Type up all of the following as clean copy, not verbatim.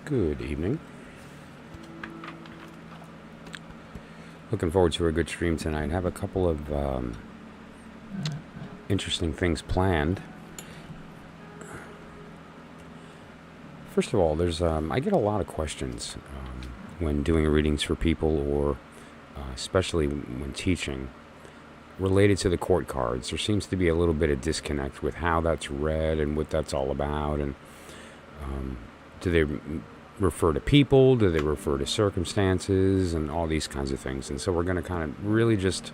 Good evening. Looking forward to a good stream tonight. Have a couple of interesting things planned. First of all, there's I get a lot of questions when doing readings for people, or especially when teaching, related to the court cards. There seems to be a little bit of disconnect with how that's read and what that's all about. And do they refer to people? Do they refer to circumstances? And all these kinds of things. And so we're going to kind of really just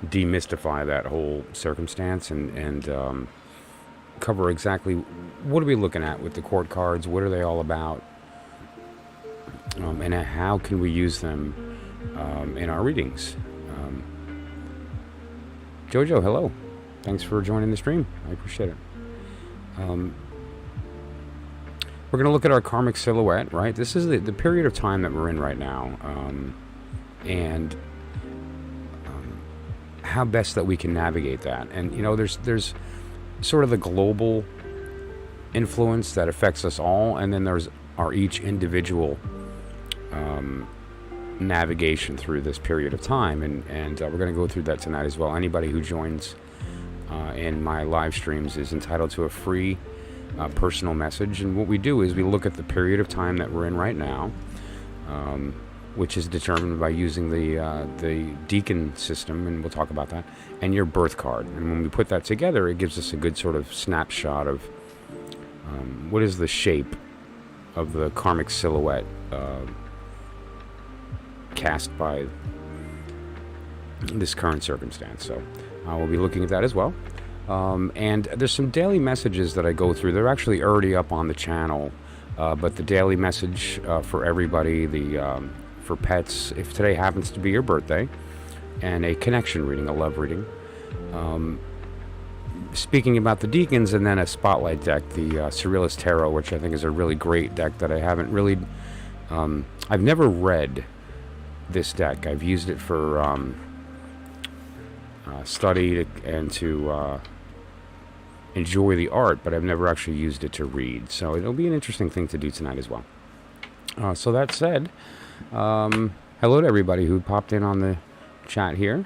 demystify that whole circumstance and cover exactly what are we looking at with the court cards, what are they all about, and how can we use them in our readings. Jojo, hello. Thanks for joining the stream. I appreciate it. We're going to look at our karmic silhouette, right? This is the period of time that we're in right now, and how best that we can navigate that. And, you know, there's sort of the global influence that affects us all, and then there's our each individual navigation through this period of time, and we're going to go through that tonight as well. Anybody who joins in my live streams is entitled to a free personal message, and what we do is we look at the period of time that we're in right now, which is determined by using the Deacon system, and we'll talk about that, and your birth card. And when we put that together, it gives us a good sort of snapshot of what is the shape of the karmic silhouette cast by this current circumstance. So we'll be looking at that as well. And there's some daily messages that I go through. They're actually already up on the channel, but the daily message for everybody, for pets, if today happens to be your birthday, and a connection reading, a love reading. Speaking about the Deacons, and then a spotlight deck, the Surrealist Tarot, which I think is a really great deck that I haven't really... I've never read this deck. I've used it for study and to enjoy the art, but I've never actually used it to read. So it'll be an interesting thing to do tonight as well. So that said, hello to everybody who popped in on the chat here.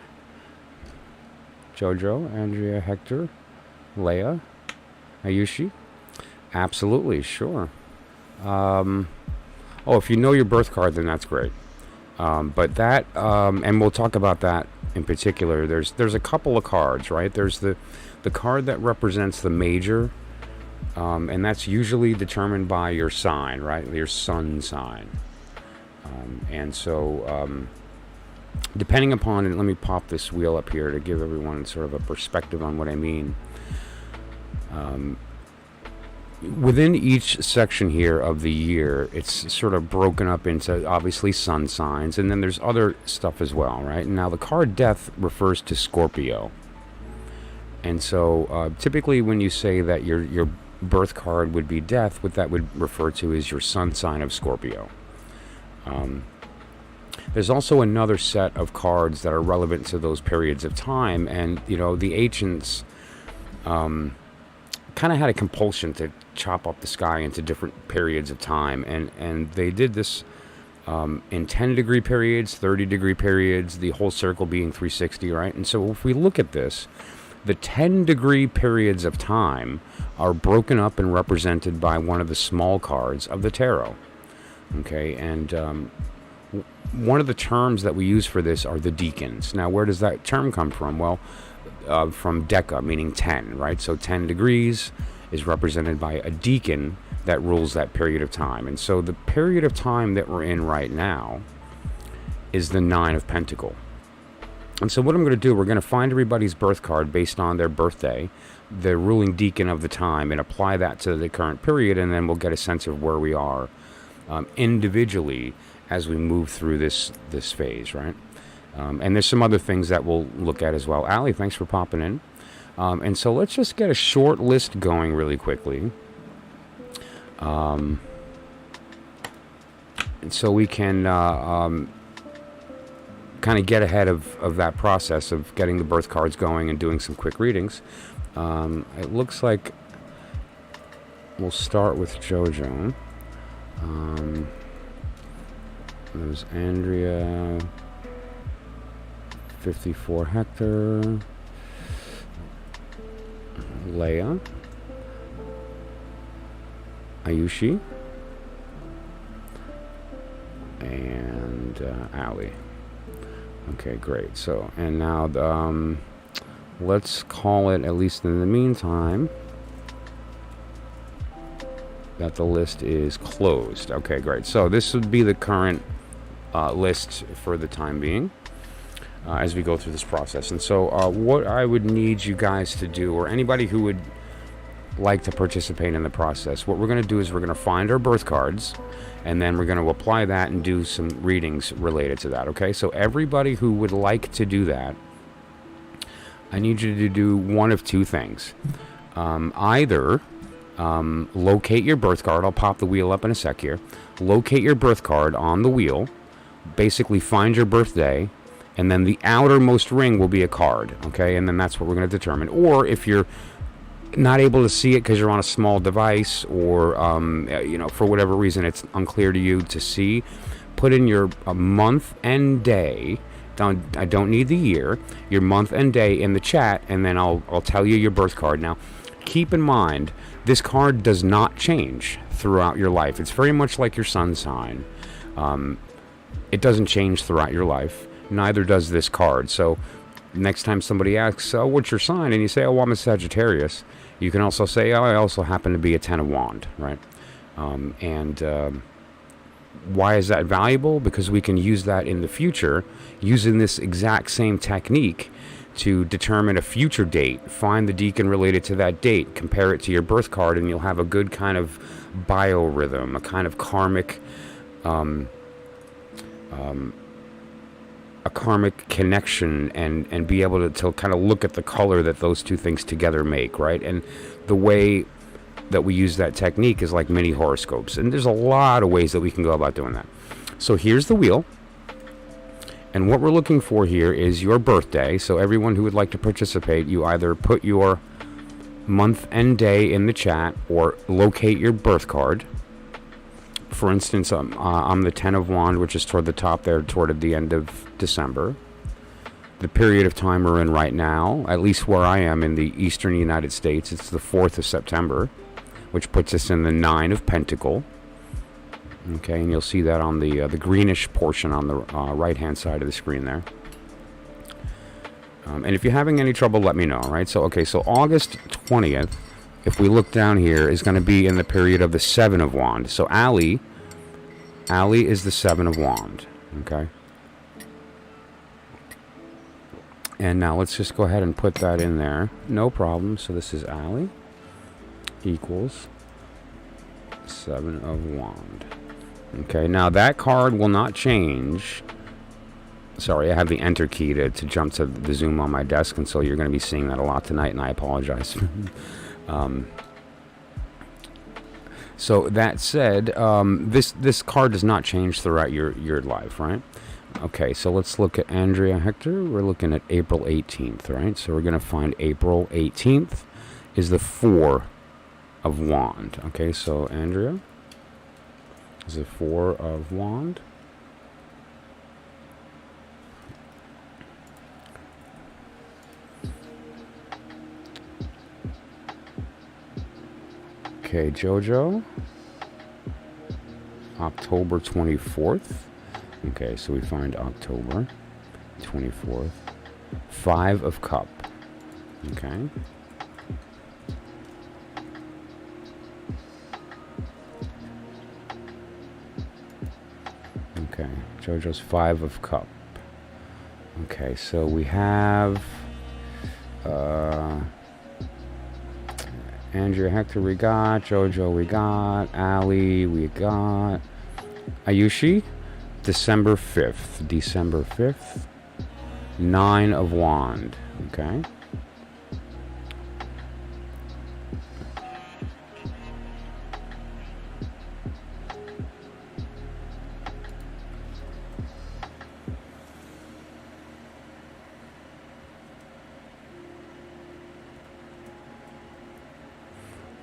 Jojo, Andrea, Hector, Leia, Ayushi. Absolutely, sure. Oh, if you know your birth card, then that's great. But that, and we'll talk about that in particular. There's a couple of cards, right? There's the card that represents the major, and that's usually determined by your sign, right? Your sun sign. And so, depending upon, and let me pop this wheel up here to give everyone sort of a perspective on what I mean. Within each section here of the year, it's sort of broken up into obviously sun signs, and then there's other stuff as well, right? Now the card Death refers to Scorpio, and so typically when you say that your birth card would be Death, what that would refer to is your sun sign of Scorpio. There's also another set of cards that are relevant to those periods of time, and you know the ancients kind of had a compulsion to chop up the sky into different periods of time, and they did this in 10-degree periods, 30-degree periods, the whole circle being 360, right? And so if we look at this, the 10-degree periods of time are broken up and represented by one of the small cards of the tarot. Okay, and one of the terms that we use for this are the Deacons. Now, where does that term come from? Well, from Deca, meaning 10, right? So 10 degrees is represented by a deacon that rules that period of time. And so the period of time that we're in right now is the 9 of Pentacles. And so what I'm going to do, we're going to find everybody's birth card based on their birthday, the ruling deacon of the time, and apply that to the current period, and then we'll get a sense of where we are individually as we move through this phase, right? And there's some other things that we'll look at as well. Allie, thanks for popping in. And so let's just get a short list going really quickly. And so we can kind of get ahead of that process of getting the birth cards going and doing some quick readings. It looks like we'll start with Jojo. There's Andrea, 54 Hector, Leia, Ayushi, and Ali. Okay, great. So, and now let's call it, at least in the meantime, that the list is closed. Okay, great. So this would be the current list for the time being as we go through this process. And so what I would need you guys to do, or anybody who would like to participate in the process, what we're going to do is we're going to find our birth cards, and then we're going to apply that and do some readings related to that. Okay, so everybody who would like to do that, I need you to do one of two things. Either locate your birth card. I'll pop the wheel up in a sec here. Locate your birth card on the wheel. Basically find your birthday, and then the outermost ring will be a card. Okay, and then that's what we're going to determine. Or if you're not able to see it because you're on a small device, or for whatever reason it's unclear to you to see, put in your month and day. I don't need the year. Your month and day in the chat, and then I'll tell you your birth card. Now, keep in mind, this card does not change throughout your life. It's very much like your sun sign. It doesn't change throughout your life. Neither does this card. So next time somebody asks, oh, what's your sign? And you say, oh, well, I'm a Sagittarius. You can also say, oh, I also happen to be a Ten of Wands, right? Why is that valuable? Because we can use that in the future, using this exact same technique to determine a future date, find the deacon related to that date, compare it to your birth card, and you'll have a good kind of biorhythm, a kind of karmic a karmic connection, and be able to kind of look at the color that those two things together make, right? And the way that we use that technique is like mini horoscopes, and there's a lot of ways that we can go about doing that. So here's the wheel, and what we're looking for here is your birthday. So everyone who would like to participate, you either put your month and day in the chat or locate your birth card. For instance, I'm the Ten of Wands, which is toward the top there, toward the end of December. The period of time we're in right now, at least where I am in the eastern United States, it's the 4th of September, which puts us in the 9 of Pentacle. Okay, and you'll see that on the greenish portion on the right-hand side of the screen there. And if you're having any trouble, let me know, right? So, okay, so August 20th, if we look down here, is going to be in the period of the 7 of Wands. So Ali is the 7 of Wands, okay? And now let's just go ahead and put that in there. No problem. So this is Ali equals 7 of Wands. Okay, now that card will not change. Sorry, I have the enter key to jump to the zoom on my desk, and so you're going to be seeing that a lot tonight, and I apologize. So that said, this card does not change throughout your life, right? Okay, so let's look at Andrea Hector. We're looking at April 18th, right? So we're going to find April 18th is the 4 of Wands. Okay, so Andrea is the 4 of Wands. Okay, Jojo, October 24th. Okay, so we find October 24th. 5 of Cup. Okay. Okay, Jojo's 5 of Cup. Okay, so we have Andrea Hector we got, Jojo we got, Ali we got, Ayushi, December 5th, 9 of Wands, okay.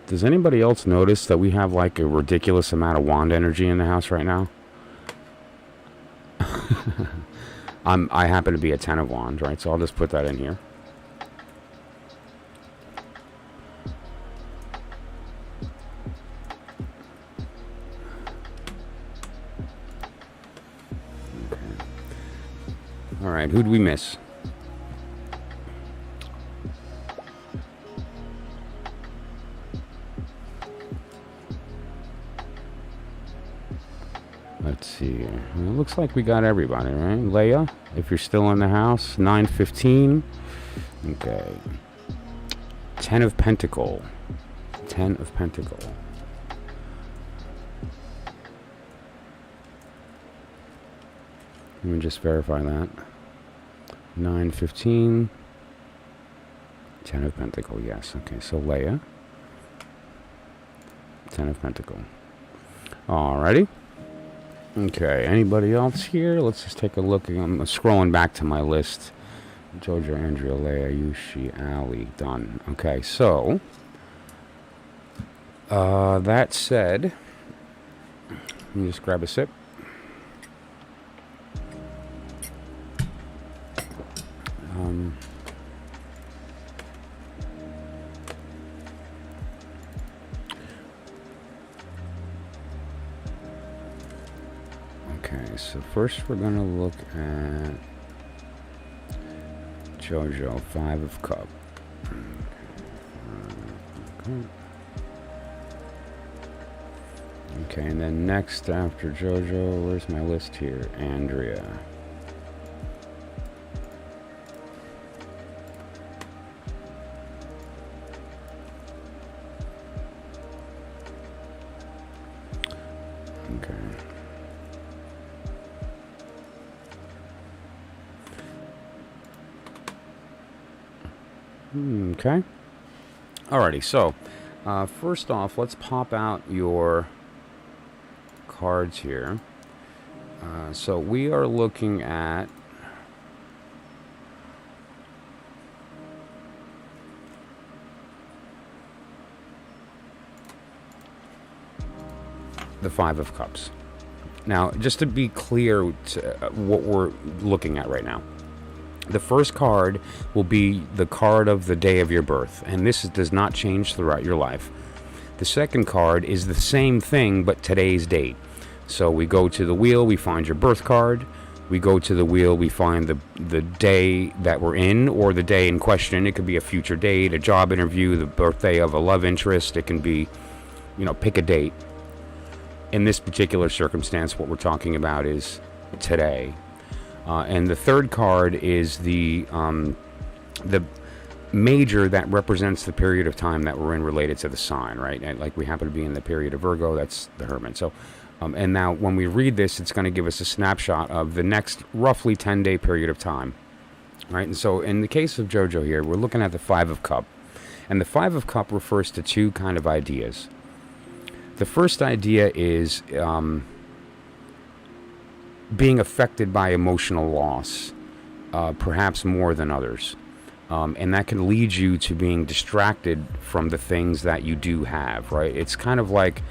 Does anybody else notice that we have like a ridiculous amount of wand energy in the house right now? I happen to be a 10 of wands, right? So I'll just put that in here. Okay. All right, who'd we miss? Let's see. It looks like we got everybody, right? Leia, if you're still in the house, 9:15. Okay. 10 of Pentacle. 10 of Pentacle. Let me just verify that. 9:15. 10 of Pentacle, yes. Okay, so Leia. 10 of Pentacle. Alrighty. Okay, anybody else here? Let's just take a look. I'm scrolling back to my list. Jojo, Andrea, Leia, Yushi, Ali, done. Okay, so that said, let me just grab a sip. Okay, so first we're gonna look at Jojo, 5 of Cup. Okay, and then next after Jojo, where's my list here? Andrea. Okay. Okay. Alrighty, so first off, let's pop out your cards here. So we are looking at the 5 of Cups. Now, just to be clear to what we're looking at right now. The first card will be the card of the day of your birth, and this does not change throughout your life. The second card is the same thing, but today's date. So we go to the wheel, we find your birth card. We go to the wheel, we find the day that we're in, or the day in question. It could be a future date, a job interview, the birthday of a love interest. It can be, pick a date. In this particular circumstance, what we're talking about is today. And the third card is the major that represents the period of time that we're in related to the sign, right? And like we happen to be in the period of Virgo, that's the Hermit. So, and now when we read this, it's going to give us a snapshot of the next roughly 10-day period of time, right? And so in the case of Jojo here, we're looking at the 5 of Cup. And the 5 of Cup refers to two kind of ideas. The first idea is being affected by emotional loss, perhaps more than others. And that can lead you to being distracted from the things that you do have, right? It's kind of like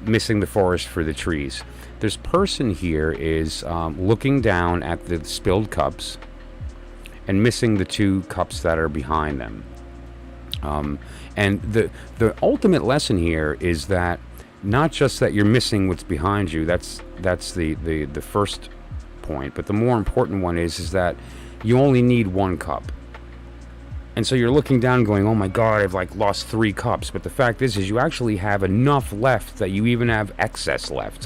missing the forest for the trees. This person here is looking down at the spilled cups and missing the 2 cups that are behind them. And the ultimate lesson here is that not just that you're missing what's behind you, that's the first point, but the more important one is that you only need 1 cup. And so you're looking down going, oh my God, I've lost 3 cups. But the fact is you actually have enough left that you even have excess left.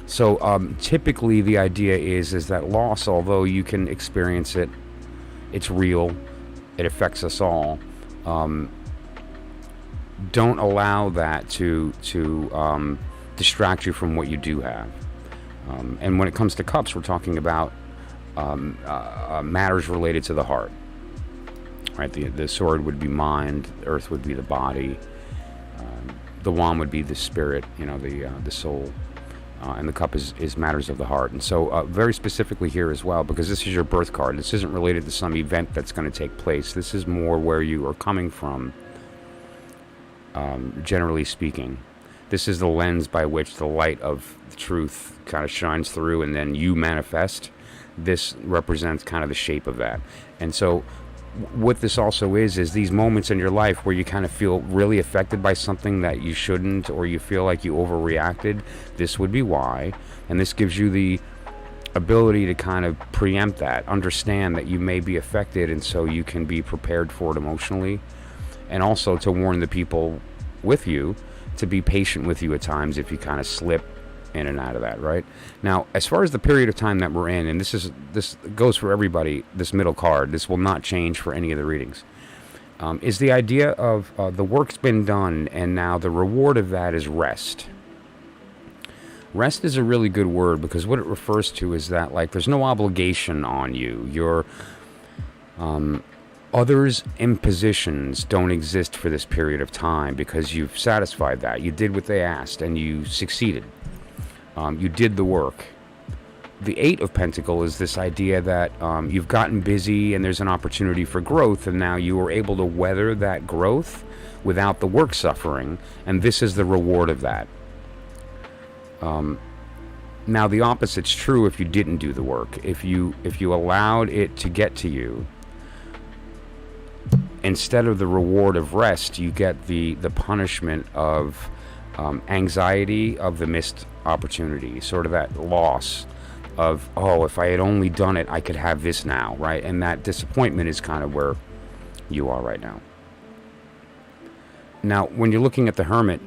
So typically the idea is that loss, although you can experience it, it's real, it affects us all. Don't allow that to distract you from what you do have. And when it comes to cups, we're talking about matters related to the heart. Right, the sword would be mind, earth would be the body, the wand would be the spirit, the soul, and the cup is matters of the heart. And so very specifically here as well, because this is your birth card, this isn't related to some event that's going to take place. This is more where you are coming from generally speaking. This is the lens by which the light of the truth kind of shines through, and then you manifest. This represents kind of the shape of that. And so what this also is these moments in your life where you kind of feel really affected by something that you shouldn't, or you feel like you overreacted. This would be why. And this gives you the ability to kind of preempt that, understand that you may be affected, and so you can be prepared for it emotionally, and also to warn the people with you to be patient with you at times if you kind of slip in and out of that, right? Now, as far as the period of time that we're in, and this goes for everybody, this middle card, this will not change for any of the readings, is the idea of the work's been done, and now the reward of that is rest. Rest is a really good word, because what it refers to is that, like, there's no obligation on you. Your others' impositions don't exist for this period of time, because you've satisfied that. You did what they asked, and you succeeded. You did the work. The Eight of Pentacles is this idea that you've gotten busy, and there's an opportunity for growth, and now you are able to weather that growth without the work suffering, and this is the reward of that. Now the opposite's true if you didn't do the work. If you allowed it to get to you, instead of the reward of rest, you get the punishment of anxiety of the missed opportunity, sort of that loss of, oh, if I had only done it, I could have this now, right? And that disappointment is kind of where you are right now. Now, when you're looking at the Hermit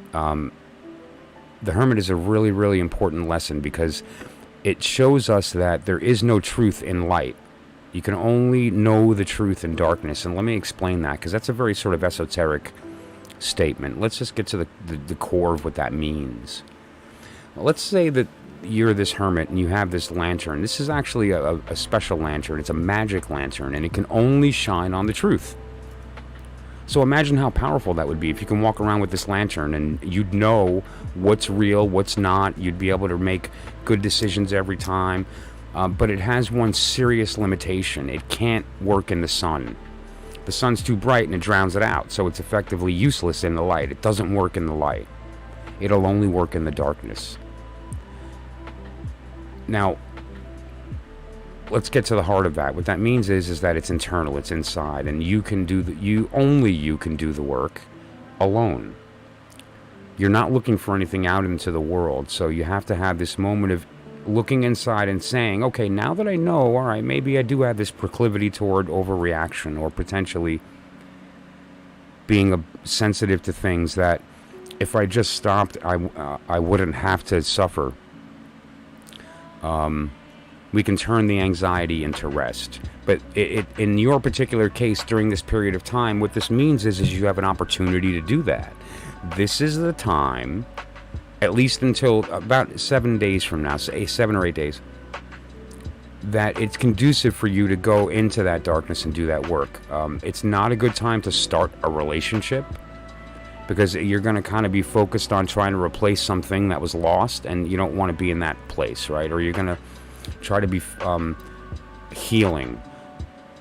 is a really, really important lesson, because it shows us that there is no truth in light. You can only know the truth in darkness. And let me explain that, because that's a very sort of esoteric statement. Let's just get to the core of what that means. Well, let's say that you're this hermit and you have this lantern. This is actually a special lantern. It's a magic lantern, and it can only shine on the truth. So imagine how powerful that would be if you can walk around with this lantern and you'd know what's real, what's not. You'd be able to make good decisions every time. But it has one serious limitation. It can't work in the sun. The sun's too bright and it drowns it out, so it's effectively useless in the light. It doesn't work in the light. It'll only work in the darkness. Now, let's get to the heart of that. What that means is that it's internal, it's inside, and you can do you can do the work alone. You're not looking for anything out into the world, so you have to have this moment of looking inside and saying, okay, now that I know, all right, maybe I do have this proclivity toward overreaction, or potentially being sensitive to things that if I just stopped, I wouldn't have to suffer. We can turn the anxiety into rest. But in your particular case, during this period of time, what this means is you have an opportunity to do that. This is the time, at least until about 7 days from now, say 7 or 8 days, that it's conducive for you to go into that darkness and do that work. It's not a good time to start a relationship, because you're going to kind of be focused on trying to replace something that was lost, and you don't want to be in that place, right? Or you're going to try to be healing.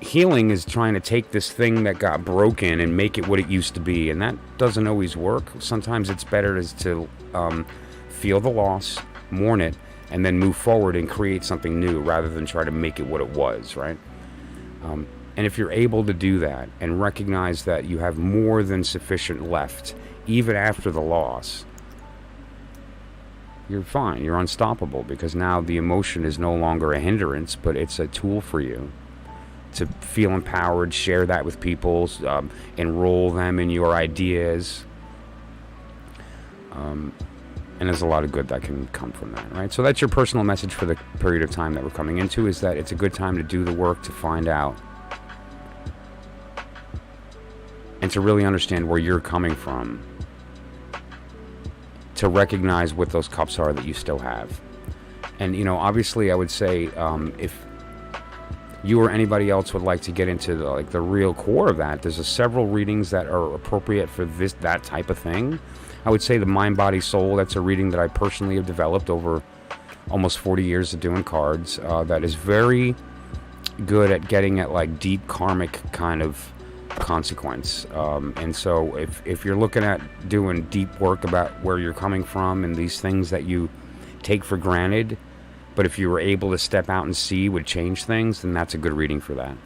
Healing is trying to take this thing that got broken and make it what it used to be, and that doesn't always work. Sometimes it's better to feel the loss, mourn it, and then move forward and create something new, rather than try to make it what it was, right? And if you're able to do that and recognize that you have more than sufficient left, even after the loss, you're fine. You're unstoppable, because now the emotion is no longer a hindrance, but it's a tool for you to feel empowered, share that with people, enroll them in your ideas. And there's a lot of good that can come from that, right? So that's your personal message for the period of time that we're coming into, is that it's a good time to do the work, to find out, and to really understand where you're coming from, to recognize what those cups are that you still have. And, obviously I would say, if you or anybody else would like to get into the real core of that, there's several readings that are appropriate for that type of thing. I would say the Mind, Body, Soul, that's a reading that I personally have developed over almost 40 years of doing cards, that is very good at getting at deep karmic kind of consequence. And so if you're looking at doing deep work about where you're coming from and these things that you take for granted, but if you were able to step out and see would change things, then that's a good reading for that.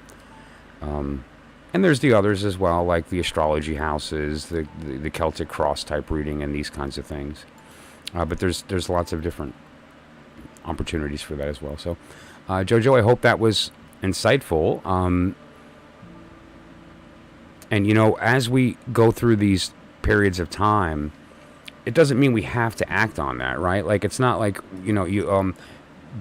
And there's the others as well, like the astrology houses, the Celtic cross type reading, and these kinds of things. But there's lots of different opportunities for that as well. So, Jojo, I hope that was insightful. And, you know, as we go through these periods of time, it doesn't mean we have to act on that, right? Like, it's not like, you know,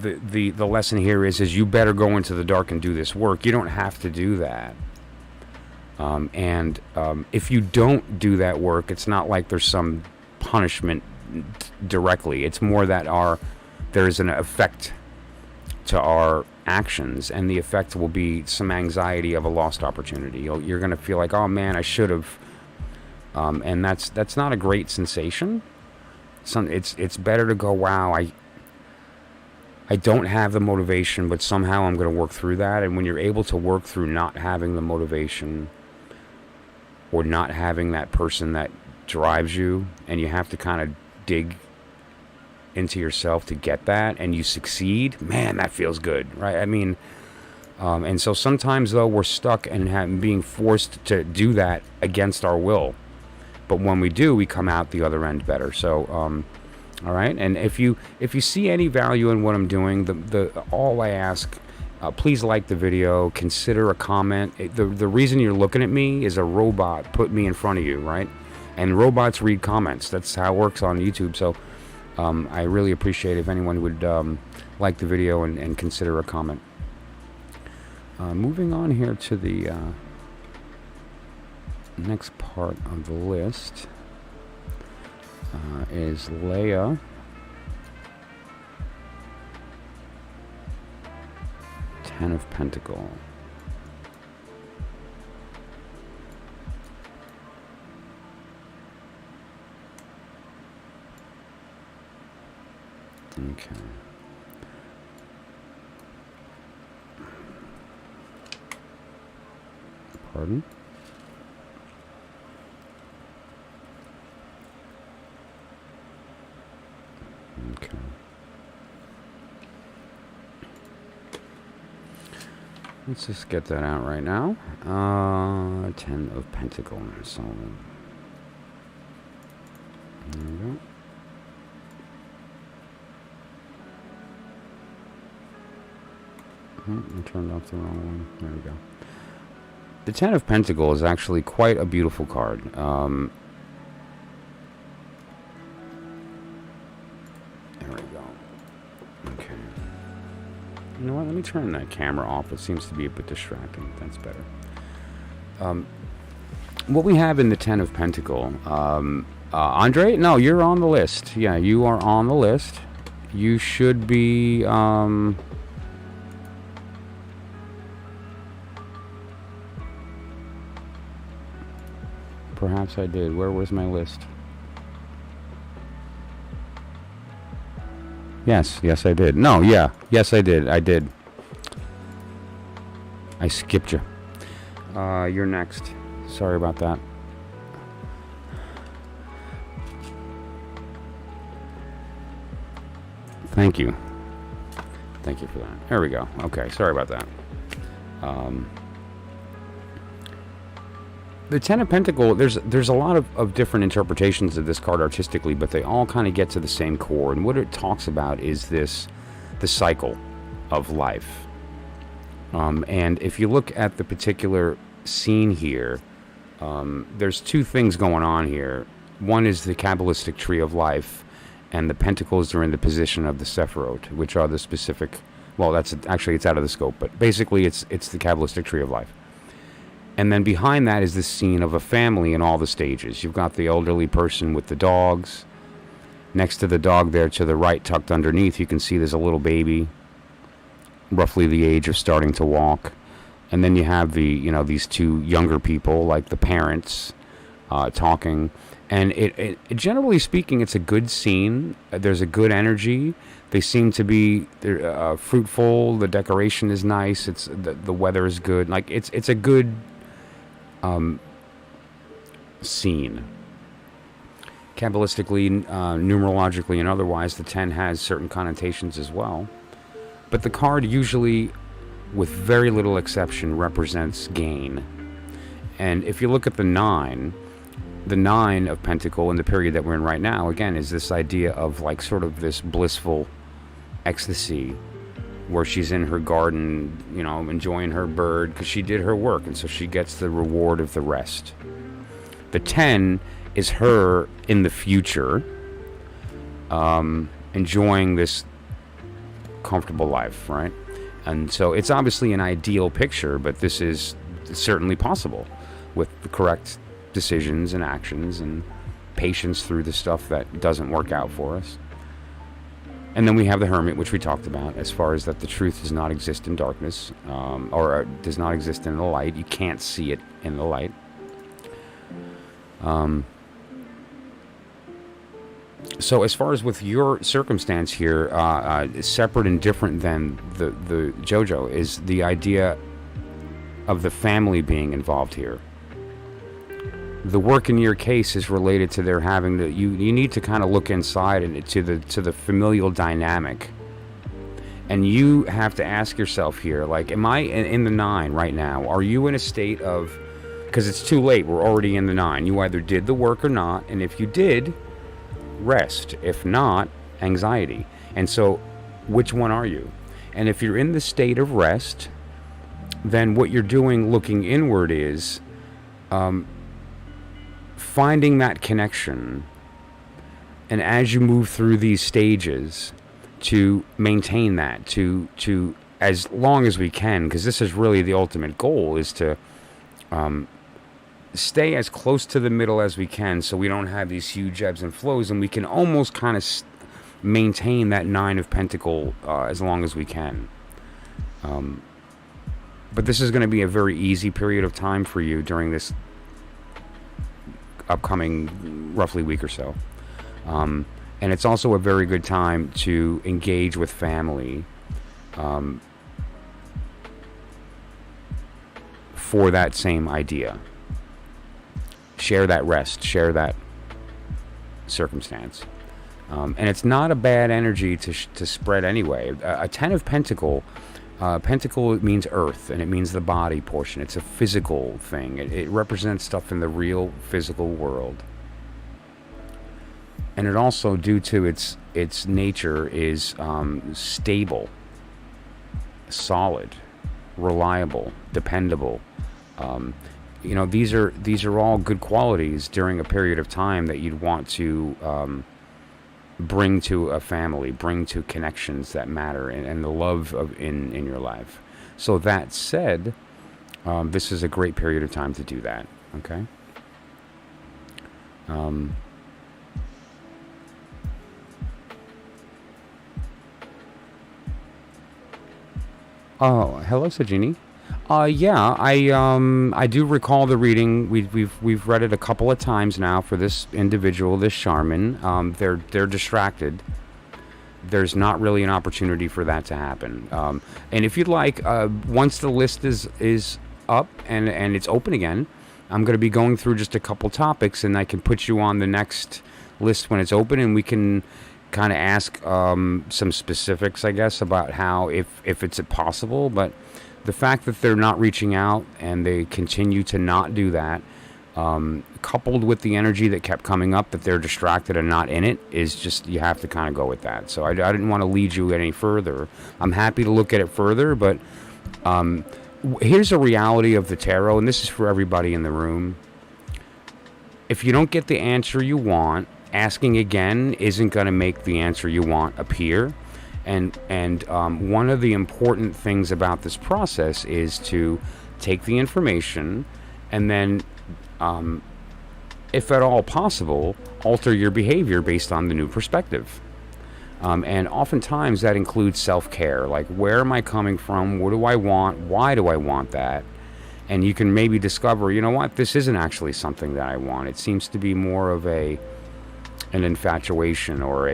the lesson here is you better go into the dark and do this work. You don't have to do that. And if you don't do that work, it's not like there's some punishment directly. It's more that there's an effect to our actions, and the effect will be some anxiety of a lost opportunity. You're going to feel like, oh man, I should have, and that's not a great sensation. It's better to go, wow, I don't have the motivation, but somehow I'm going to work through that. And when you're able to work through not having the motivation or not having that person that drives you, and you have to kind of dig into yourself to get that, and you succeed, man, that feels good, right? I mean, and so sometimes though we're stuck and being forced to do that against our will, but when we do, we come out the other end better. So all right, and if you see any value in what I'm doing, all I ask, please like the video, consider a comment. The reason you're looking at me is a robot put me in front of you, right? And robots read comments. That's how it works on YouTube. So I really appreciate if anyone would like the video and consider a comment. Moving on here to the next part of the list is Leia. Ten of Pentacles. Okay. Pardon? Okay. Let's just get that out right now. Ten of Pentacles. So, there we go. I turned off the wrong one. There we go. The Ten of Pentacles is actually quite a beautiful card. There we go. Okay. You know what? Let me turn that camera off. It seems to be a bit distracting. That's better. What we have in the Ten of Pentacles, Andre? No, you're on the list. Yeah, you are on the list. You should be. Perhaps I did. Where was my list? Yes, I did. No, yeah. Yes, I did. I skipped you. You're next. Sorry about that. Thank you. Thank you for that. There we go. Okay, sorry about that. The Ten of Pentacles, there's a lot of different interpretations of this card artistically, but they all kind of get to the same core. And what it talks about is the cycle of life. And if you look at the particular scene here, there's two things going on here. One is the Kabbalistic tree of life, and the pentacles are in the position of the Sephiroth, which are the specific. Well, it's out of the scope, but basically it's the Kabbalistic tree of life. And then behind that is the scene of a family in all the stages. You've got the elderly person with the dogs. Next to the dog there to the right, tucked underneath, you can see there's a little baby, roughly the age of starting to walk. And then you have these two younger people, like the parents, talking. And it generally speaking, it's a good scene. There's a good energy. They seem to be fruitful. The decoration is nice. The weather is good. Like it's a good seen. Kabbalistically, numerologically, and otherwise, the 10 has certain connotations as well. But the card usually, with very little exception, represents gain. And if you look at the 9 of Pentacle in the period that we're in right now, again, is this idea of like sort of this blissful ecstasy where she's in her garden, enjoying her bird because she did her work, and so she gets the reward of the rest. The 10 is her in the future, enjoying this comfortable life, right? And so it's obviously an ideal picture, but this is certainly possible with the correct decisions and actions and patience through the stuff that doesn't work out for us. And then we have the Hermit, which we talked about, as far as that the truth does not exist in darkness, or does not exist in the light. You can't see it in the light. So as far as with your circumstance here, separate and different than the JoJo, is the idea of the family being involved here. The work in your case is related to their having to, you need to kind of look inside and to the familial dynamic. And you have to ask yourself here, like, am I in the 9 right now? Are you in a state of, because it's too late, we're already in the 9. You either did the work or not, and if you did, rest. If not, anxiety. And so, which one are you? And if you're in the state of rest, then what you're doing looking inward is finding that connection, and as you move through these stages, to maintain that, to as long as we can, because this is really the ultimate goal, is to stay as close to the middle as we can, so we don't have these huge ebbs and flows, and we can almost kind of maintain that 9 of Pentacle as long as we can. But this is going to be a very easy period of time for you during this upcoming roughly week or so. And it's also a very good time to engage with family for that same idea. Share that rest, share that circumstance. And it's not a bad energy to spread anyway. A 10 of Pentacle, Pentacle means earth, and it means the body portion. It's a physical thing. It represents stuff in the real physical world. And it also, due to its nature, is stable, solid, reliable, dependable. These are all good qualities during a period of time that you'd want to bring to a family, bring to connections that matter, and the love in your life. So that said, this is a great period of time to do that. Okay. Oh, hello, Sajini. Yeah, I do recall the reading. We've read it a couple of times now for this individual, this Charmin. They're distracted. There's not really an opportunity for that to happen. And if you'd like, once the list is up and it's open again, I'm going to be going through just a couple topics, and I can put you on the next list when it's open, and we can kind of ask some specifics, I guess, about how, if it's possible. But the fact that they're not reaching out and they continue to not do that, coupled with the energy that kept coming up that they're distracted and not in it, is just, you have to kind of go with that. So I didn't want to lead you any further. I'm happy to look at it further, but here's a reality of the tarot, and this is for everybody in the room. If you don't get the answer you want, asking again isn't going to make the answer you want appear. And one of the important things about this process is to take the information and then, if at all possible, alter your behavior based on the new perspective. And oftentimes that includes self-care, like, where am I coming from? What do I want? Why do I want that? And you can maybe discover, you know what, this isn't actually something that I want. It seems to be more of an infatuation, or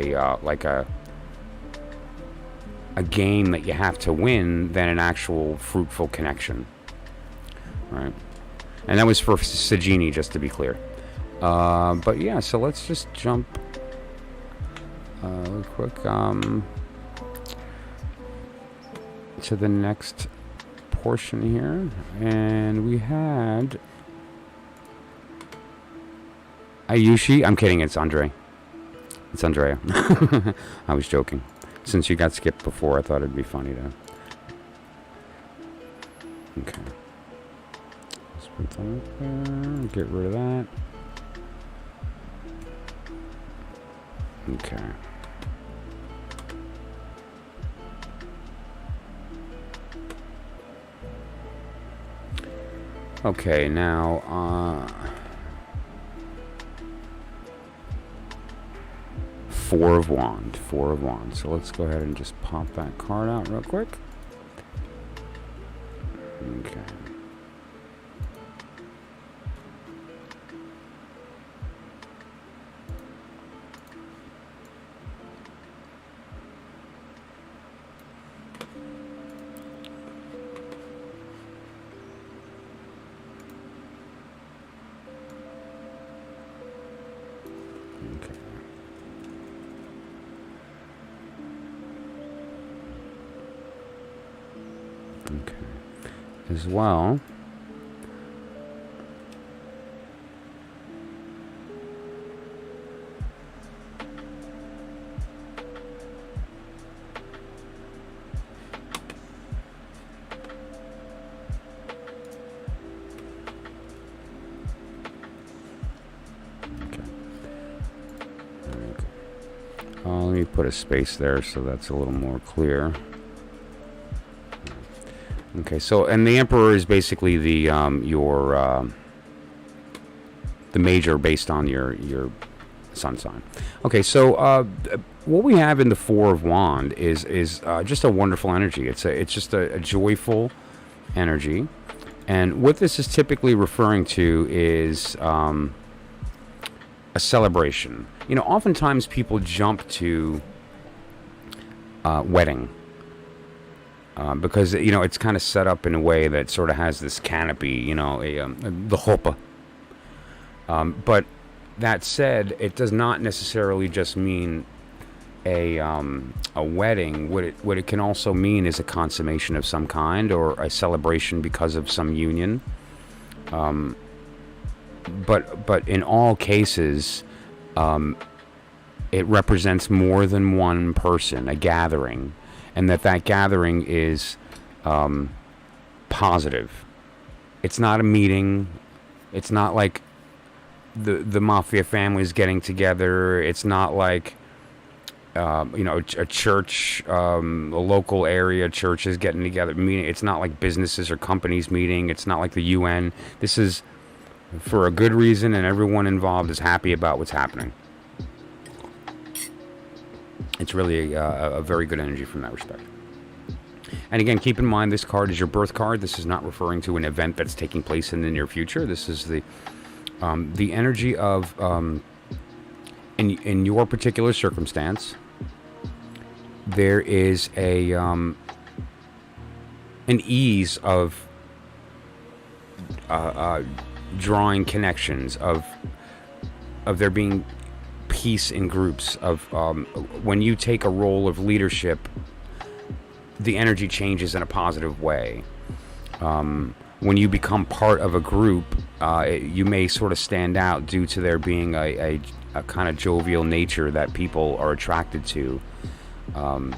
a game that you have to win, than an actual fruitful connection, right? And that was for Sagini, just to be clear. But yeah, so let's just jump real quick to the next portion here. And we had Ayushi. I'm kidding, it's Andre. It's Andrea. I was joking. Since you got skipped before, I thought it'd be funny to... Okay. Let's put that up there. Get rid of that. Okay. Okay, now, Four of Wands. So let's go ahead and just pop that card out real quick. Okay. As well, let me put a space there so that's a little more clear. Okay, so, and the Emperor is basically the major based on your sun sign. Okay, so what we have in the Four of Wands is just a wonderful energy. It's just a joyful energy, and what this is typically referring to is a celebration. You know, oftentimes people jump to wedding. Because, you know, it's kind of set up in a way that sort of has this canopy, you know, the chuppah. But that said, it does not necessarily just mean a wedding. What it can also mean is a consummation of some kind, or a celebration because of some union. But in all cases, it represents more than one person, a gathering. And that gathering is positive. It's not a meeting. It's not like the mafia families getting together. It's not like you know, a church, a local area church is getting together meeting. It's not like businesses or companies meeting. It's not like the UN. This is for a good reason, and everyone involved is happy about what's happening. It's really a very good energy from that respect. And again, keep in mind, this card is your birth card. This is not referring to an event that's taking place in the near future. This is the energy of, in your particular circumstance, there is an ease of drawing connections, of there being peace in groups, of when you take a role of leadership, the energy changes in a positive way. When you become part of a group, you may sort of stand out due to there being a kind of jovial nature that people are attracted to. But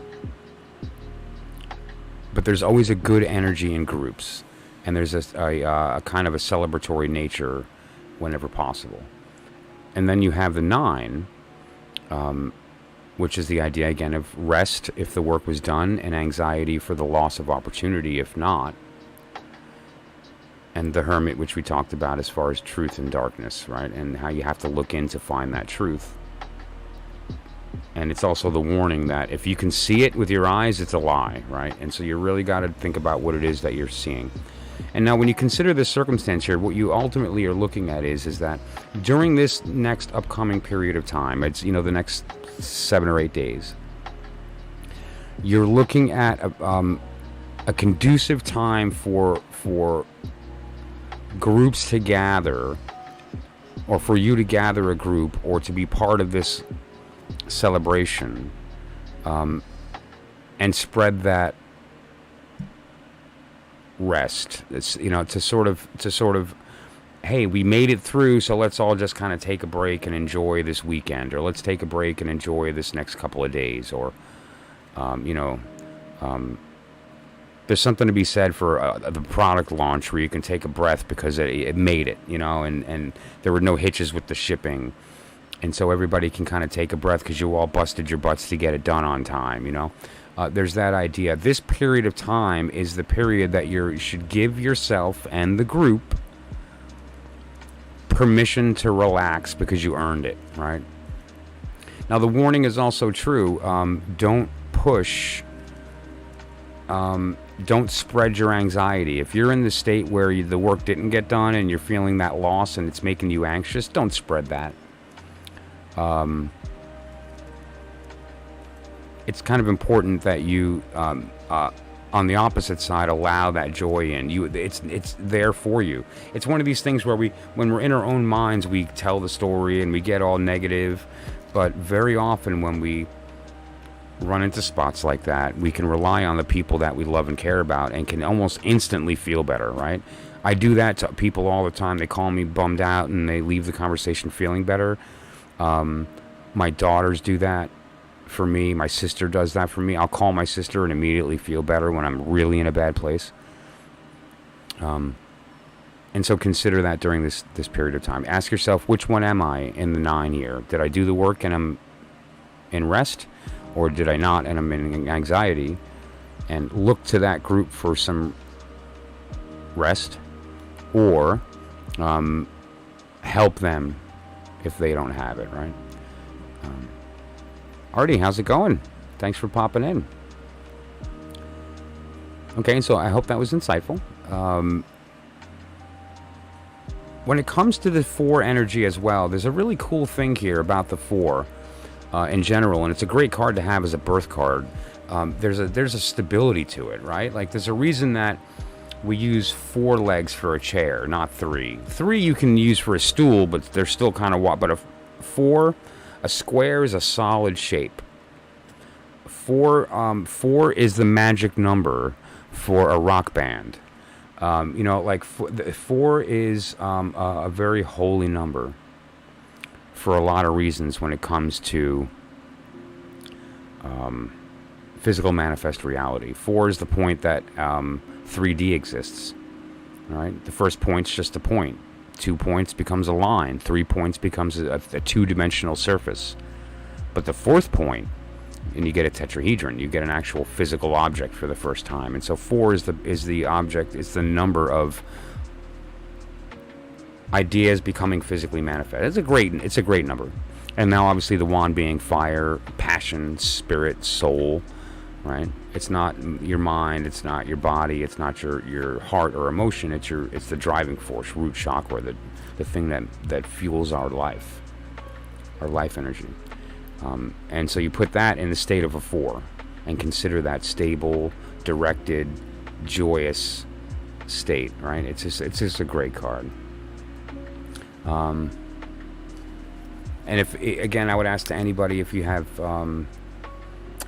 there's always a good energy in groups, and there's a kind of a celebratory nature whenever possible. And then you have the 9, which is the idea, again, of rest if the work was done, and anxiety for the loss of opportunity if not. And the Hermit, which we talked about as far as truth and darkness, right? And how you have to look in to find that truth. And it's also the warning that if you can see it with your eyes, it's a lie, right? And so you really got to think about what it is that you're seeing. And now when you consider this circumstance here, what you ultimately are looking at is that during this next upcoming period of time, it's, you know, the next 7 or 8 days, you're looking at a conducive time for groups to gather, or for you to gather a group, or to be part of this celebration, and spread that rest. It's, to sort of, hey, we made it through, so let's all just kind of take a break and enjoy this weekend, or let's take a break and enjoy this next couple of days, or there's something to be said for the product launch where you can take a breath because it made it, and there were no hitches with the shipping. And so everybody can kind of take a breath because you all busted your butts to get it done on time, There's that idea. This period of time is the period that you should give yourself and the group permission to relax because you earned it, right? Now, the warning is also true. Don't push. Don't spread your anxiety. If you're in the state where the work didn't get done and you're feeling that loss and it's making you anxious, don't spread that. It's kind of important that you, on the opposite side, allow that joy in. It's there for you. It's one of these things where when we're in our own minds, we tell the story and we get all negative. But very often when we run into spots like that, we can rely on the people that we love and care about and can almost instantly feel better, right? I do that to people all the time. They call me bummed out and they leave the conversation feeling better. My daughters do that for me. My sister does that for me. I'll call my sister and immediately feel better when I'm really in a bad place. And so consider that during this period of time. Ask yourself, which one am I in the 9 year? Did I do the work and I'm in rest? Or did I not and I'm in anxiety? And look to that group for some rest, or help them if they don't have it, right? Artie, how's it going? Thanks for popping in. Okay, so I hope that was insightful. When it comes to the 4 energy as well, there's a really cool thing here about the 4 in general, and it's a great card to have as a birth card. There's a stability to it, right? Like, there's a reason that we use 4 legs for a chair, not 3. 3 you can use for a stool, but they're still kind of but a square is a solid shape. 4 is the magic number for a rock band. 4 is a very holy number for a lot of reasons when it comes to physical manifest reality. 4 is the point that 3D exists. All right, the first point's just a point. 2 points becomes a line. 3 points becomes a 2-dimensional surface. But the 4th point, and you get a tetrahedron. You get an actual physical object for the first time. And so 4 is the object. It's the number of ideas becoming physically manifest. It's a great number. And now obviously the wand being fire, passion, spirit, soul, right? It's not your mind, it's not your body, it's not your heart or emotion, it's the driving force, root chakra, the thing that fuels our life energy. And so you put that in the state of a 4 and consider that stable, directed, joyous state, right? It's just a great card. And I would ask to anybody, if you have,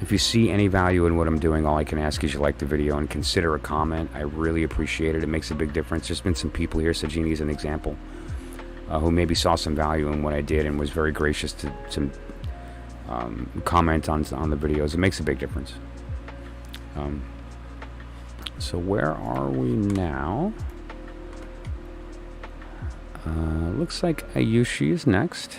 if you see any value in what I'm doing, all I can ask is you like the video and consider a comment. I really appreciate it. It makes a big difference. There's been some people here, Sajini is an example, who maybe saw some value in what I did and was very gracious to comment on the videos. It makes a big difference. So where are we now? Looks like Ayushi is next.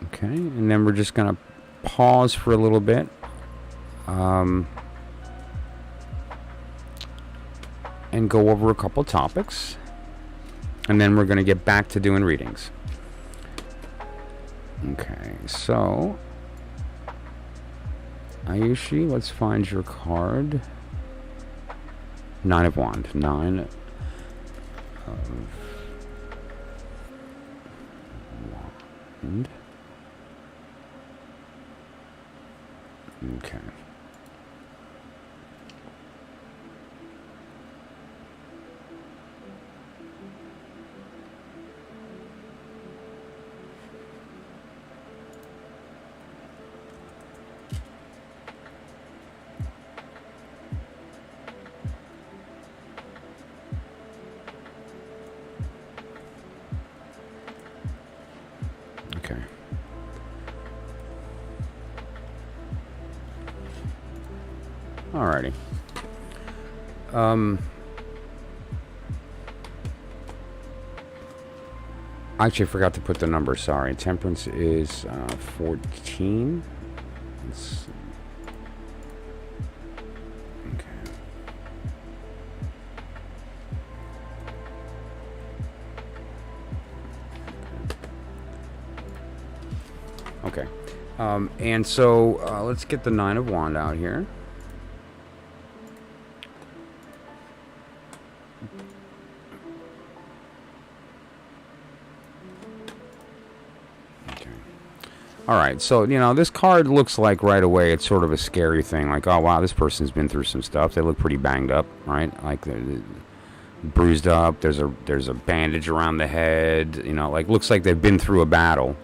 Okay, and then we're just going to pause for a little bit. And go over a couple topics. And then we're going to get back to doing readings. Okay, so Ayushi, let's find your card. 9 of Wands. 9 of Wand. Okay. Okay. Alrighty. Actually, I forgot to put the number. Sorry. Temperance is 14. Let's, okay. Okay. And so let's get the Nine of Wands out here. All right, so, this card looks like right away it's sort of a scary thing. Like, oh, wow, this person's been through some stuff. They look pretty banged up, right? Like, they're bruised up. There's a bandage around the head. Like, looks like they've been through a battle.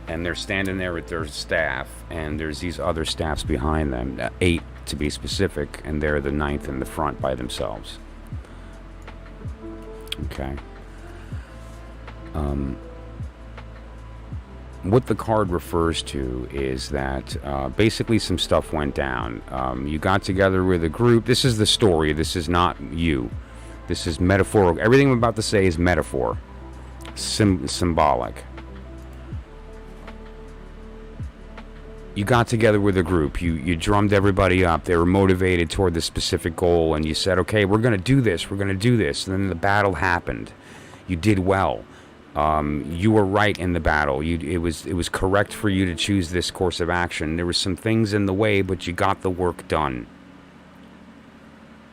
And they're standing there with their staff, and there's these other staffs behind them, 8 to be specific, and they're the 9th in the front by themselves. Okay. What the card refers to is that basically some stuff went down. You got together with a group. This is the story. This is not you. This is metaphorical. Everything I'm about to say is metaphor. Symbolic. You got together with a group. You drummed everybody up. They were motivated toward this specific goal. And you said, okay, we're going to do this. We're going to do this. And then the battle happened. You did well. You were right in the battle. It was correct for you to choose this course of action. There were some things in the way, but you got the work done.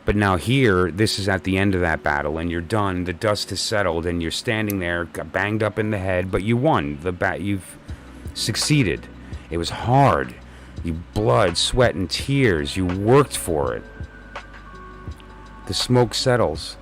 But now here, this is at the end of that battle, and you're done. The dust has settled, and you're standing there, got banged up in the head, but you won. You've succeeded. It was hard. You blood, sweat, and tears. You worked for it. The smoke settles.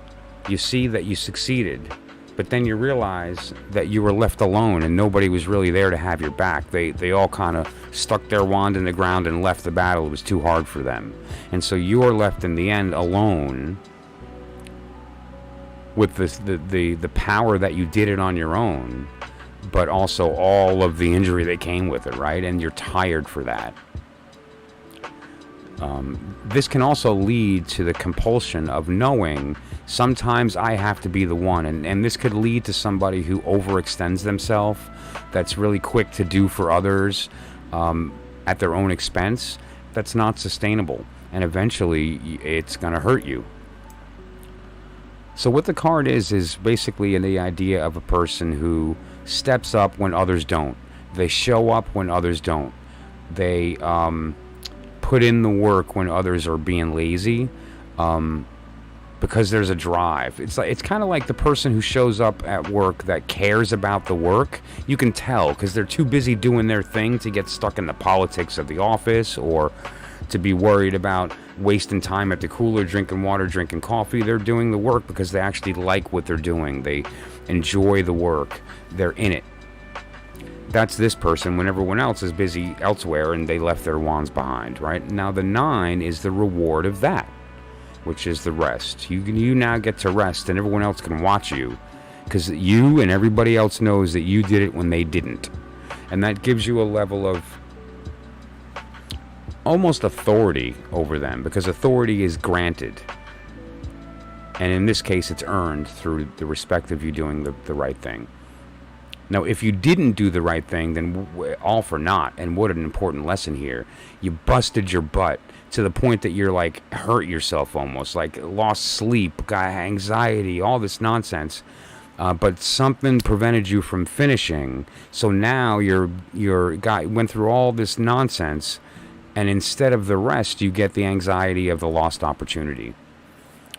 You see that you succeeded. But then you realize that you were left alone and nobody was really there to have your back. They all kind of stuck their wand in the ground and left the battle. It was too hard for them. And so you are left in the end alone with the power that you did it on your own, but also all of the injury that came with it, right? And you're tired for that. This can also lead to the compulsion of knowing sometimes I have to be the one. And this could lead to somebody who overextends themselves, that's really quick to do for others at their own expense. That's not sustainable. And eventually it's going to hurt you. So what the card is basically the idea of a person who steps up when others don't. They show up when others don't. They put in the work when others are being lazy, because there's a drive. It's kind of like the person who shows up at work that cares about the work. You can tell because they're too busy doing their thing to get stuck in the politics of the office or to be worried about wasting time at the cooler, drinking water, drinking coffee. They're doing the work because they actually like what they're doing. They enjoy the work. They're in it. That's this person when everyone else is busy elsewhere and they left their wands behind, right? Now the 9 is the reward of that, which is the rest. You now get to rest and everyone else can watch you because you and everybody else knows that you did it when they didn't. And that gives you a level of almost authority over them, because authority is granted. And in this case, it's earned through the respect of you doing the right thing. Now, if you didn't do the right thing, then all for naught. And what an important lesson here. You busted your butt to the point that you're like hurt yourself almost, like lost sleep, got anxiety, all this nonsense. But something prevented you from finishing. So now your guy went through all this nonsense, and instead of the rest, you get the anxiety of the lost opportunity.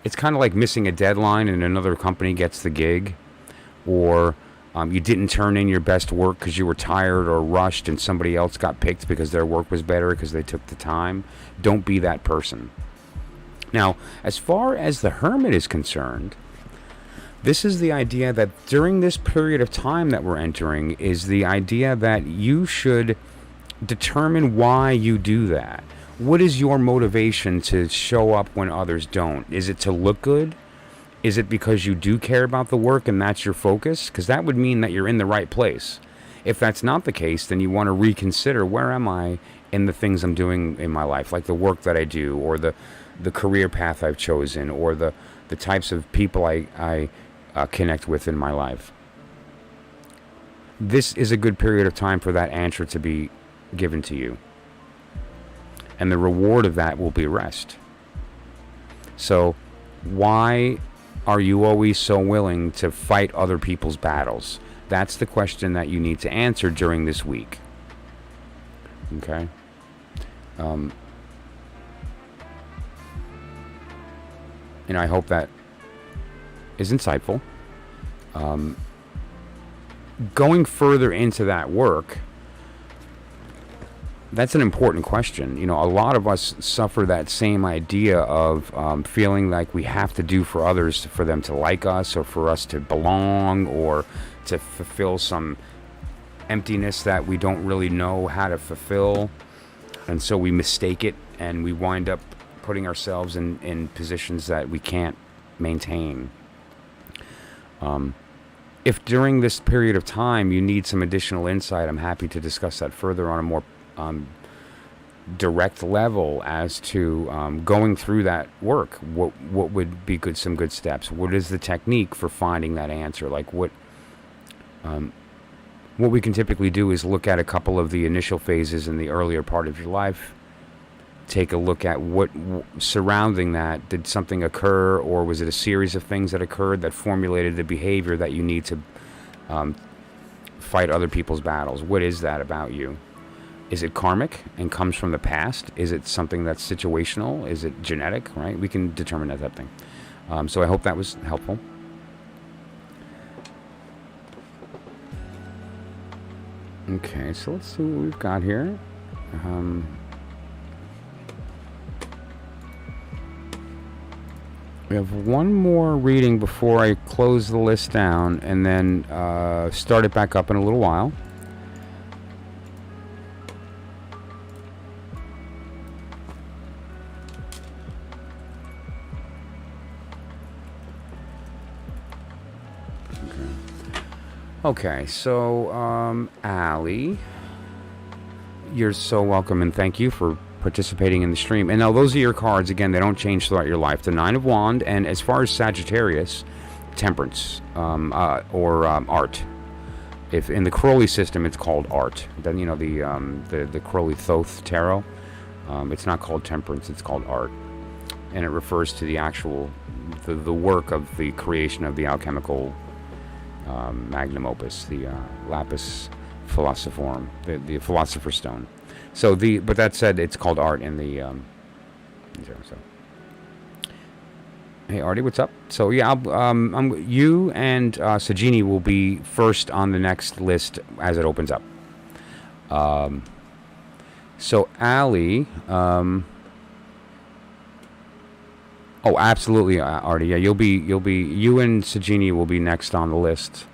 It's kind of like missing a deadline and another company gets the gig, or You didn't turn in your best work because you were tired or rushed and somebody else got picked because their work was better because they took the time. Don't be that person. Now, as far as the Hermit is concerned, this is the idea that during this period of time that we're entering is the idea that you should determine why you do that. What is your motivation to show up when others don't? Is it to look good? Is it because you do care about the work and that's your focus? Because that would mean that you're in the right place. If that's not the case, then you want to reconsider, where am I in the things I'm doing in my life, like the work that I do, or the career path I've chosen, or the types of people I connect with in my life. This is a good period of time for that answer to be given to you. And the reward of that will be rest. So why are you always so willing to fight other people's battles? That's the question that you need to answer during this week. Okay? I hope that is insightful. Going further into that work, that's an important question. A lot of us suffer that same idea of feeling like we have to do for others for them to like us, or for us to belong, or to fulfill some emptiness that we don't really know how to fulfill. And so we mistake it, and we wind up putting ourselves in positions that we can't maintain. If during this period of time you need some additional insight, I'm happy to discuss that further on a more direct level as to going through that work. What would be some good steps? What is the technique for finding that answer? Like what we can typically do is look at a couple of the initial phases in the earlier part of your life. Take a look at what surrounding that. Did something occur, or was it a series of things that occurred that formulated the behavior that you need to fight other people's battles? What is that about you? Is it karmic and comes from the past? Is it something that's situational? Is it genetic? Right? We can determine that type of thing. So I hope that was helpful. Okay, so let's see what we've got here. We have one more reading before I close the list down, and then start it back up in a little while. Okay, so Allie, you're so welcome, and thank you for participating in the stream. And now those are your cards. Again, they don't change throughout your life. The Nine of Wands, and as far as Sagittarius, Temperance, or Art. If in the Crowley system, it's called Art. Then the Crowley Thoth Tarot. It's not called Temperance. It's called Art, and it refers to the actual the work of the creation of the alchemical magnum opus, the lapis philosophorum, the philosopher's stone. So but that said, it's called Art in the so. Hey Artie, what's up? So yeah, you and Sajini will be first on the next list as it opens up. So Allie, oh absolutely, Artie. Yeah, you and Sajini will be next on the list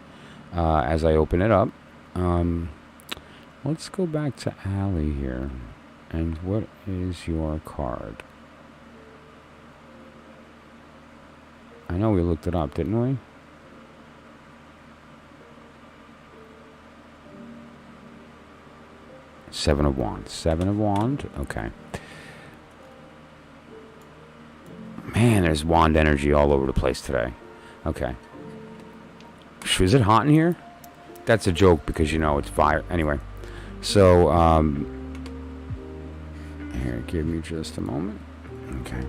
as I open it up. Let's go back to Allie here. And what is your card? I know we looked it up, didn't we? Seven of Wands. Seven of Wands. Okay. Man, there's wand energy all over the place today. Okay. Is it hot in here? That's a joke because it's fire. Anyway. So, here, give me just a moment. Okay.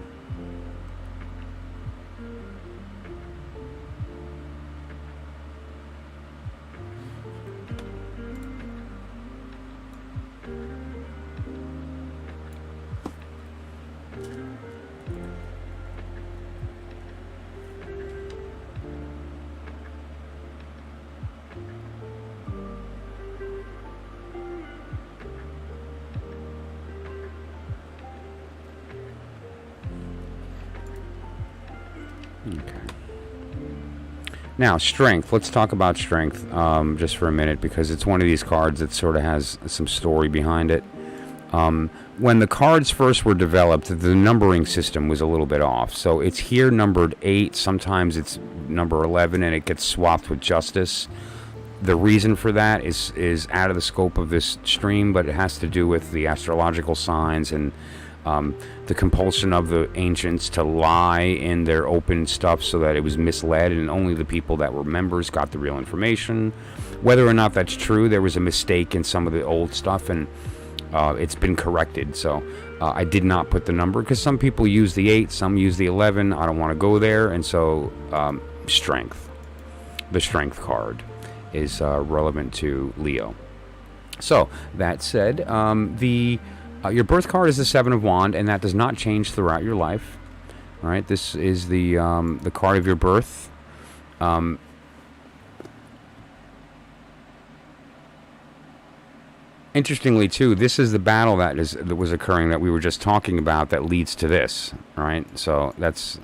Now, strength. Let's talk about strength just for a minute, because it's one of these cards that sort of has some story behind it. When the cards first were developed, the numbering system was a little bit off. So it's here numbered 8. Sometimes it's number 11, and it gets swapped with justice. The reason for that is out of the scope of this stream, but it has to do with the astrological signs and the compulsion of the ancients to lie in their open stuff so that it was misled, and only the people that were members got the real information. Whether or not that's true, there was a mistake in some of the old stuff, and it's been corrected. So I did not put the number, because some people use the 8, some use the 11. I don't want to go there. And so strength, the strength card, is relevant to Leo. So that said, your birth card is the 7 of Wands, and that does not change throughout your life. All right, this is the card of your birth. Interestingly, too, this is the battle that was occurring that we were just talking about that leads to this. All right, so that's,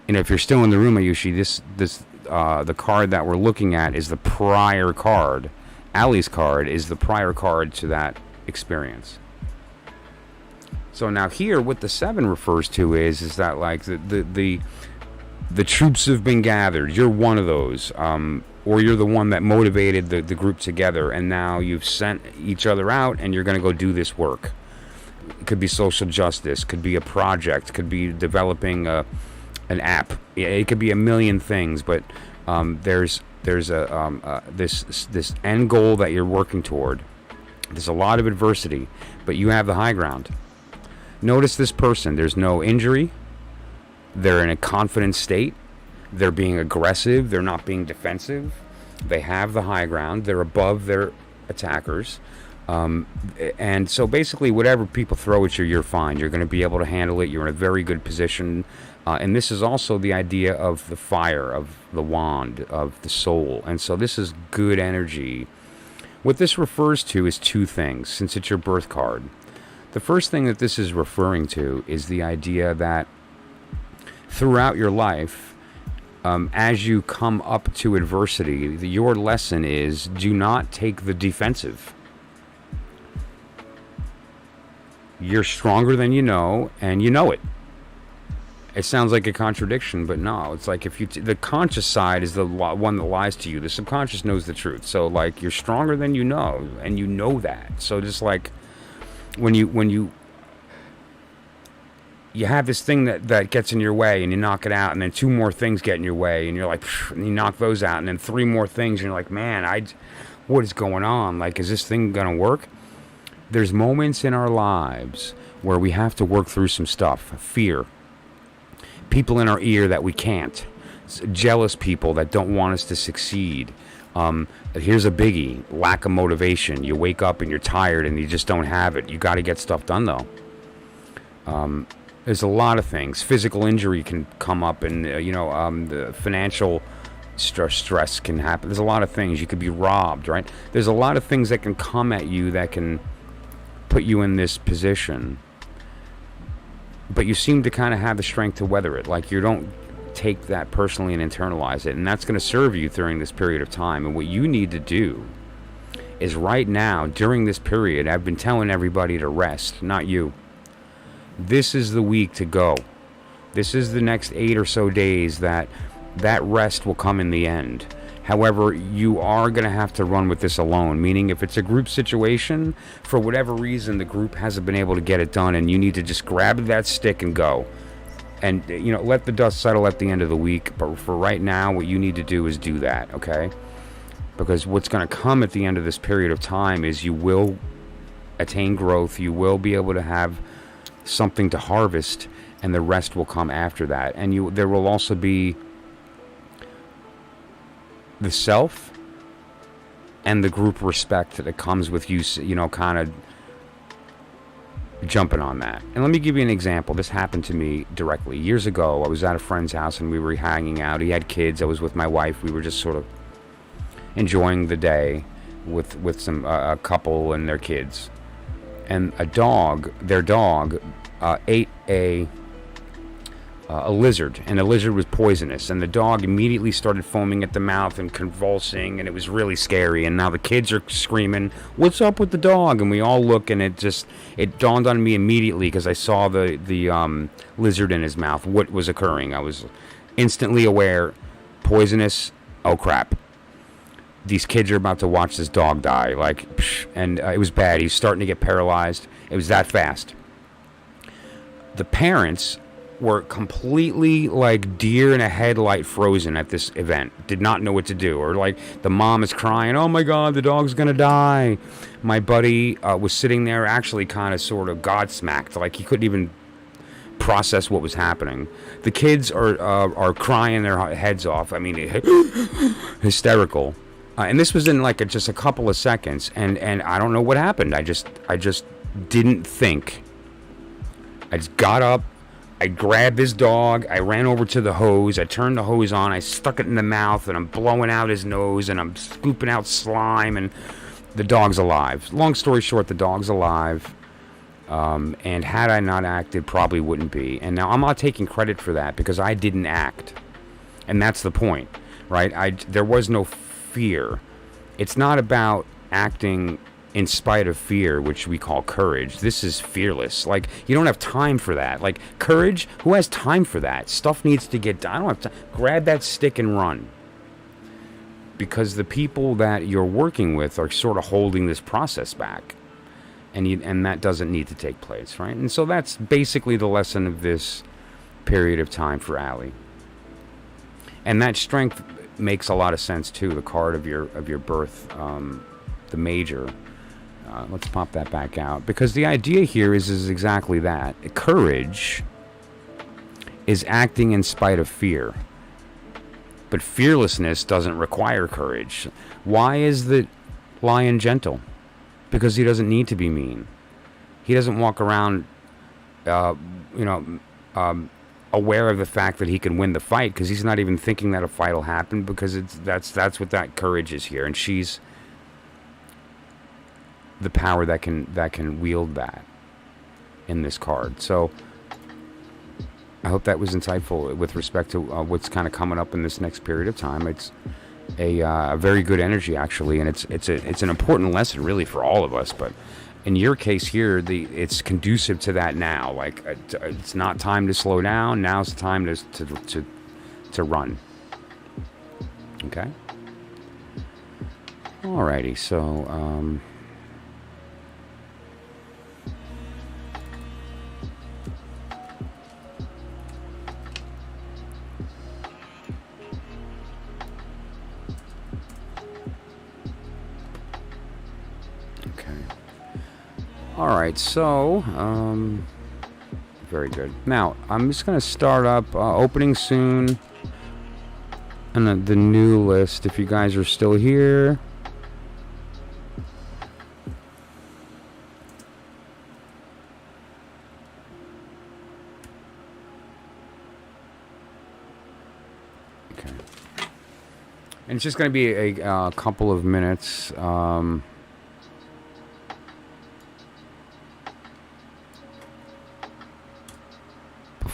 if you're still in the room, Ayushi, the card that we're looking at is the prior card. Ali's card is the prior card to that experience. So now here, what the 7 refers to is that like the troops have been gathered. You're one of those. Or you're the one that motivated the group together, and now you've sent each other out, and you're going to go do this work. It could be social justice, could be a project, could be developing an app. It could be a million things, but there's this end goal that you're working toward. There's a lot of adversity, but you have the high ground. Notice this person. There's no injury. They're in a confident state. They're being aggressive. They're not being defensive. They have the high ground. They're above their attackers. And so basically, whatever people throw at you, you're fine. You're going to be able to handle it. You're in a very good position. And this is also the idea of the fire, of the wand, of the soul. And so this is good energy. What this refers to is 2 things, since it's your birth card. The first thing that this is referring to is the idea that throughout your life, as you come up to adversity, your lesson is do not take the defensive. You're stronger than you know, and you know it. It sounds like a contradiction, but no. It's like the conscious side is the one that lies to you. The subconscious knows the truth. So like you're stronger than you know, and you know that. So just like when you have this thing that gets in your way, and you knock it out, and then 2 more things get in your way, and you're like, and you knock those out, and then 3 more things, and you're like, man, what is going on? Like, is this thing gonna work? There's moments in our lives where we have to work through some stuff. Fear. People in our ear that we can't. Jealous people that don't want us to succeed. Here's a biggie. Lack of motivation. You wake up and you're tired and you just don't have it. You got to get stuff done, though. There's a lot of things. Physical injury can come up, and the financial stress can happen. There's a lot of things. You could be robbed, right? There's a lot of things that can come at you that can put you in this position. But you seem to kind of have the strength to weather it. Like you don't take that personally and internalize it. And that's going to serve you during this period of time. And what you need to do is right now, during this period, I've been telling everybody to rest, not you. This is the week to go. This is the next 8 or so days that rest will come in the end. However, you are going to have to run with this alone, meaning if it's a group situation, for whatever reason, the group hasn't been able to get it done, and you need to just grab that stick and go. And, let the dust settle at the end of the week. But for right now, what you need to do is do that, okay? Because what's going to come at the end of this period of time is you will attain growth. You will be able to have something to harvest, and the rest will come after that. And there will also be the self and the group respect that comes with you, kind of jumping on that. And let me give you an example. This happened to me directly. Years ago, I was at a friend's house and we were hanging out. He had kids. I was with my wife. We were just sort of enjoying the day with some a couple and their kids. And their dog, ate a a lizard, and the lizard was poisonous, and the dog immediately started foaming at the mouth and convulsing, and it was really scary. And now the kids are screaming, "What's up with the dog?" And we all look, and it dawned on me immediately, because I saw the lizard in his mouth, what was occurring. I was instantly aware, poisonous. Oh crap! These kids are about to watch this dog die. Like, psh, and it was bad. He's starting to get paralyzed. It was that fast. The parents were completely like deer in a headlight, frozen at this event. Did not know what to do. Or like the mom is crying, "Oh my God, the dog's gonna die." My buddy was sitting there, actually kind of sort of godsmacked, like he couldn't even process what was happening. The kids are crying their heads off. I mean, hysterical. And this was in like just a couple of seconds, and I don't know what happened. I just didn't think. I just got up. I grabbed this dog, I ran over to the hose, I turned the hose on, I stuck it in the mouth, and I'm blowing out his nose, and I'm scooping out slime, and the dog's alive. Long story short, the dog's alive, and had I not acted, probably wouldn't be. And now I'm not taking credit for that, because I didn't act. And that's the point, right? There was no fear. It's not about acting in spite of fear, which we call courage. This is fearless. Like, you don't have time for that. Like, courage, who has time for that? Stuff needs to get done. I don't have time. Grab that stick and run. Because the people that you're working with are sort of holding this process back. And that doesn't need to take place, right? And so that's basically the lesson of this period of time for Allie. And that strength makes a lot of sense too. The card of your birth, the major. Let's pop that back out, because the idea here is exactly that. Courage is acting in spite of fear, but fearlessness doesn't require courage. Why is the lion gentle? Because he doesn't need to be mean. He doesn't walk around, aware of the fact that he can win the fight, because he's not even thinking that a fight will happen, because that's what that courage is here, and she's the power that can wield that in this card. So I hope that was insightful with respect to what's kind of coming up in this next period of time. It's a very good energy, actually, and it's an important lesson really for all of us. But in your case here, it's conducive to that now. Like, it's not time to slow down. Now's the time to run. Okay. Alrighty. So. Alright, so, very good. Now, I'm just going to start up opening soon and the new list, if you guys are still here. Okay. And it's just going to be a couple of minutes.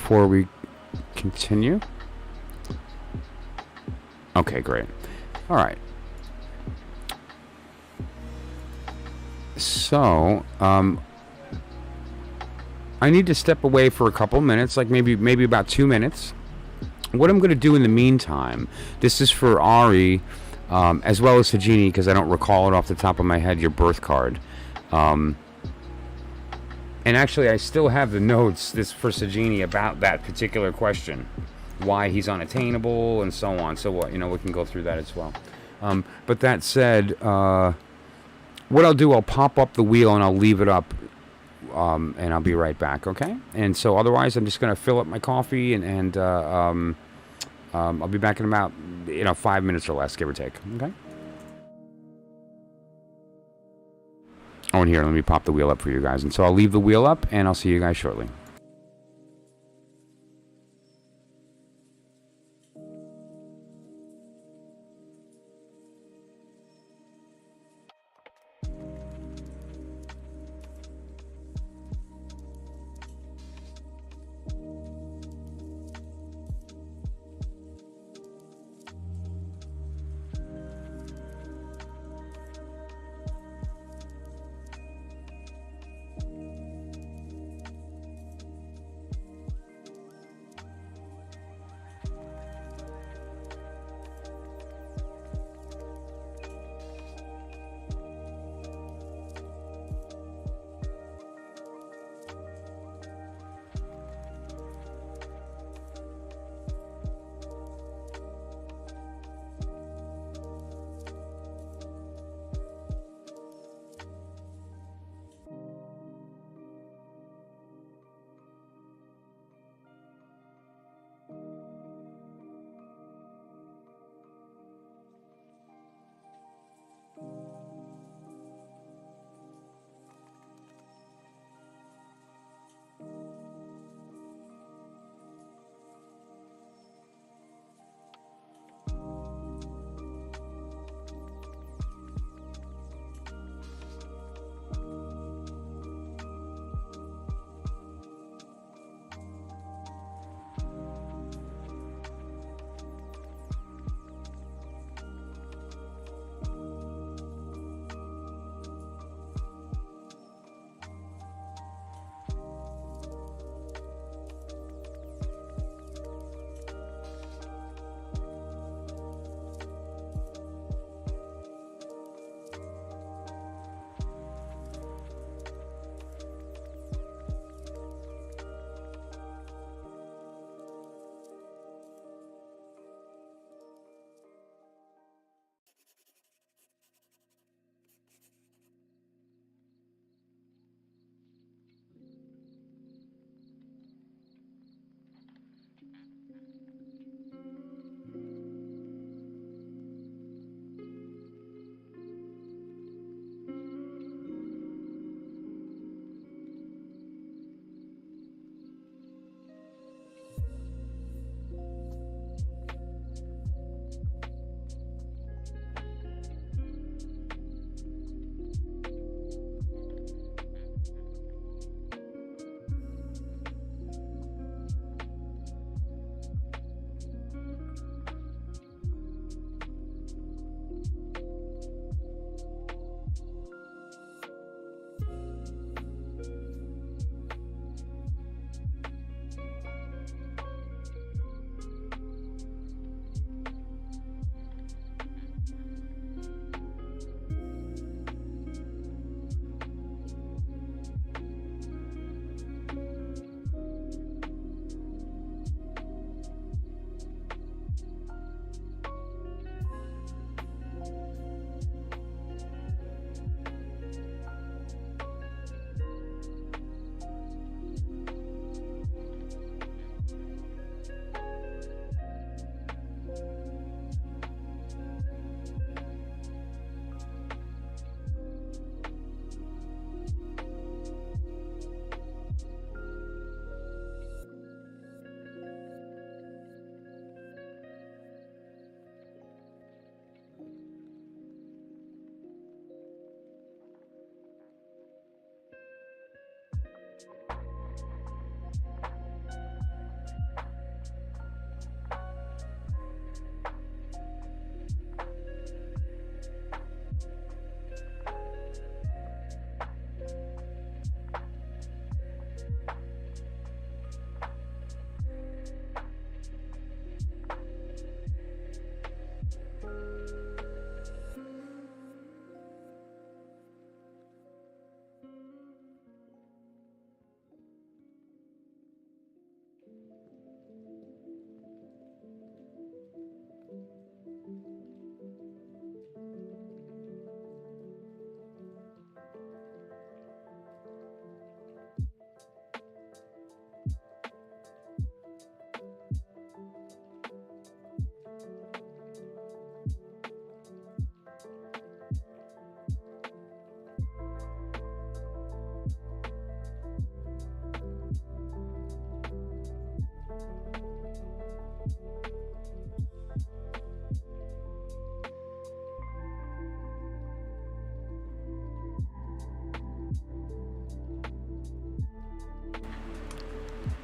Before we continue. Okay, great. All right. So, I need to step away for a couple minutes, like maybe about 2 minutes. What I'm going to do in the meantime, this is for Ari, as well as Hajini, because I don't recall it off the top of my head, your birth card. And actually, I still have the notes this for Sajini about that particular question, why he's unattainable and so on. So we can go through that as well. But that said, what I'll do, I'll pop up the wheel and I'll leave it up, and I'll be right back. Okay. And so otherwise, I'm just gonna fill up my coffee and I'll be back in about 5 minutes or less, give or take. Okay. Oh, and here, let me pop the wheel up for you guys. And so I'll leave the wheel up, and I'll see you guys shortly.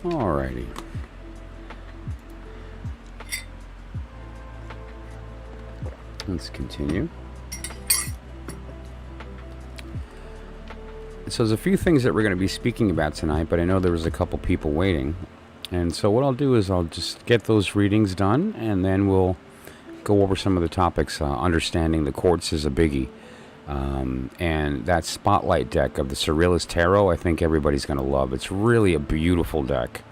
Alrighty. Let's continue. So there's a few things that we're going to be speaking about tonight, but I know there was a couple people waiting. And so what I'll do is I'll just get those readings done, and then we'll go over some of the topics. Understanding the quartz is a biggie. And that spotlight deck of the Surrealist Tarot, I think everybody's going to love. It's really a beautiful deck.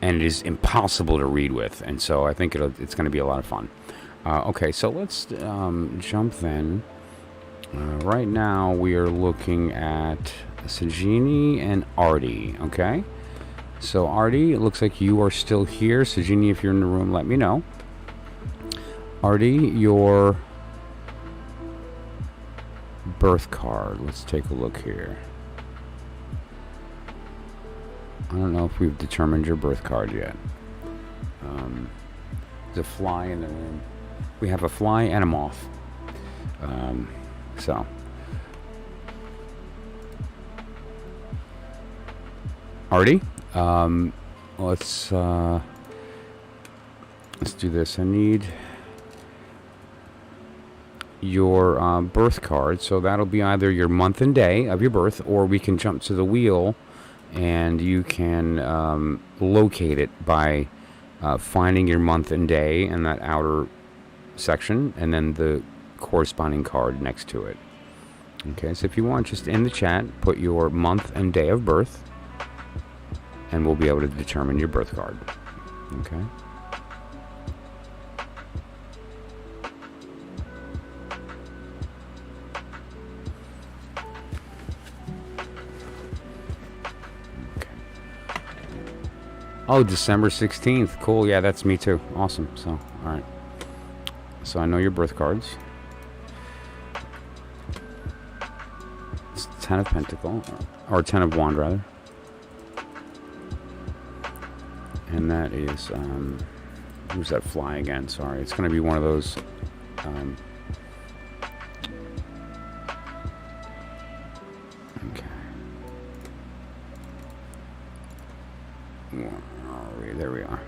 And it is impossible to read with. And so I think it's going to be a lot of fun. Okay, so let's jump then. Right now we are looking at Sajini and Artie, okay? So Artie, it looks like you are still here. Sajini, if you're in the room, let me know. Artie, your birth card. Let's take a look here. I don't know if we've determined your birth card yet. There's a fly in the room. We have a fly and a moth. So Artie, let's do this. I need your birth card, so that'll be either your month and day of your birth, or we can jump to the wheel and you can locate it by finding your month and day in that outer section, and then the corresponding card next to it. Okay, so if you want, just in the chat, put your month and day of birth, and we'll be able to determine your birth card. Okay. Oh, December 16th. Cool. Yeah, that's me too. Awesome. So, all right. So I know your birth cards. It's 10 of Pentacle, or 10 of Wand, rather. And that is, who's that fly again? Sorry. It's going to be one of those, okay. Where are we? There we are.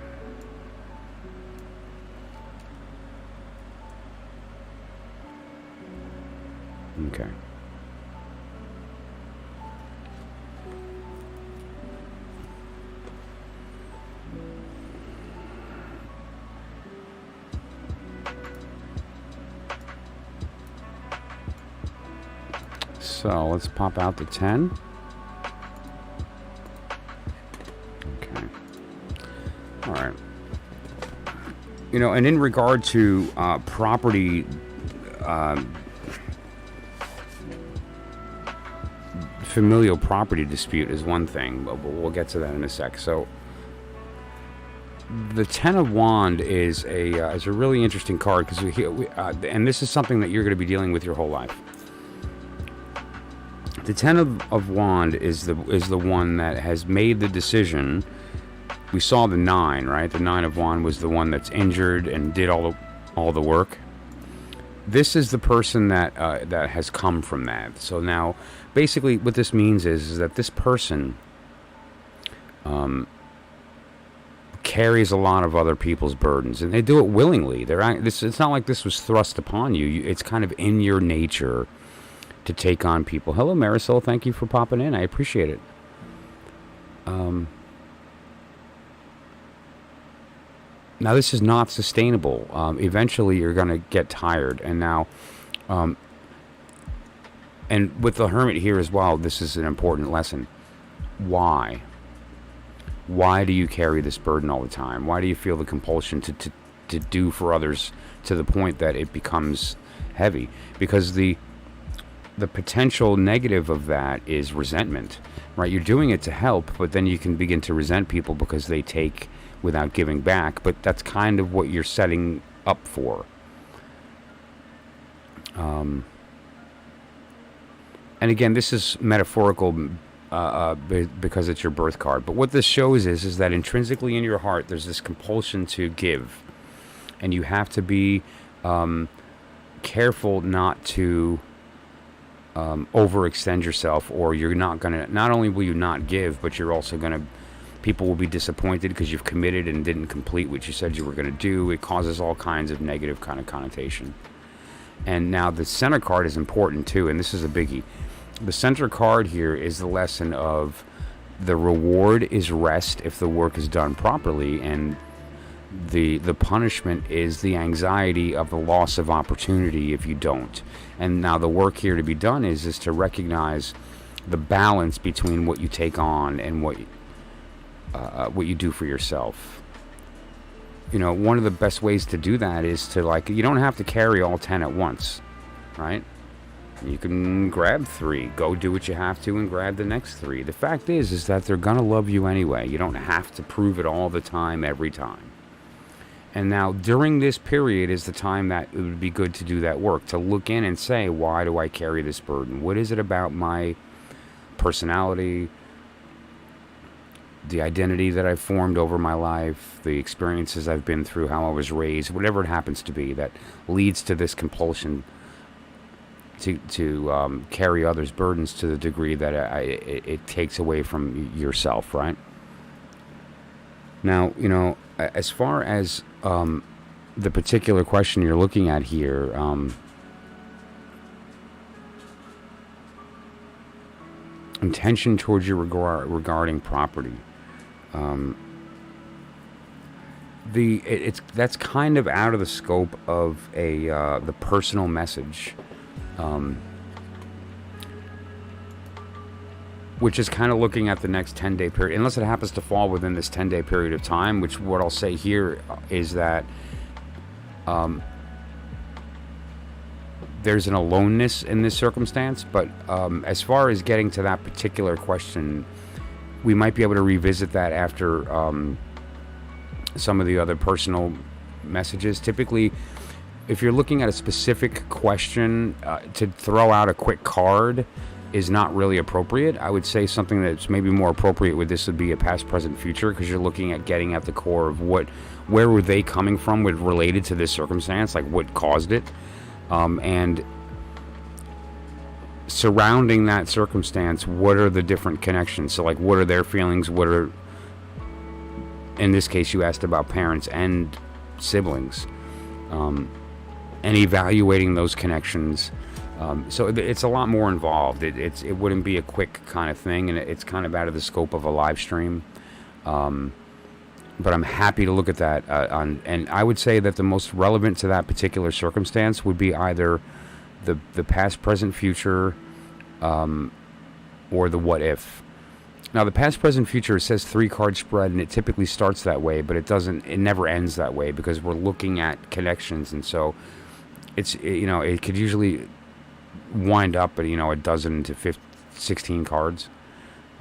Okay. So let's pop out the 10. Okay. All right. You know, and in regard to property, familial property dispute is one thing, but we'll get to that in a sec. So the 10 of Wand is a really interesting card, because and this is something that you're going to be dealing with your whole life. The 10 of Wand is the one that has made the decision. We saw the 9, right? The 9 of Wand was the one that's injured and did all the work. This is the person that has come from that. So now, basically, what this means is that this person carries a lot of other people's burdens, and they do it willingly. It's not like this was thrust upon you. It's kind of in your nature to take on people. Hello, Marisol. Thank you for popping in. I appreciate it. Now, this is not sustainable. Eventually, you're going to get tired. And now, and with the Hermit here as well, this is an important lesson. Why? Why do you carry this burden all the time? Why do you feel the compulsion to do for others to the point that it becomes heavy? Because the potential negative of that is resentment, right? You're doing it to help, but then you can begin to resent people because they take without giving back. But that's kind of what you're setting up for. And again, this is metaphorical because it's your birth card. But what this shows is that intrinsically in your heart, there's this compulsion to give. And you have to be careful not to overextend yourself, or you're not going to, not only will you not give, but you're also going to People will be disappointed because you've committed and didn't complete what you said you were going to do. It causes all kinds of negative kind of connotation. And now the center card is important too, and this is a biggie. The center card here is the lesson of the reward is rest if the work is done properly, and the punishment is the anxiety of the loss of opportunity if you don't. And now the work here to be done is to recognize the balance between what you take on and what you do for yourself. You know, one of the best ways to do that is to, like, you don't have to carry all 10 at once, right? You can grab 3, go do what you have to, and grab the next 3. The fact is that they're gonna love you anyway. You don't have to prove it all the time, every time. And now, during this period is the time that it would be good to do that work, to look in and say, why do I carry this burden? What is it about my personality, the identity that I've formed over my life, the experiences I've been through, how I was raised, whatever it happens to be, that leads to this compulsion to carry others' burdens to the degree that it takes away from yourself, right? Now, you know, as far as the particular question you're looking at here, intention towards you regarding property. That's kind of out of the scope of the personal message, which is kind of looking at the next 10-day period, unless it happens to fall within this 10-day period of time. Which what I'll say here is that there's an aloneness in this circumstance, but as far as getting to that particular question, we might be able to revisit that after some of the other personal messages. Typically, if you're looking at a specific question, to throw out a quick card is not really appropriate. I would say something that's maybe more appropriate with this would be a past, present, future, because you're looking at getting at the core of where were they coming from with related to this circumstance, like what caused it, and surrounding that circumstance, what are the different connections? So, like, what are their feelings? What are, in this case, you asked about parents and siblings, and evaluating those connections. So it's a lot more involved. It wouldn't be a quick kind of thing, and it's kind of out of the scope of a live stream. But I'm happy to look at that and I would say that the most relevant to that particular circumstance would be either the past, present, future, or the what if. Now, the past, present, future, it says 3-card spread, and it typically starts that way, but it never ends that way, because we're looking at connections, and so it's, you know, it could usually wind up at, you know, a dozen to 16 cards,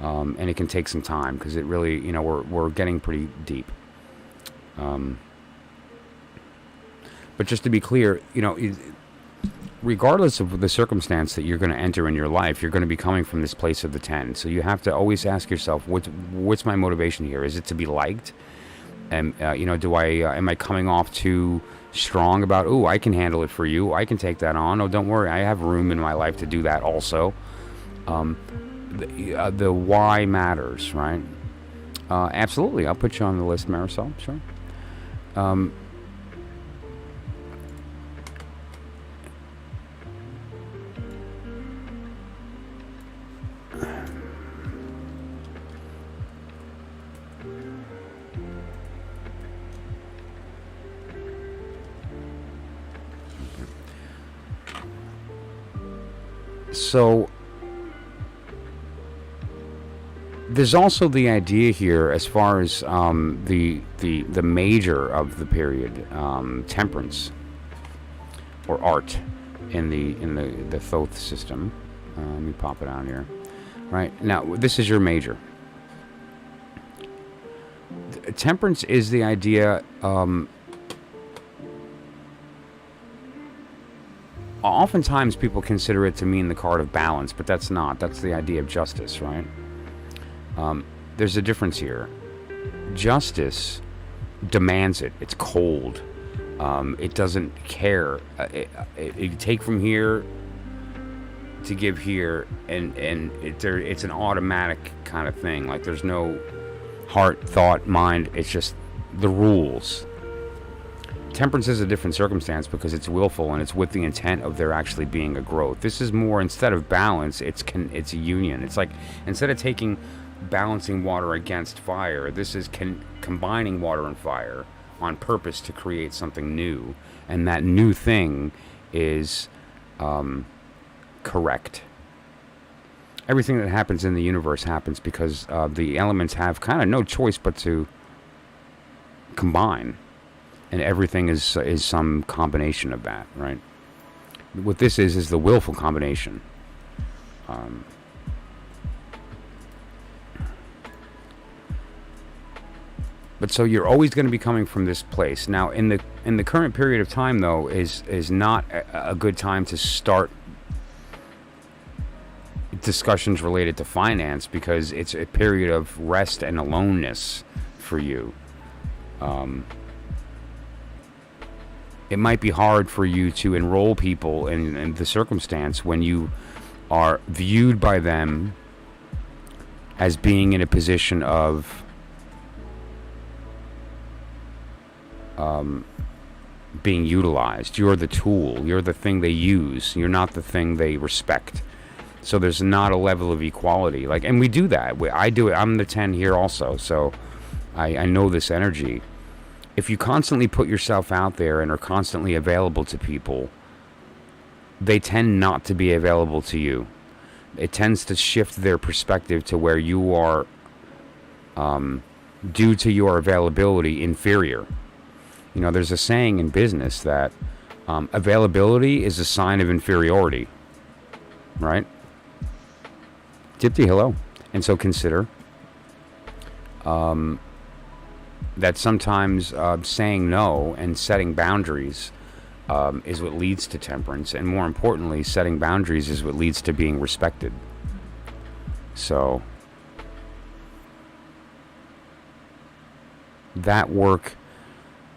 and it can take some time, because it really, you know, we're getting pretty deep. But just to be clear, you know, regardless of the circumstance that you're going to enter in your life, you're going to be coming from this place of the 10. So you have to always ask yourself, what's my motivation here? Is it to be liked? And you know, am I coming off too strong about, oh, I can handle it for you, I can take that on, oh, don't worry, I have room in my life to do that also. The why matters, right? Absolutely, I'll put you on the list, Marisol, sure. So there's also the idea here, as far as the major of the period, temperance, or art, in the Thoth system. Let me pop it out here. Right now, this is your major. Temperance is the idea. Oftentimes people consider it to mean the card of balance, but that's not. That's the idea of justice, right? There's a difference here. Justice demands it. It's cold. It doesn't care. You take from here to give here, and it's an automatic kind of thing. Like, there's no heart, thought, mind. It's just the rules. Temperance is a different circumstance because it's willful and it's with the intent of there actually being a growth. This is more, instead of balance, it's a union. It's like, instead of balancing water against fire, this is combining water and fire on purpose to create something new. And that new thing is correct. Everything that happens in the universe happens because the elements have kind of no choice but to combine. And everything is some combination of that, right? What this is the willful combination. But so you're always going to be coming from this place. Now, in the current period of time, though, is not a good time to start discussions related to finance, because it's a period of rest and aloneness for you. It might be hard for you to enroll people in the circumstance when you are viewed by them as being in a position of being utilized. You're the tool. You're the thing they use. You're not the thing they respect. So there's not a level of equality. And we do that. I do it. I'm the 10 here also, so I know this energy. If you constantly put yourself out there and are constantly available to people, they tend not to be available to you. It tends to shift their perspective to where you are, due to your availability, inferior. There's a saying in business that availability is a sign of inferiority, right? Dipti, hello. And so consider that sometimes saying no and setting boundaries is what leads to temperance, and more importantly, setting boundaries is what leads to being respected. So that work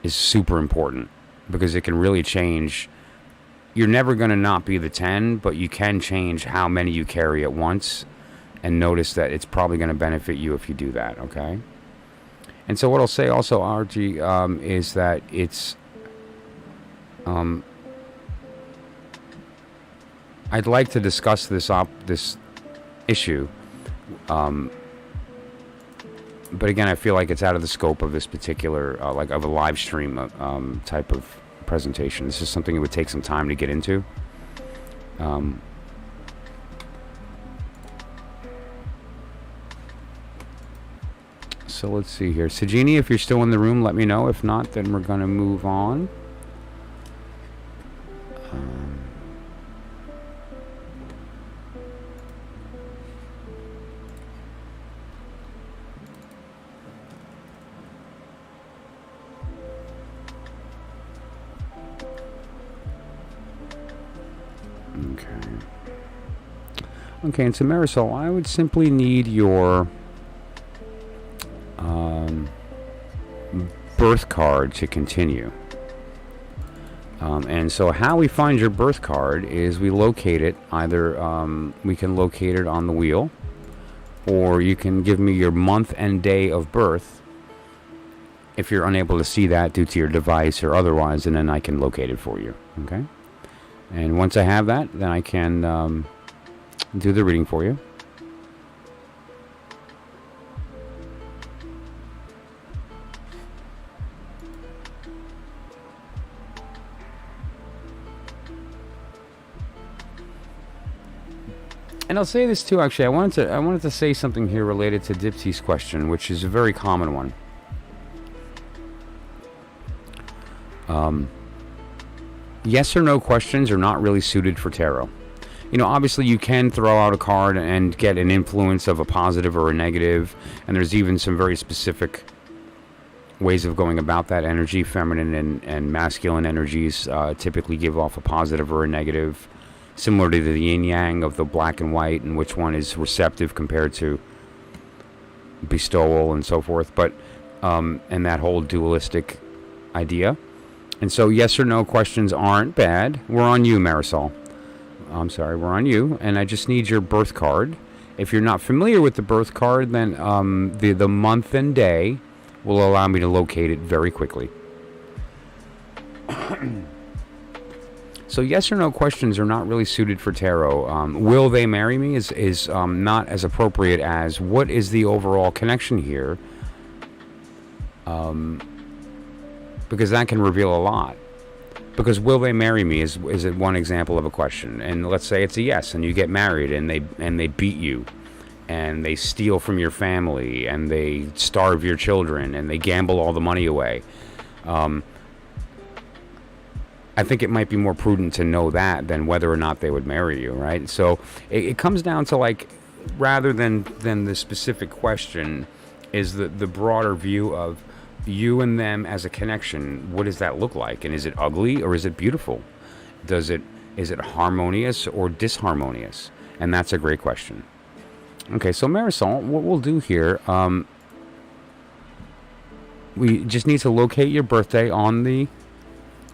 is super important because it can really change. You're never going to not be the 10, but you can change how many you carry at once, and notice that it's probably going to benefit you if you do that, okay? And so what I'll say also, RG, is that it's... I'd like to discuss this issue, but again, I feel like it's out of the scope of this particular, of a live stream type of presentation. This is something that would take some time to get into. So let's see here. Sajini, if you're still in the room, let me know. If not, then we're going to move on. Okay, and so Marisol, I would simply need your birth card to continue. And so how we find your birth card is we locate it. Either we can locate it on the wheel, or you can give me your month and day of birth if you're unable to see that due to your device or otherwise, and then I can locate it for you. Okay? And once I have that, then I can do the reading for you. And I'll say this too, actually. I wanted to say something here related to Dipti's question, which is a very common one. Yes or no questions are not really suited for tarot. Obviously you can throw out a card and get an influence of a positive or a negative, and there's even some very specific ways of going about that energy. Feminine and masculine energies typically give off a positive or a negative, similar to the yin-yang of the black and white, and which one is receptive compared to bestowal and so forth, but and that whole dualistic idea. And so yes or no questions aren't bad. We're on you, Marisol. I'm sorry, we're on you, and I just need your birth card. If you're not familiar with the birth card, then the month and day will allow me to locate it very quickly. So yes or no questions are not really suited for tarot. Will they marry me is not as appropriate as what is the overall connection here, because that can reveal a lot. Because will they marry me is one example of a question, and let's say it's a yes, and you get married, and they beat you, and they steal from your family, and they starve your children, and they gamble all the money away. I think it might be more prudent to know that than whether or not they would marry you, right? So it comes down to, like, rather than the specific question, is the broader view of you and them as a connection. What does that look like? And is it ugly or is it beautiful? Is it harmonious or disharmonious? And that's a great question. Okay, so Marisol, what we'll do here, we just need to locate your birthday on the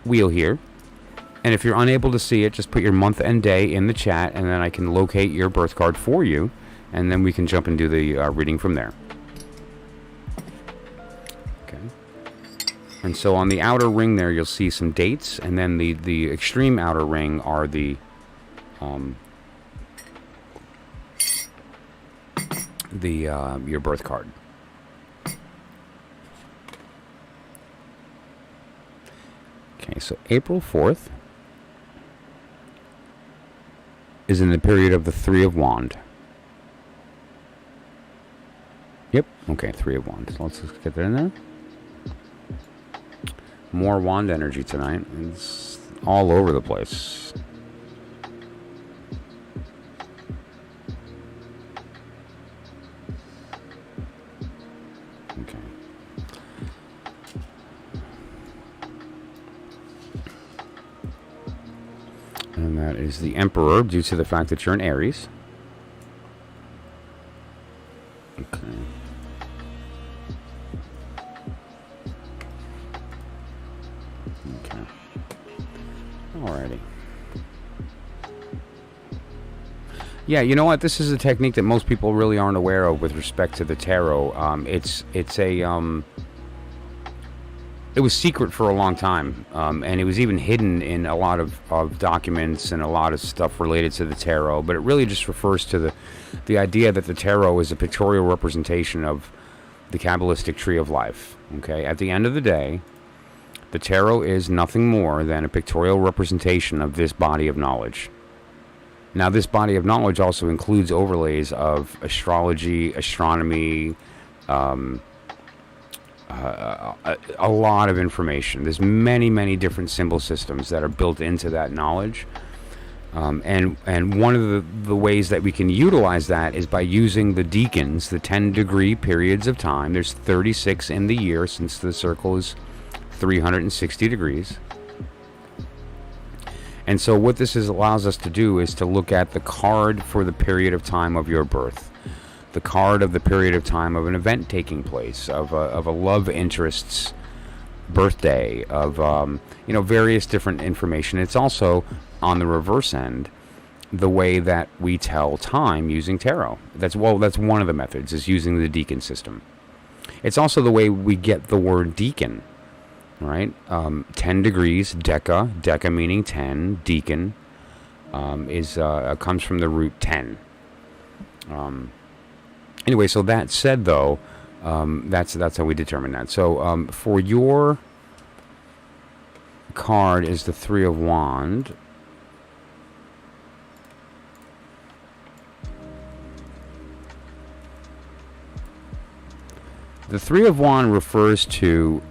wheel here. And if you're unable to see it, just put your month and day in the chat, and then I can locate your birth card for you, and then we can jump and do the reading from there. Okay. And so on the outer ring there, you'll see some dates, and then the extreme outer ring are the your birth card. Okay, so April 4th is in the period of the Three of Wands. Yep, okay, Three of Wands. Let's just get that in there. More wand energy tonight. It's all over the place. Okay. And that is the Emperor, due to the fact that you're in Aries. Okay. Okay. Alrighty. Yeah, you know what? This is a technique that most people really aren't aware of with respect to the tarot. It was secret for a long time, and it was even hidden in a lot of documents and a lot of stuff related to the tarot. But it really just refers to the idea that the tarot is a pictorial representation of the Kabbalistic tree of life. Okay, at the end of the day, the tarot is nothing more than a pictorial representation of this body of knowledge. Now, this body of knowledge also includes overlays of astrology, astronomy, a lot of information. There's many different symbol systems that are built into that knowledge, and one of the ways that we can utilize that is by using the Deacons, the 10-degree periods of time. There's 36 in the year, since the circle is 360 degrees. And so what this allows us to do is to look at the card for the period of time of your birth, the card of the period of time of an event taking place, of a love interest's birthday, of various different information. It's also, on the reverse end, the way that we tell time using tarot. That's one of the methods, is using the Deacon system. It's also the way we get the word deacon, right? 10 degrees, deca meaning 10, deacon comes from the root 10. Anyway, so that said, though, that's how we determine that. So for your card is the Three of Wands. The Three of Wands refers to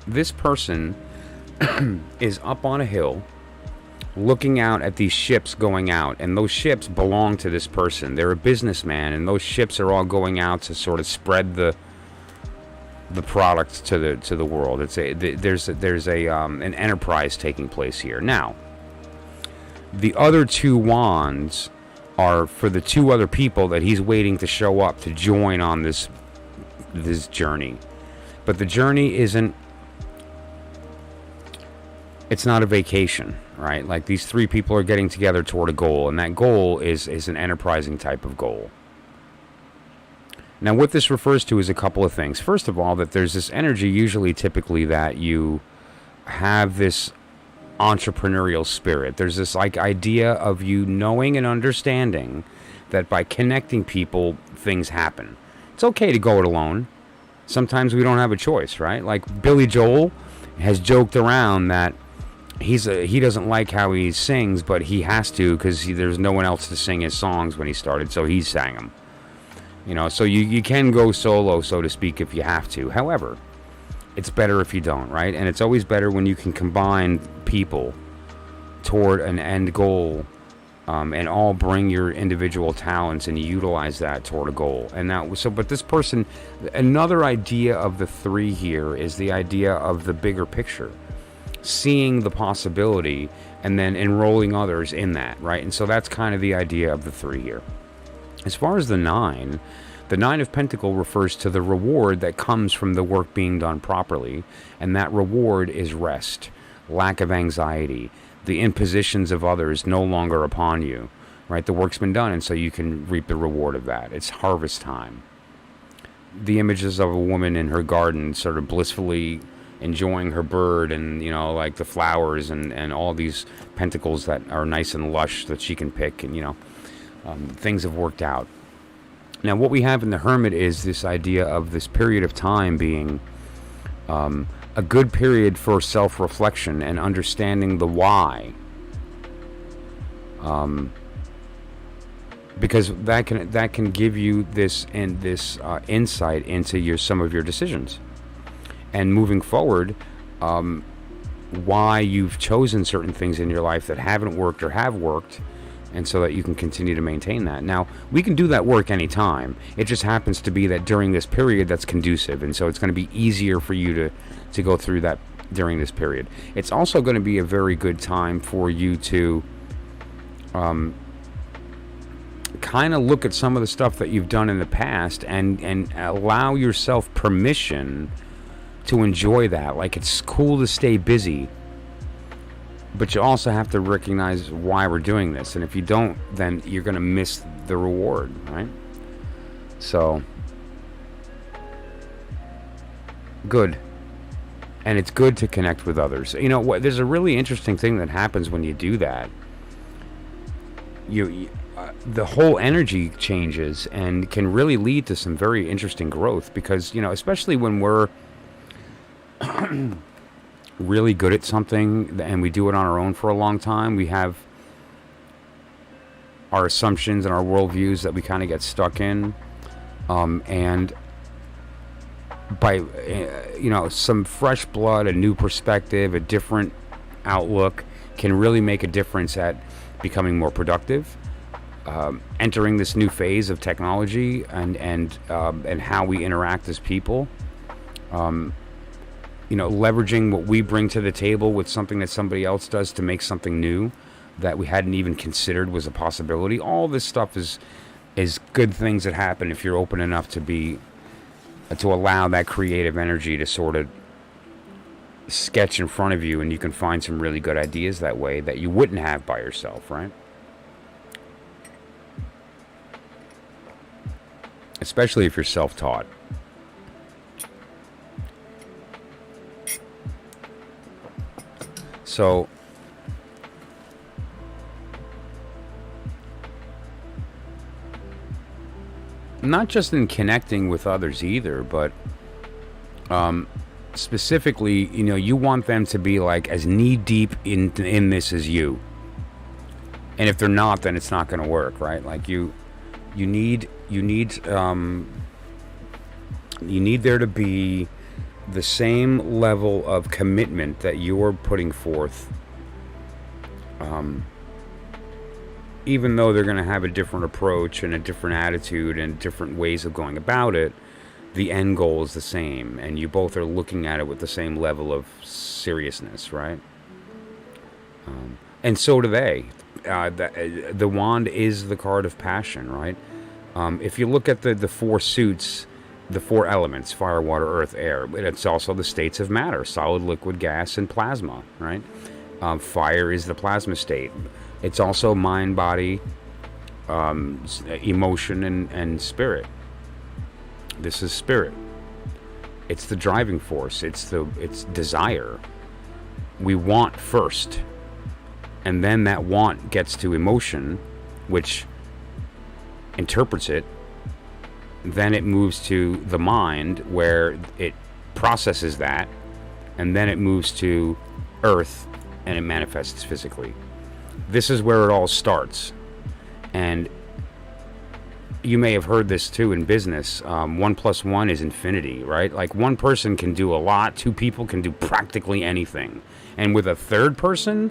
this person is up on a hill looking out at these ships going out, and those ships belong to this person. They're a businessman, and those ships are all going out to sort of spread the product to the world. There's an enterprise taking place here. Now, the other two wands are for the two other people that he's waiting to show up to join on this journey. But the journey isn't It's not a vacation, right? Like these three people are getting together toward a goal, and that goal is an enterprising type of goal. Now, what this refers to is a couple of things. First of all, that there's this energy, usually, typically, that you have this entrepreneurial spirit. There's this like idea of you knowing and understanding that by connecting people, things happen. It's okay to go it alone. Sometimes we don't have a choice, right? Like Billy Joel has joked around that he doesn't like how he sings, but he has to because there's no one else to sing his songs when he started, so he sang them. You know, so you can go solo, so to speak, if you have to. However, it's better if you don't, right? And it's always better when you can combine people toward an end goal, and all bring your individual talents and utilize that toward a goal. And that so, but this person, another idea of the three here is the idea of the bigger picture, seeing the possibility and then enrolling others in that, right? And so that's kind of the idea of the three here. As far as the Nine of Pentacles refers to the reward that comes from the work being done properly, and that reward is rest, lack of anxiety, the impositions of others no longer upon you, right? The work's been done, and so you can reap the reward of that. It's harvest time. The images of a woman in her garden sort of blissfully enjoying her bird and, you know, like the flowers and all these pentacles that are nice and lush that she can pick, and, you know, things have worked out. Now, what we have in the Hermit is this idea of this period of time being a good period for self-reflection and understanding the why. Because that can give you this insight into some of your decisions, and moving forward, why you've chosen certain things in your life that haven't worked or have worked, and so that you can continue to maintain that. Now, we can do that work anytime. It just happens to be that during this period that's conducive, and so it's going to be easier for you to go through that during this period. It's also going to be a very good time for you to kind of look at some of the stuff that you've done in the past and allow yourself permission to enjoy that. Like, it's cool to stay busy, but you also have to recognize why we're doing this. And if you don't, then you're going to miss the reward, right? So, good. And it's good to connect with others. You know what? There's a really interesting thing that happens when you do that. The whole energy changes and can really lead to some very interesting growth, because, you know, especially when we're really good at something and we do it on our own for a long time, we have our assumptions and our worldviews that we kind of get stuck in, and by some fresh blood, a new perspective, a different outlook can really make a difference at becoming more productive, entering this new phase of technology and how we interact as people. Leveraging what we bring to the table with something that somebody else does to make something new that we hadn't even considered was a possibility. All this stuff is good things that happen if you're open enough to allow that creative energy to sort of sketch in front of you, and you can find some really good ideas that way that you wouldn't have by yourself, right? Especially if you're self-taught. So, not just in connecting with others either, but specifically, you want them to be like as knee deep in this as you. And if they're not, then it's not going to work, right? Like you need there to be the same level of commitment that you're putting forth, even though they're going to have a different approach and a different attitude and different ways of going about it. The end goal is the same, and you both are looking at it with the same level of seriousness, right? And so do they. The wand is the card of passion, right? If you look at the four suits, the four elements, fire, water, earth, air, it's also the states of matter: solid, liquid, gas, and plasma, right? Fire is the plasma state. It's also mind, body, emotion, and spirit. This is spirit. It's the driving force. It's desire. We want first, and then that want gets to emotion, which interprets it. Then it moves to the mind, where it processes that, and then it moves to earth, and it manifests physically. This is where it all starts. And you may have heard this too in business. 1 + 1 is infinity, right? Like, one person can do a lot, two people can do practically anything. And with a third person,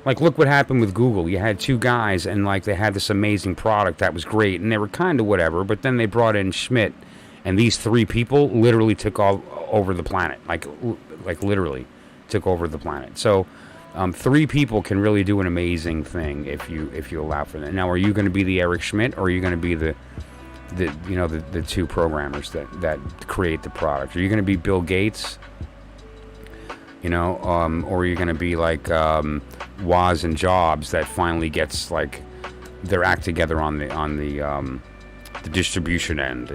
like, look what happened with Google. You had two guys, and like, they had this amazing product that was great, and they were kind of whatever, but then they brought in Schmidt, and these three people literally took all over the planet. Like literally took over the planet. So three people can really do an amazing thing if you allow for that. Now, are you going to be the Eric Schmidt, or are you going to be the two programmers that create the product? Are you going to be Bill Gates? Or are you going to be like Woz and Jobs, that finally gets like their act together on the distribution end?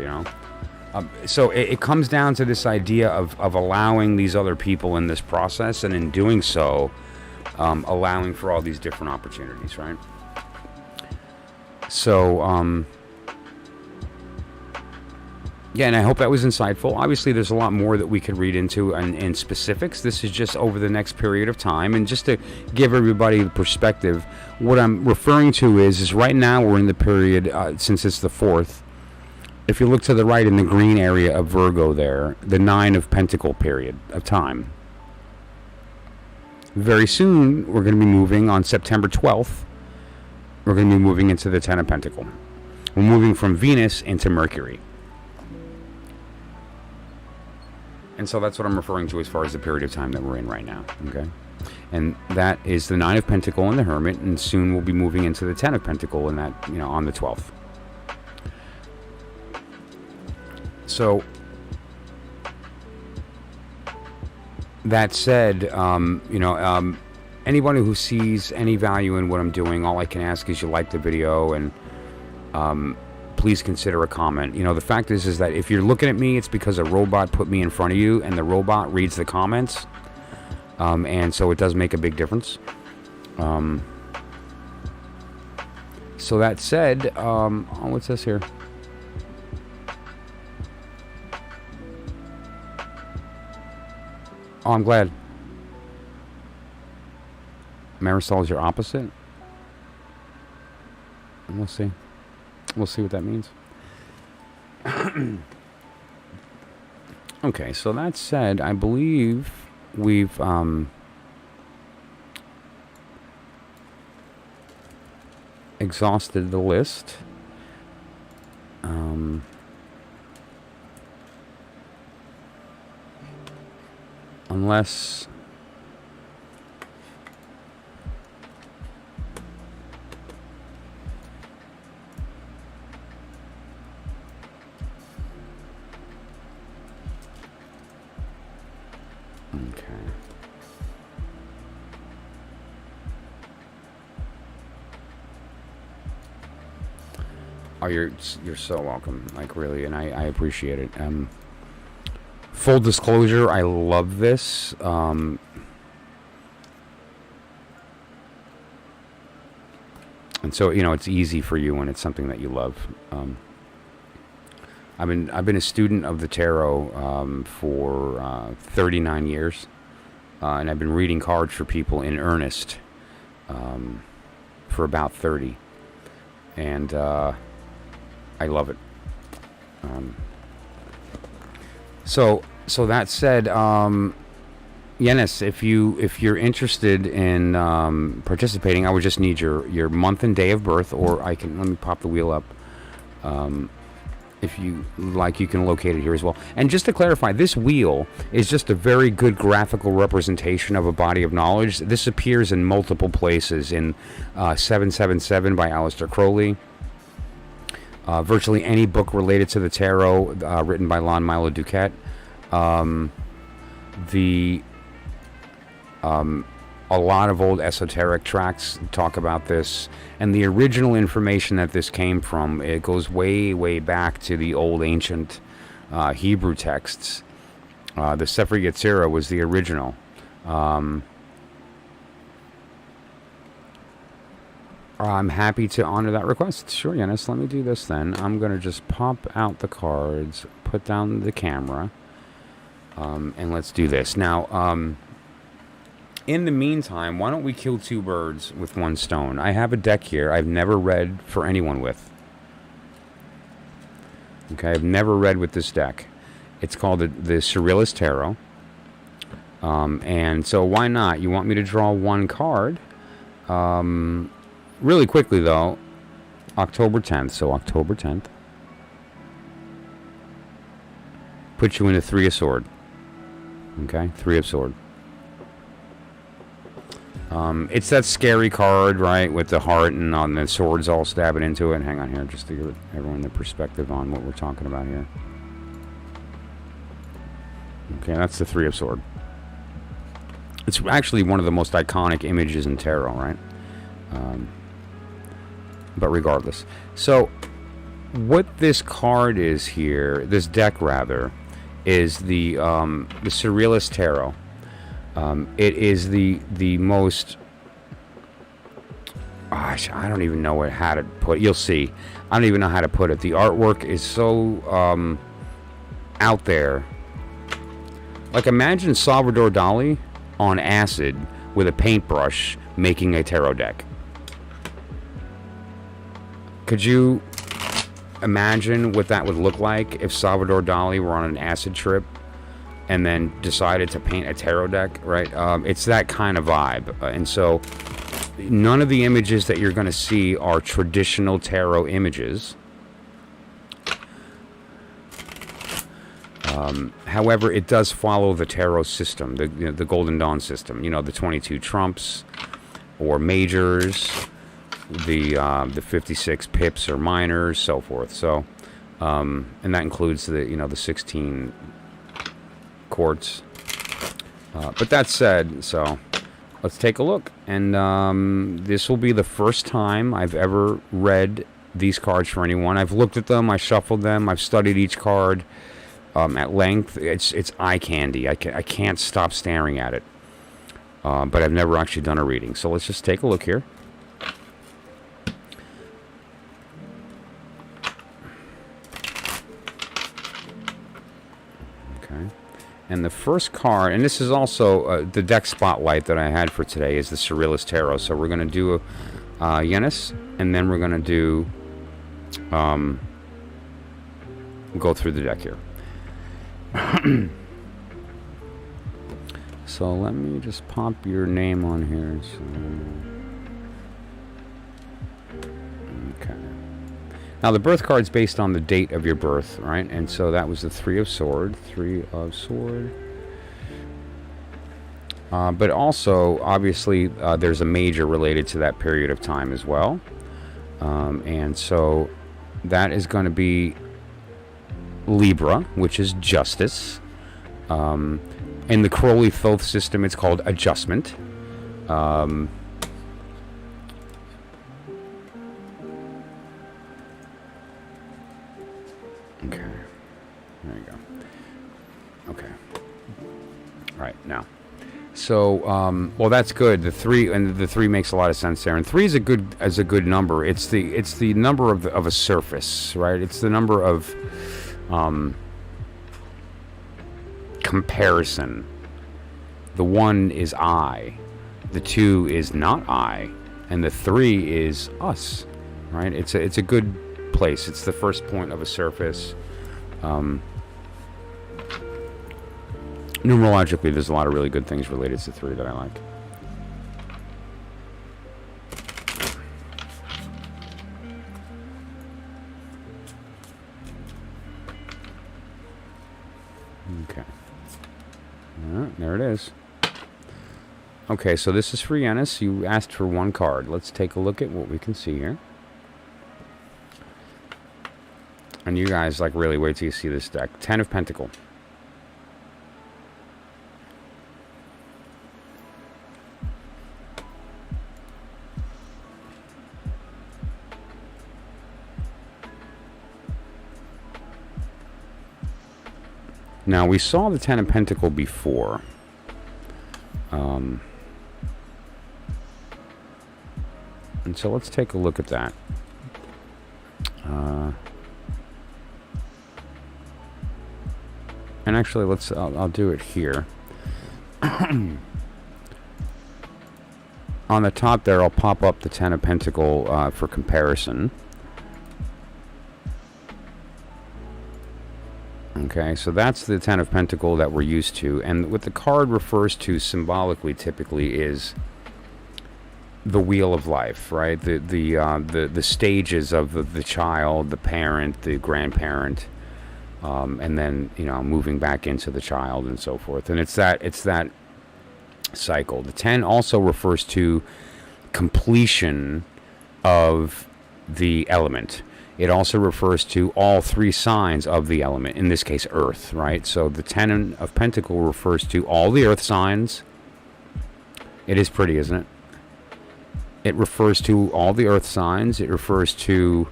So it comes down to this idea of allowing these other people in this process, and in doing so, allowing for all these different opportunities, right? So yeah, and I hope that was insightful. Obviously, there's a lot more that we could read into in specifics. This is just over the next period of time. And just to give everybody the perspective, what I'm referring to is right now we're in the period, since it's the 4th, if you look to the right in the green area of Virgo there, the 9 of Pentacle period of time. Very soon, we're going to be moving on September 12th. We're going to be moving into the 10 of Pentacle. We're moving from Venus into Mercury. And so that's what I'm referring to as far as the period of time that we're in right now, okay? And that is the 9 of Pentacle and the Hermit, and soon we'll be moving into the 10 of Pentacle, and that, on the 12th. So, that said, anyone who sees any value in what I'm doing, all I can ask is you like the video, and please consider a comment. The fact is that if you're looking at me, it's because a robot put me in front of you, and the robot reads the comments, and so it does make a big difference. So that said, what's this here? Oh, I'm glad. Marisol is your opposite? We'll see. We'll see what that means. Okay, so that said, I believe we've exhausted the list. Unless okay. Oh, you're so welcome. Like, really, and I appreciate it. Full disclosure, I love this. And so, it's easy for you when it's something that you love. I've been a student of the tarot for 39 years, and I've been reading cards for people in earnest for about 30, and I love it. So that said, Yenis, if you're interested in participating, I would just need your month and day of birth, or let me pop the wheel up. If you like, you can locate it here as well. And just to clarify, this wheel is just a very good graphical representation of a body of knowledge. This appears in multiple places in 777 by Aleister Crowley. Virtually any book related to the tarot written by Lon Milo DuQuette. A lot of old esoteric tracts talk about this, and the original information that this came from, it goes way, way back to the old ancient Hebrew texts. The Sefer Yetzirah was the original. I'm happy to honor that request. Sure, Yanis, let me do this then. I'm going to just pop out the cards, put down the camera, and let's do this. Now, in the meantime, why don't we kill two birds with one stone? I have a deck here I've never read for anyone with. Okay, I've never read with this deck. It's called the Surrealist Tarot. And so why not? You want me to draw one card? Really quickly, though, October 10th. So October 10th. Put you in a Three of Sword. Okay, Three of Sword. It's that scary card, right, with the heart and the swords all stabbing into it. Hang on here, just to give everyone the perspective on what we're talking about here. Okay, that's the Three of Sword. It's actually one of the most iconic images in tarot, right? But regardless. So, what this card is here, this deck rather, is the Surrealist Tarot. It is the most... Gosh, I don't even know how to put it. You'll see. I don't even know how to put it. The artwork is so out there. Like, imagine Salvador Dali on acid with a paintbrush making a tarot deck. Could you imagine what that would look like if Salvador Dali were on an acid trip and then decided to paint a tarot deck, right? It's that kind of vibe. And so none of the images that you're going to see are traditional tarot images. However, it does follow the tarot system, the Golden Dawn system. You know, the 22 trumps or majors, the 56 pips or minors, so forth. So, and that includes the 16 quartz. But that said, so let's take a look. And this will be the first time I've ever read these cards for anyone. I've looked at them, I shuffled them, I've studied each card at length. It's eye candy. I can't stop staring at it. But I've never actually done a reading. So let's just take a look here. Okay. And the first card, and this is also the deck spotlight that I had for today, is the Surrealist Tarot. So we're going to do Yenis, and then we're going to do go through the deck here. So let me just pop your name on here. So, okay. Now the birth card's based on the date of your birth, right? And so that was the Three of Sword. But also, obviously, there's a major related to that period of time as well. And so that is going to be Libra, which is justice. In the Crowley-Thoth system, it's called adjustment. Okay, there you go. Okay. All right, now. So, well, that's good. The three makes a lot of sense there. And 3 is a good number. It's the number of a surface, right? It's the number of comparison. The 1 is I, the 2 is not I, and the 3 is us, right? It's a good place. It's the first point of a surface. Numerologically, there's a lot of really good things related to 3 that I like. Okay. There it is. Okay, so this is for Yenis. You asked for one card. Let's take a look at what we can see here. And you guys, like, really wait till you see this deck. 10 of Pentacle. Now, we saw the Ten of Pentacles before. And so let's take a look at that. And actually, I'll do it here. On the top there, I'll pop up the Ten of Pentacles for comparison. Okay, so that's the Ten of Pentacles that we're used to, and what the card refers to symbolically, typically, is the wheel of life, right? The stages of the child, the parent, the grandparent, and then moving back into the child and so forth. And it's that cycle. The 10 also refers to completion of the element. It also refers to all three signs of the element, in this case Earth, right? So the Ten of Pentacles refers to all the Earth signs. It is pretty, isn't it? It refers to all the Earth signs. It refers to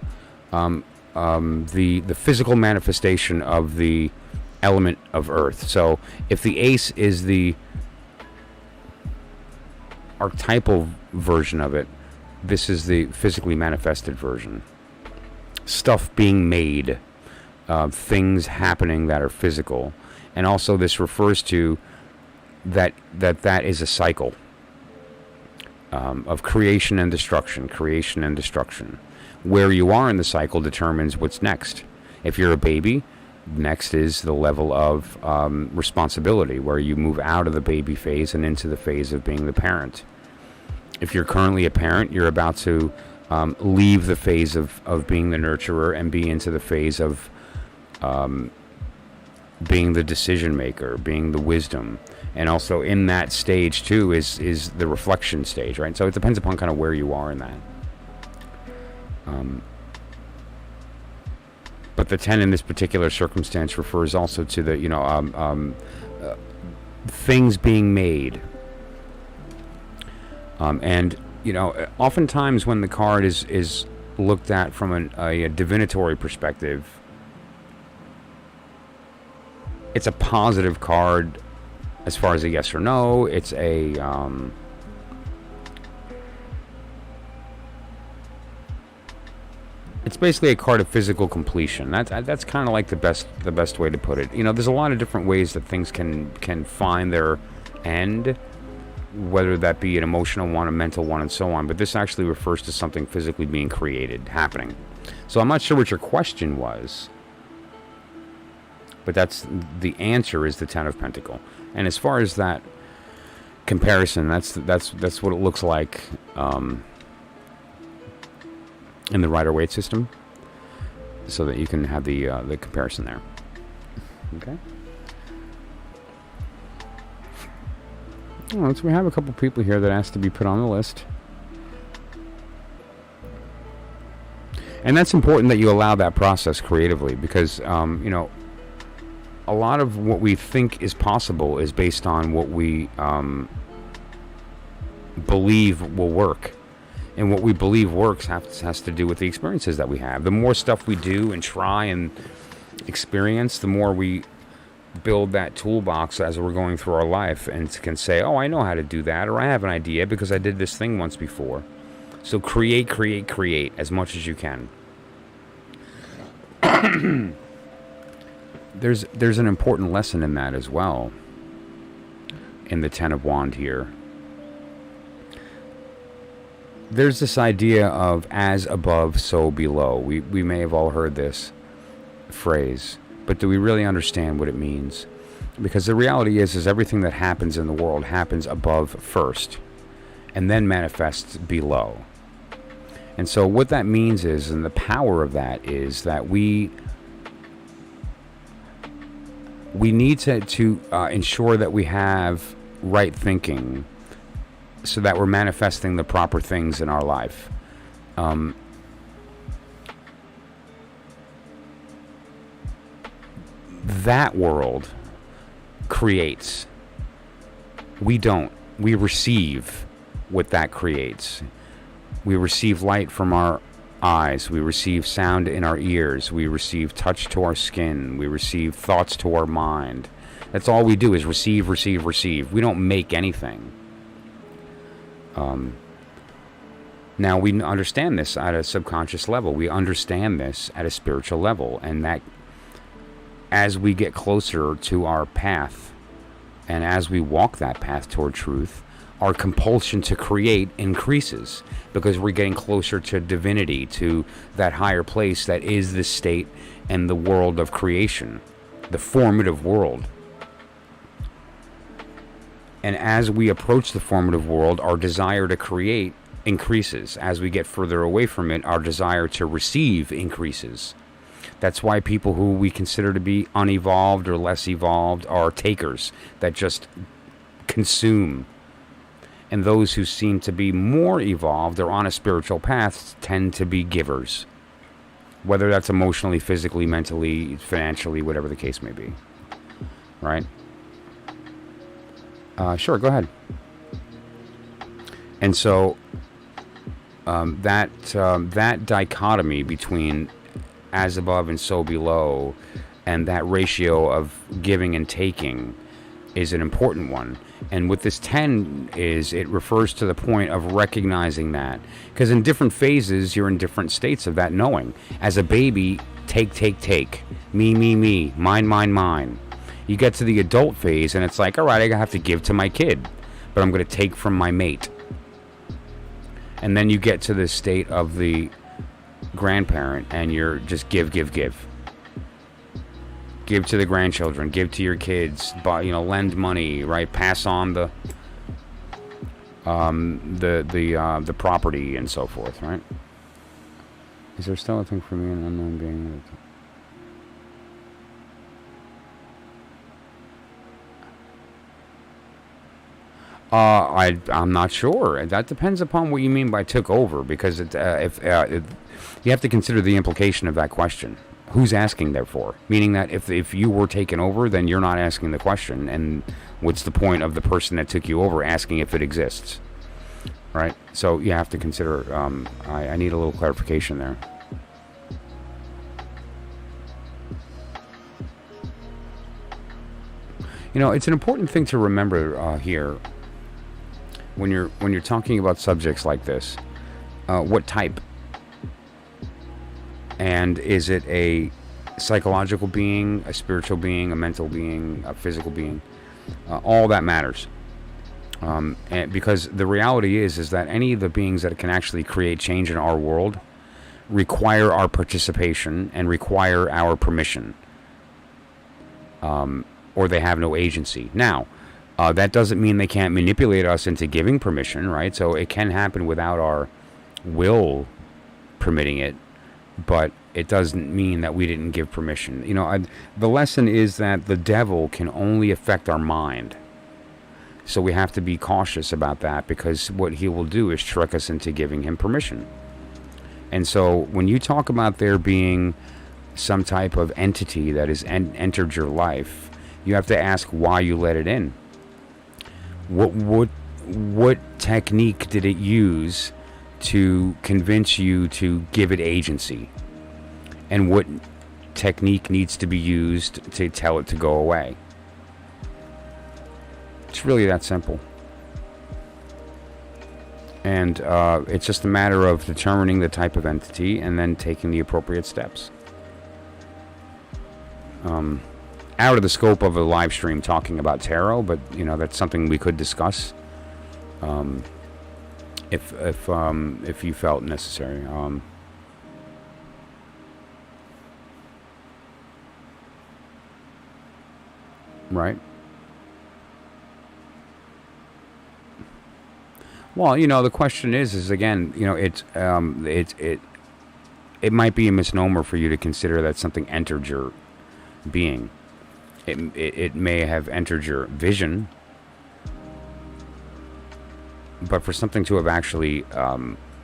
the physical manifestation of the element of Earth. So if the Ace is the archetypal version of it, this is the physically manifested version. Stuff being made, things happening that are physical, and also this refers to that is a cycle of creation and destruction, creation and destruction. Where you are in the cycle determines what's next. If you're a baby, next is the level of responsibility, where you move out of the baby phase and into the phase of being the parent. If you're currently a parent, you're about to leave the phase of being the nurturer and be into the phase of being the decision maker, being the wisdom. And also in that stage too is the reflection stage, right? So it depends upon kind of where you are in that. But the 10 in this particular circumstance refers also to the things being made. And oftentimes when the card is looked at from a divinatory perspective, it's a positive card as far as a yes or no. It's a it's basically a card of physical completion. That's kind of like the best way to put it. There's a lot of different ways that things can find their end, whether that be an emotional one, a mental one, and so on. But this actually refers to something physically being created, happening. So I'm not sure what your question was, but that's the answer is the Ten of Pentacles. And as far as that comparison, that's what it looks like in the Rider-Waite system, so that you can have the comparison there. Okay. Well, so we have a couple people here that asked to be put on the list. And that's important that you allow that process creatively, because, a lot of what we think is possible is based on what we believe will work. And what we believe works has to do with the experiences that we have. The more stuff we do and try and experience, the more we build that toolbox as we're going through our life, and can say, oh, I know how to do that, or I have an idea because I did this thing once before. So create as much as you can. There's an important lesson in that as well, in the Ten of Wands here. There's this idea of as above, so below. We may have all heard this phrase, but do we really understand what it means? Because the reality is everything that happens in the world happens above first, and then manifests below. And so what that means is, and the power of that is, that we need to ensure that we have right thinking, so that we're manifesting the proper things in our life. That world creates. We don't. We receive what that creates. We receive light from our eyes, we receive sound in our ears, we receive touch to our skin, we receive thoughts to our mind. That's all we do is receive, receive, receive. We don't make anything. Now we understand this at a subconscious level. We understand this at a spiritual level, and that as we get closer to our path, and as we walk that path toward truth, our compulsion to create increases because we're getting closer to divinity, to that higher place that is the state and the world of creation, the formative world. And as we approach the formative world, our desire to create increases. As we get further away from it, our desire to receive increases. That's why people who we consider to be unevolved or less evolved are takers that just consume. And those who seem to be more evolved or on a spiritual path tend to be givers. Whether that's emotionally, physically, mentally, financially, whatever the case may be. Right? Sure, go ahead. And so that dichotomy between as above and so below, and that ratio of giving and taking is an important one. And what this 10 is, it refers to the point of recognizing that. Because in different phases, you're in different states of that knowing. As a baby, take, take, take. Me, me, me. Mine, mine, mine. You get to the adult phase, and it's like, all right, I have to give to my kid, but I'm going to take from my mate. And then you get to the state of the grandparent, and you're just give, give, give. Give to the grandchildren, give to your kids, buy, lend money, right? Pass on the property and so forth, right? Is there still a thing for me, an unknown being? I'm not sure. That depends upon what you mean by took over, because you have to consider the implication of that question. Who's asking, therefore? Meaning that if you were taken over, then you're not asking the question, and what's the point of the person that took you over asking if it exists? Right? So you have to consider, I need a little clarification there. It's an important thing to remember here when you're talking about subjects like this. What type? And is it a psychological being, a spiritual being, a mental being, a physical being? All that matters. And because the reality is that any of the beings that can actually create change in our world require our participation and require our permission. Or they have no agency. Now, that doesn't mean they can't manipulate us into giving permission, right? So it can happen without our will permitting it. But it doesn't mean that we didn't give permission. The lesson is that the devil can only affect our mind. So we have to be cautious about that, because what he will do is trick us into giving him permission. And so when you talk about there being some type of entity that has entered your life, you have to ask why you let it in. What technique did it use to convince you to give it agency? And what technique needs to be used to tell it to go away? It's really that simple. And it's just a matter of determining the type of entity and then taking the appropriate steps. Out of the scope of a live stream talking about tarot, but that's something we could discuss. If you felt necessary. Right? Well, the question is again, it might be a misnomer for you to consider that something entered your being. It may have entered your vision. But for something to have actually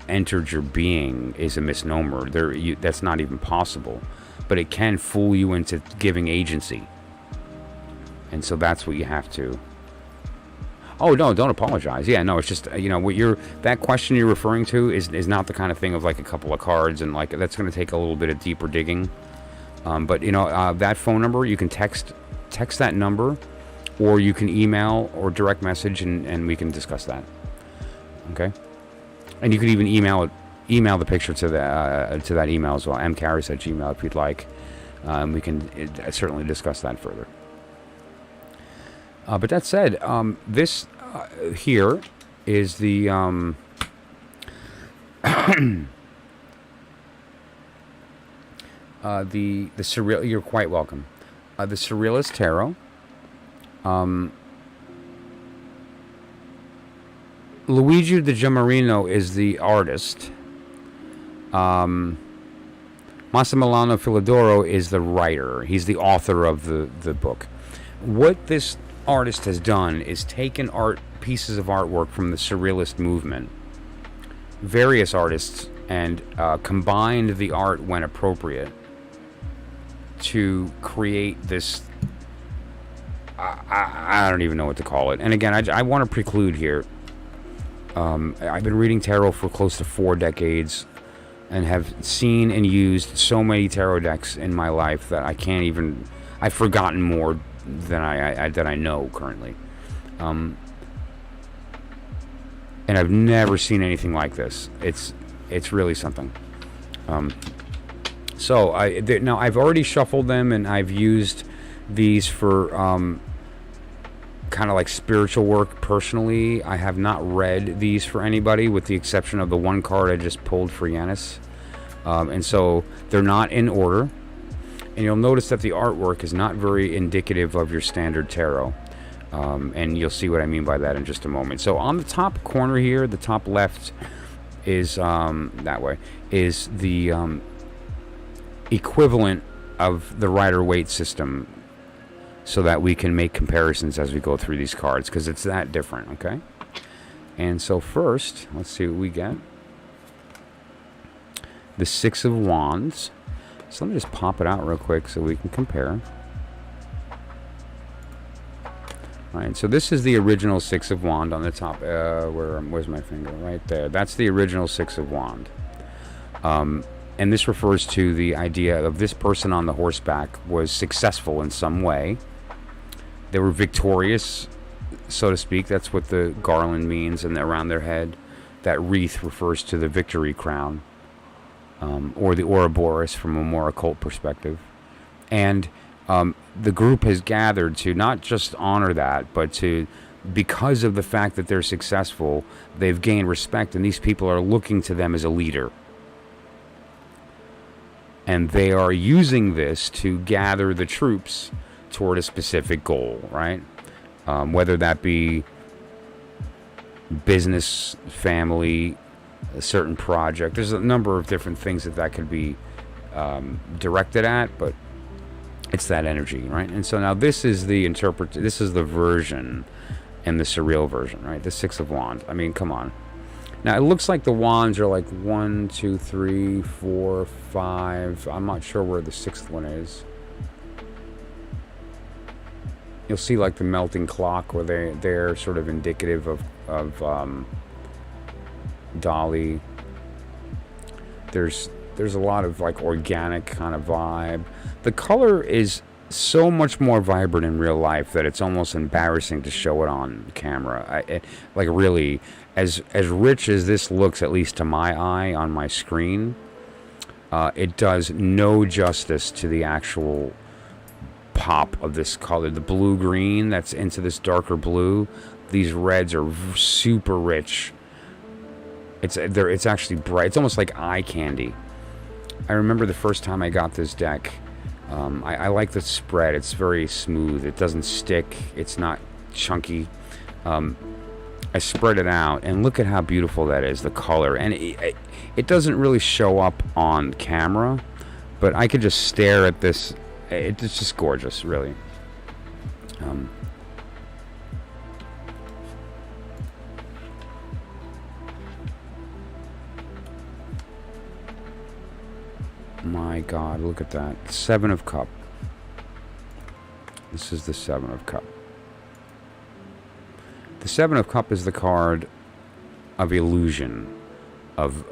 entered your being is a misnomer. That's not even possible. But it can fool you into giving agency. And so that's what you have to... Oh no, don't apologize. Yeah, no, it's just what that question you're referring to is not the kind of thing of like a couple of cards and like that's going to take a little bit of deeper digging. But that phone number, you can text that number, or you can email or direct message, and we can discuss that. Okay, and you could even email the picture to that email as well, mcarrus@gmail.com, if you'd like. We can certainly discuss that further. But that said, this here is the the surreal. You're quite welcome. The Surrealist Tarot. Luigi Di Giamarino is the artist. Massimiliano Filodoro is the writer. He's the author of the book. What this artist has done is taken pieces of artwork from the Surrealist movement, various artists, and combined the art when appropriate to create this. I don't even know what to call it. And again, I want to preclude here. I've been reading tarot for close to 4 decades and have seen and used so many tarot decks in my life that I've forgotten more than I know currently. And I've never seen anything like this. It's really something. So now I've already shuffled them, and I've used these for kind of like spiritual work personally. I have not read these for anybody, with the exception of the one card I just pulled for Yanis. And so they're not in order. And you'll notice that the artwork is not very indicative of your standard tarot. And you'll see what I mean by that in just a moment. So on the top corner here, the top left is that way, is the equivalent of the Rider-Waite system, so that we can make comparisons as we go through these cards, because it's that different, okay? And so first, let's see what we get. The Six of Wands. So let me just pop it out real quick so we can compare. Alright, so this is the original Six of Wand on the top. Where's my finger? Right there. That's the original Six of Wand. And this refers to the idea of this person on the horseback was successful in some way. They were victorious, so to speak. That's what the garland means, and around their head. That wreath refers to the victory crown, or the Ouroboros from a more occult perspective. And the group has gathered to not just honor that, but to, because of the fact that they're successful, they've gained respect, and these people are looking to them as a leader. And they are using this to gather the troops toward a specific goal, right? Whether that be business, family, a certain project. There's a number of different things that could be directed at, but it's that energy, right? And so now this is this is the version, and the surreal version, right? The Six of Wands. I mean, come on. Now it looks like the wands are like 1, 2, 3, 4, 5. I'm not sure where the 6th one is. You'll see like the melting clock, where they're sort of indicative of Dali. There's a lot of like organic kind of vibe. The color is so much more vibrant in real life that it's almost embarrassing to show it on camera. Like really, as rich as this looks, at least to my eye on my screen, it does no justice to the actual pop of this color. The blue-green that's into this darker blue. These reds are super rich. It's actually bright. It's almost like eye candy. I remember the first time I got this deck. I like the spread. It's very smooth. It doesn't stick. It's not chunky. I spread it out, and look at how beautiful that is, the color. And it doesn't really show up on camera, but I could just stare at this. It's just gorgeous, really. My God, look at that. 7 of Cups. This is the 7 of Cups. The Seven of Cups is the card of illusion, of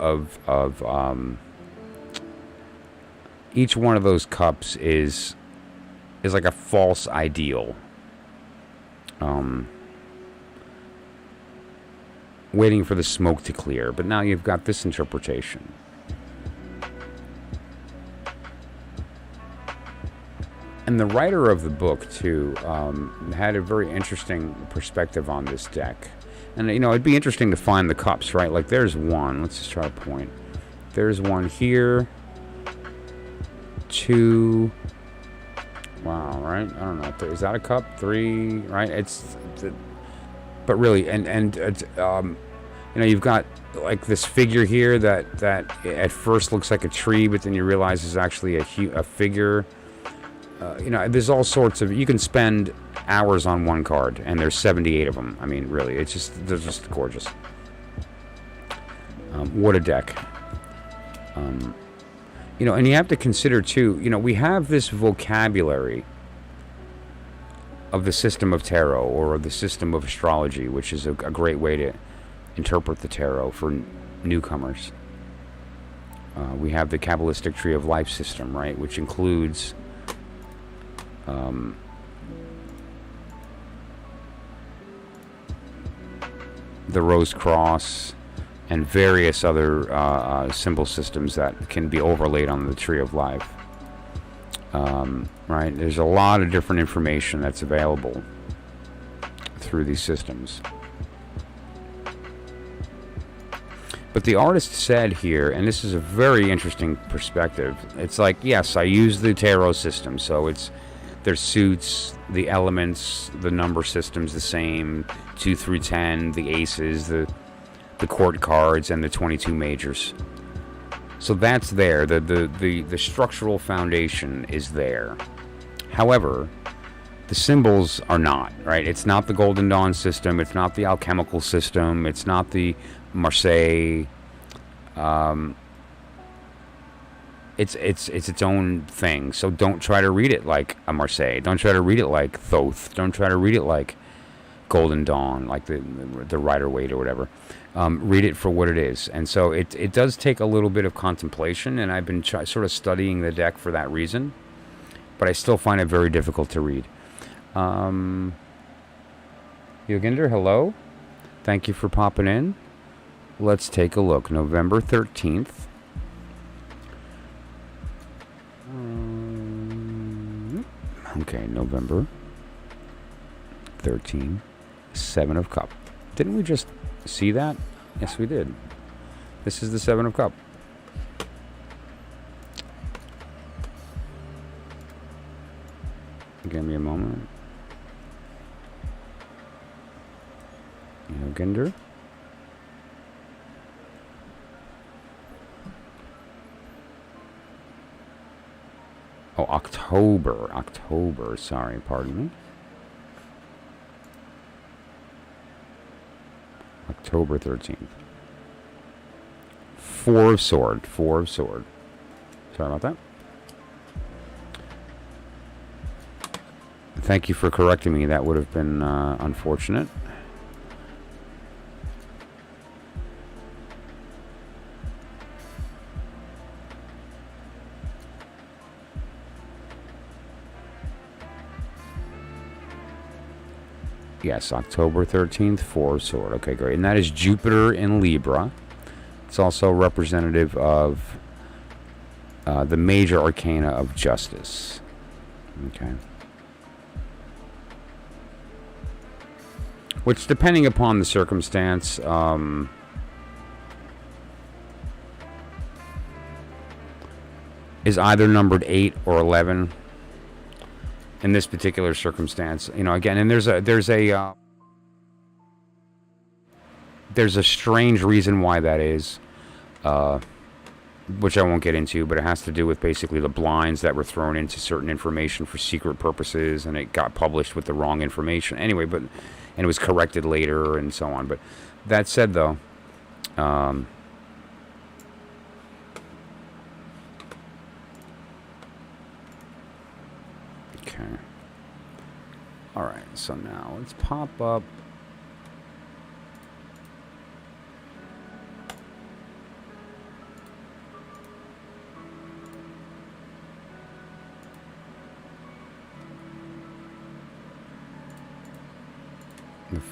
each one of those cups is like a false ideal. Waiting for the smoke to clear. But now you've got this interpretation. And the writer of the book, too, had a very interesting perspective on this deck. And, you know, it'd be interesting to find the cups, right? Like, there's one. Let's just try to point. There's one here. Two. Wow, right? I don't know. Is that a cup? Three, right? But really, and you know, you've got like this figure here that at first looks like a tree, but then you realize is actually a figure. You know, there's all sorts of. You can spend hours on one card, and there's 78 of them. I mean, really, they're just gorgeous. What a deck. You know, and you have to consider too. You know, we have this vocabulary of the system of tarot or the system of astrology, which is a great way to interpret the tarot for newcomers. We have the Kabbalistic Tree of Life system, right, which includes the Rose Cross and various other symbol systems that can be overlaid on the Tree of Life. Right? There's a lot of different information that's available through these systems. But the artist said here, and this is a very interesting perspective, it's like, yes, I use the tarot system, so there's suits, the elements, the number system's the same, 2 through 10, the aces, the court cards, and the 22 majors. So that's there. The structural foundation is there. However, the symbols are not, right? It's not the Golden Dawn system. It's not the alchemical system. It's not the Marseille. It's its own thing. So don't try to read it like a Marseille. Don't try to read it like Thoth. Don't try to read it like Golden Dawn, like the Rider-Waite or whatever. Read it for what it is. And so it does take a little bit of contemplation, and I've been sort of studying the deck for that reason. But I still find it very difficult to read. Yoginder, hello. Thank you for popping in. Let's take a look. November 13th. Okay, November 13. 7 of Cup. Didn't we just see that? Yes, we did. This is the 7 of Cup. Give me a moment. Yoginder. Oh, October. Sorry, pardon me. October 13th. 4 of Sword. Sorry about that. Thank you for correcting me. That would have been unfortunate. Yes, October 13th, 4 of Sword. Okay, great. And that is Jupiter in Libra. It's also representative of the major arcana of justice. Okay. Which, depending upon the circumstance, is either numbered 8 or 11. In this particular circumstance, you know, again, and there's a strange reason why that is, which I won't get into, but it has to do with basically the blinds that were thrown into certain information for secret purposes, and it got published with the wrong information. Anyway, and it was corrected later and so on. But that said, though, okay. All right, so now let's pop up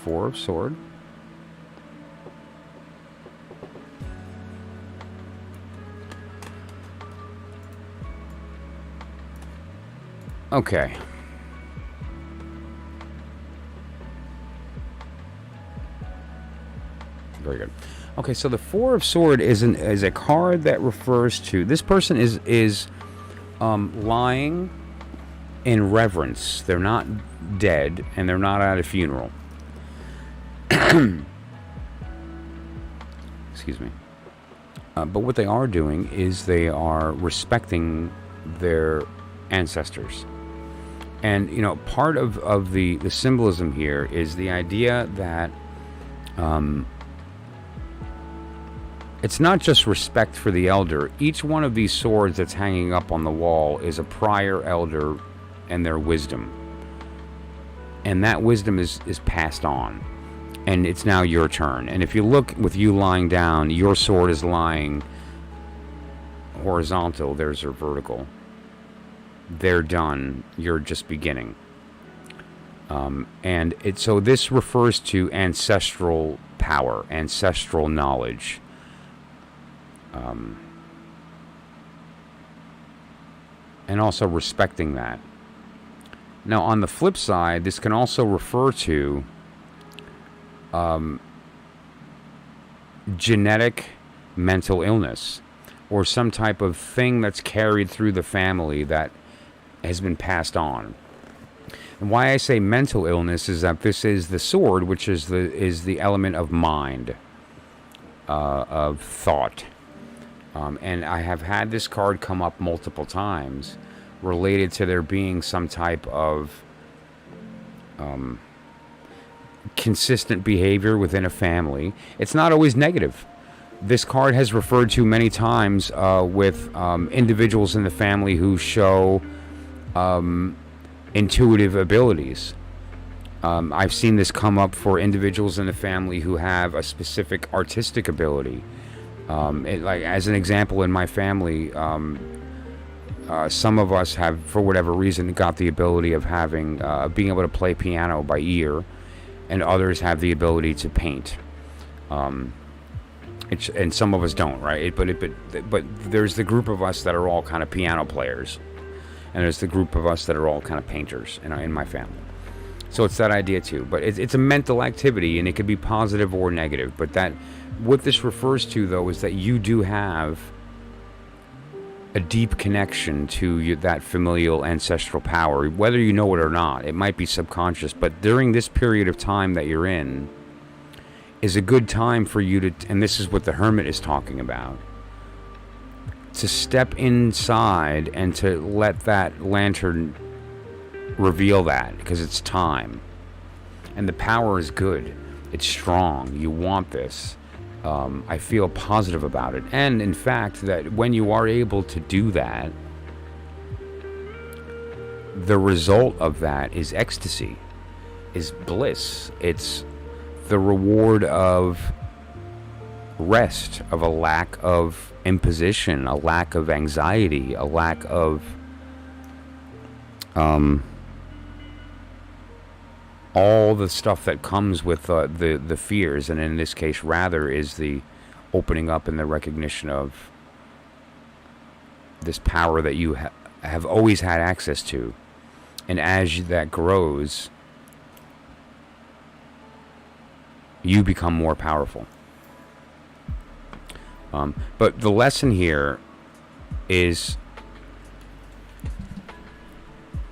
Four of Sword. Okay. Very good. Okay, so the Four of Sword is a card that refers to this person is lying in reverence. They're not dead, and they're not at a funeral. Excuse me. But what they are doing is they are respecting their ancestors. And, you know, part of the symbolism here is the idea that it's not just respect for the elder. Each one of these swords that's hanging up on the wall is a prior elder and their wisdom. And that wisdom is passed on. And it's now your turn. And if you look with you lying down, your sword is lying horizontal, theirs are vertical. They're done. You're just beginning. So this refers to ancestral power, ancestral knowledge. And also respecting that. Now, on the flip side, this can also refer to genetic mental illness, or some type of thing that's carried through the family that has been passed on. And why I say mental illness is that this is the sword, which is the element of mind, of thought. And I have had this card come up multiple times related to there being some type of consistent behavior within a family. It's not always negative. This card has referred to many times with individuals in the family who show intuitive abilities. I've seen this come up for individuals in the family who have a specific artistic ability. Like as an example, in my family, some of us have, for whatever reason, got the ability of having being able to play piano by ear, and others have the ability to paint. And some of us don't, right? But there's the group of us that are all kind of piano players, and there's the group of us that are all kind of painters in my family. So it's that idea too. But it's a mental activity, and it could be positive or negative. But what this refers to, though, is that you do have a deep connection to that familial ancestral power, whether you know it or not. It might be subconscious, but during this period of time that you're in is a good time for you to, and this is what the Hermit is talking about, to step inside and to let that lantern reveal that, because it's time. And the power is good. It's strong. You want this. I feel positive about it. And in fact, that when you are able to do that, the result of that is ecstasy, is bliss. It's the reward of rest, of a lack of imposition, a lack of anxiety, a lack of all the stuff that comes with the fears, and in this case rather is the opening up and the recognition of this power that you have always had access to. And as that grows, you become more powerful. But the lesson here is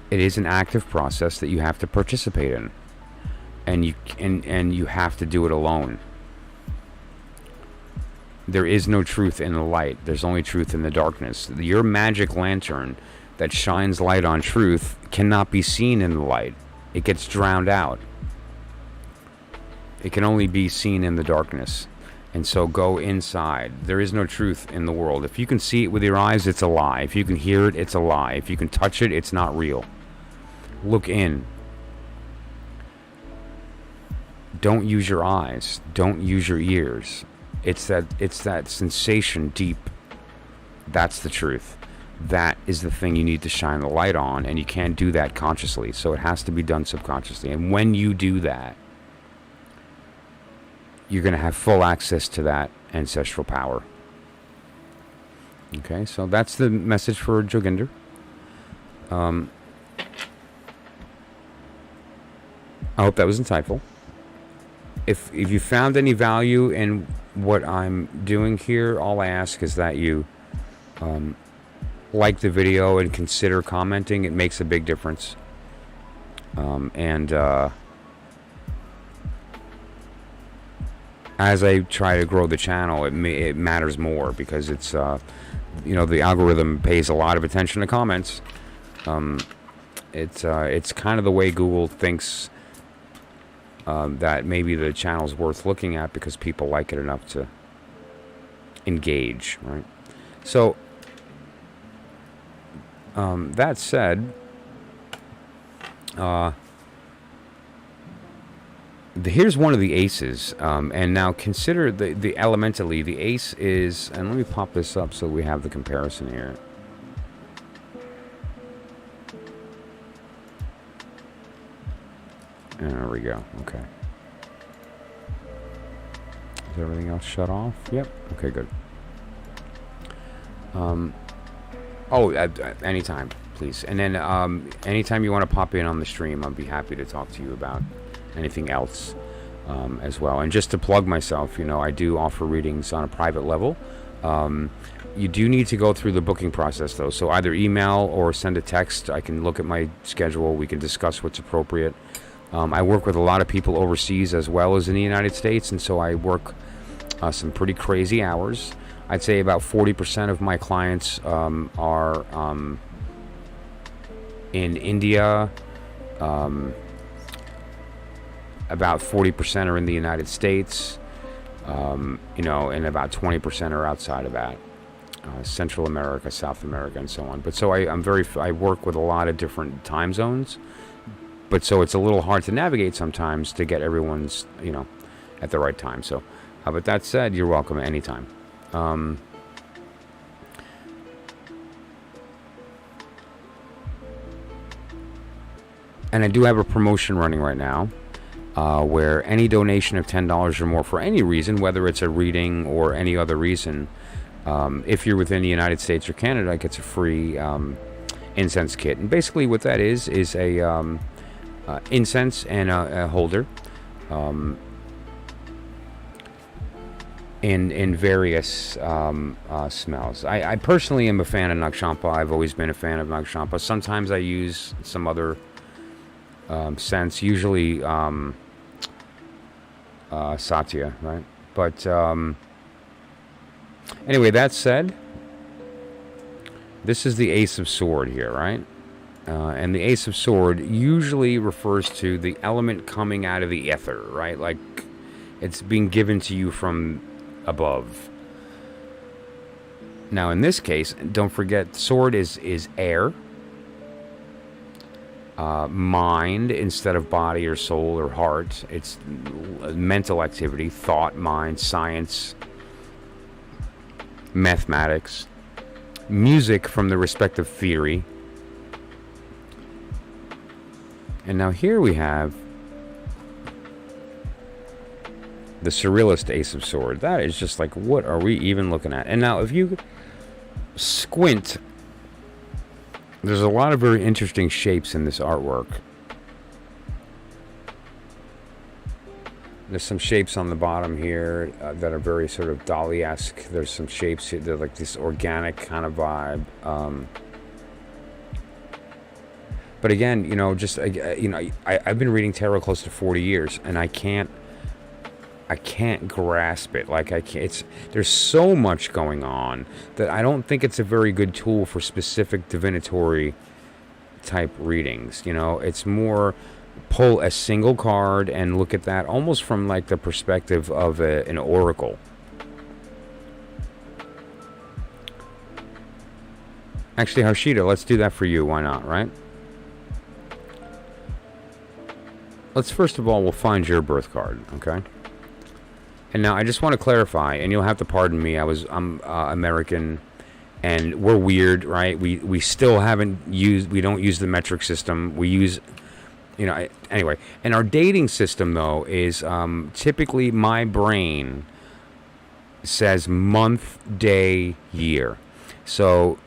it is an active process that you have to participate in. And you have to do it alone. There is no truth in the light. There's only truth in the darkness. Your magic lantern that shines light on truth cannot be seen in the light. It gets drowned out. It can only be seen in the darkness. And so go inside. There is no truth in the world. If you can see it with your eyes, it's a lie. If you can hear it, it's a lie. If you can touch it, it's not real. Look in. Don't use your eyes. Don't use your ears. It's that sensation deep. That's the truth. That is the thing you need to shine the light on, and you can't do that consciously. So it has to be done subconsciously. And when you do that, you're going to have full access to that ancestral power. Okay, so that's the message for Joginder. I hope that was insightful. If you found any value in what I'm doing here, all I ask is that you like the video and consider commenting. It makes a big difference. As I try to grow the channel, it matters more because it's the algorithm pays a lot of attention to comments. It's kind of the way Google thinks that maybe the channel's worth looking at because people like it enough to engage, right? So that said, here's one of the aces, and now consider the elementally. The ace is, and let me pop this up so we have the comparison here. There we go. Okay. Is everything else shut off? Yep. Okay, good. Anytime, please. And then anytime you want to pop in on the stream, I'll be happy to talk to you about anything else as well. And just to plug myself, I do offer readings on a private level. You do need to go through the booking process, though. So either email or send a text. I can look at my schedule. We can discuss what's appropriate. I work with a lot of people overseas as well as in the United States, and so I work some pretty crazy hours. I'd say about 40% of my clients are in India. About 40% are in the United States, and about 20% are outside of that. Central America, South America, and so on. But so I work with a lot of different time zones. But so it's a little hard to navigate sometimes to get everyone's, at the right time. So, but that said, you're welcome at any time. And I do have a promotion running right now, where any donation of $10 or more for any reason, whether it's a reading or any other reason, if you're within the United States or Canada, gets a free incense kit. And basically what that is a incense and a holder in various smells. I personally am a fan of Nagshampa. I've always been a fan of Nagshampa. Sometimes I use some other scents, usually Satya, right? But anyway, that said, this is the Ace of Sword here, right? And the Ace of Sword usually refers to the element coming out of the ether, right? Like it's being given to you from above. Now, in this case, don't forget, sword is air. Mind instead of body or soul or heart. It's mental activity, thought, mind, science, mathematics, music from the respective theory. And now here we have the Surrealist Ace of Sword. That is just like, what are we even looking at? And now if you squint, there's a lot of very interesting shapes in this artwork. There's some shapes on the bottom here that are very sort of Dali-esque. There's some shapes here that are like this organic kind of vibe. But again, I've been reading tarot close to 40 years, and I can't grasp it. There's so much going on that I don't think it's a very good tool for specific divinatory type readings. It's more pull a single card and look at that almost from like the perspective of an oracle. Actually, Harshita, let's do that for you. Why not, right? Let's first of all, we'll find your birth card, okay? And now I just want to clarify, and you'll have to pardon me. I'm American, and we're weird, right? We still we don't use the metric system. We use Anyway, and our dating system though is typically my brain says month, day, year. So,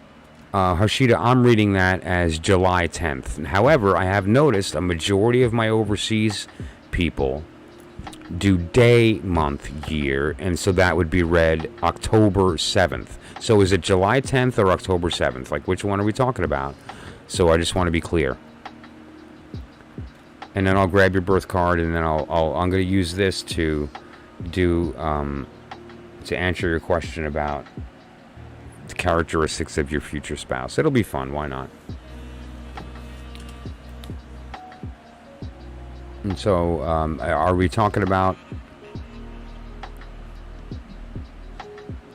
Harshita, I'm reading that as July 10th. However, I have noticed a majority of my overseas people do day, month, year, and so that would be read October 7th. So is it July 10th or October 7th? Like, which one are we talking about? So I just want to be clear. And then I'll grab your birth card, and then I'm going to use this to do to answer your question about the characteristics of your future spouse. It'll be fun. Why not? And so, are we talking about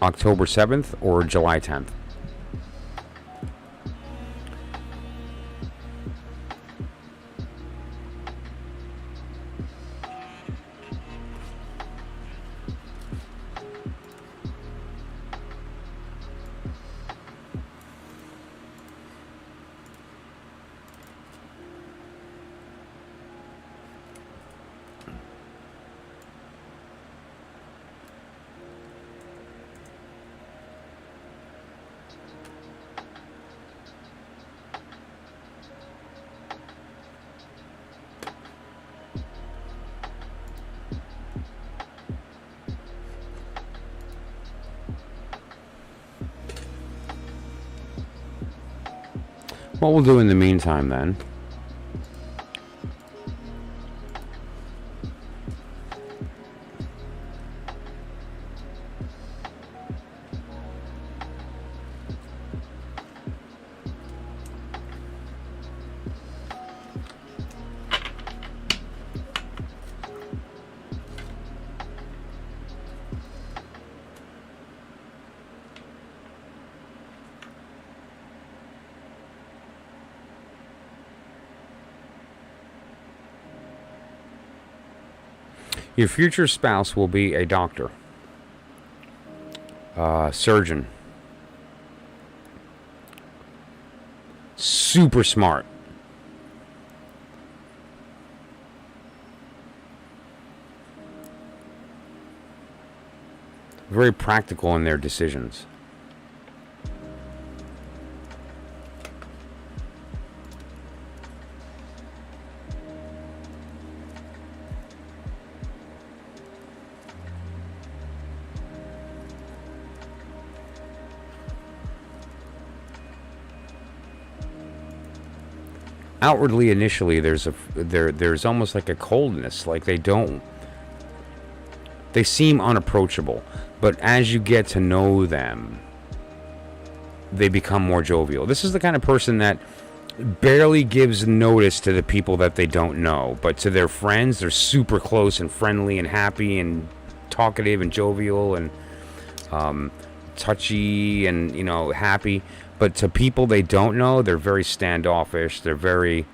October 7th or July 10th? What we'll do in the meantime then your future spouse will be a doctor, surgeon, super smart, very practical in their decisions. Outwardly, initially, there's almost like a coldness, like they seem unapproachable, but as you get to know them, they become more jovial. This is the kind of person that barely gives notice to the people that they don't know, but to their friends, they're super close and friendly and happy and talkative and jovial and touchy and happy. But to people they don't know, they're very standoffish. They're very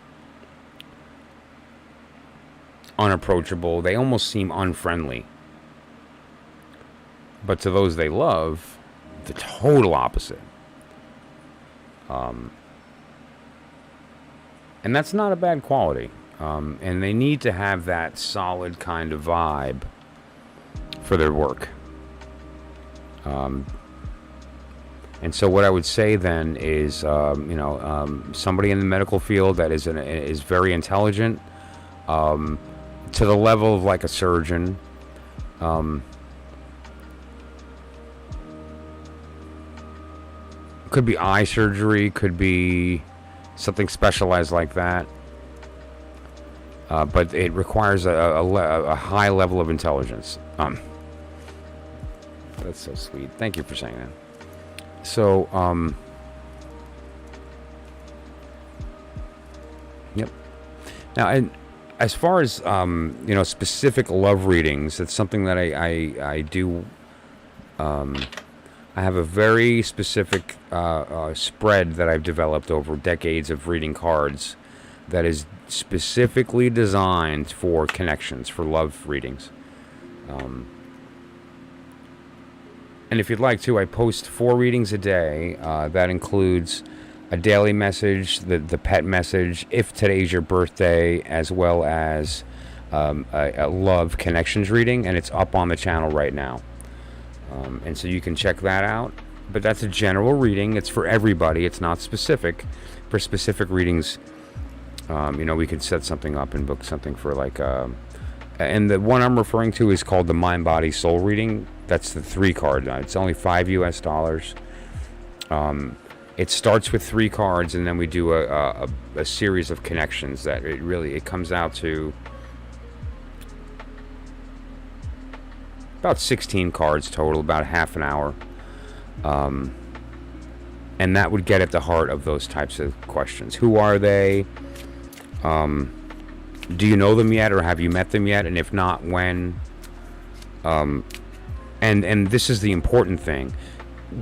unapproachable. They almost seem unfriendly. But to those they love, the total opposite. And that's not a bad quality. And they need to have that solid kind of vibe for their work. And so what I would say then is, somebody in the medical field that is very intelligent, to the level of like a surgeon. Could be eye surgery, could be something specialized like that. But it requires a high level of intelligence. That's so sweet. Thank you for saying that. So, yep. Now, and as far as specific love readings, it's something that I do. I have a very specific spread that I've developed over decades of reading cards that is specifically designed for connections, for love readings. And if you'd like to, I post 4 readings a day. That includes a daily message, the pet message, if today's your birthday, as well as a love connections reading, and it's up on the channel right now. And so you can check that out. But that's a general reading. It's for everybody. It's not specific. For specific readings, we could set something up and book something for like... and the one I'm referring to is called the Mind, Body, Soul reading. That's the 3 card. It's only $5 US. It starts with 3 cards, and then we do a series of connections that it comes out to about 16 cards total, about half an hour. And that would get at the heart of those types of questions. Who are they? Do you know them yet, or have you met them yet? And if not, when? And this is the important thing.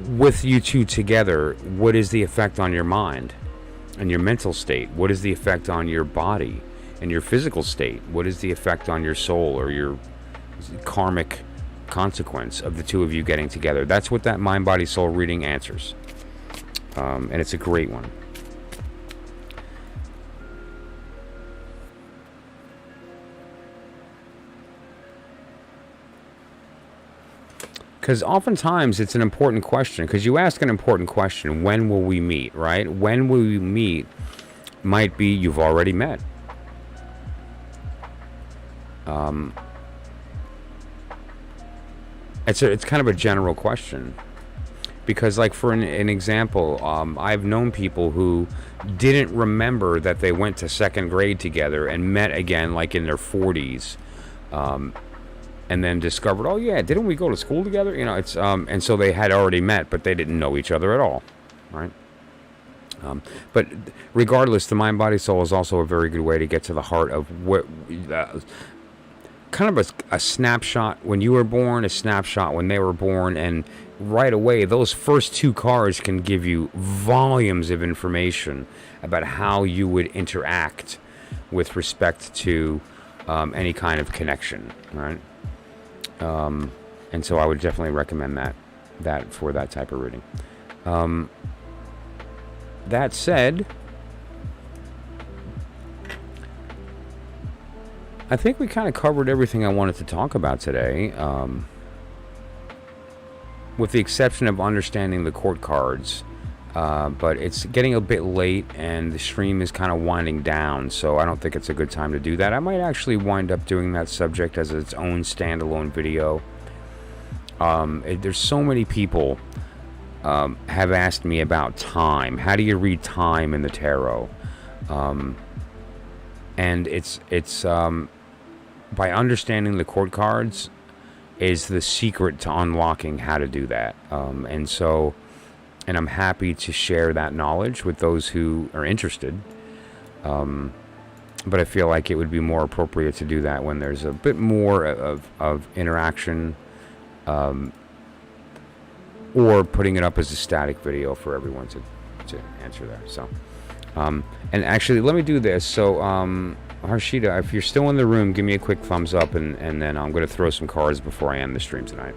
With you two together, what is the effect on your mind and your mental state? What is the effect on your body and your physical state? What is the effect on your soul or your karmic consequence of the two of you getting together? That's what that Mind, Body, Soul reading answers. And it's a great one. Because oftentimes it's an important question. Because you ask an important question, when will we meet, right? When will we meet might be you've already met. It's kind of a general question. Because like for an example, I've known people who didn't remember that they went to 2nd grade together and met again like in their 40s. And then discovered, oh yeah, didn't we go to school together? It's and so they had already met, but they didn't know each other at all, right? But regardless, the Mind, Body, Soul is also a very good way to get to the heart of what, kind of a snapshot when you were born, a snapshot when they were born, and right away, those first 2 cards can give you volumes of information about how you would interact with respect to any kind of connection, right? And so I would definitely recommend that for that type of reading. That said, I think we kind of covered everything I wanted to talk about today, with the exception of understanding the court cards. But it's getting a bit late and the stream is kind of winding down, so I don't think it's a good time to do that. I might actually wind up doing that subject as its own standalone video. There's so many people have asked me about time. How do you read time in the tarot? And it's by understanding the court cards is the secret to unlocking how to do that. And I'm happy to share that knowledge with those who are interested. But I feel like it would be more appropriate to do that when there's a bit more of interaction, or putting it up as a static video for everyone to answer there. So, and actually, let me do this. So, Harshita, if you're still in the room, give me a quick thumbs up, and then I'm going to throw some cards before I end the stream tonight.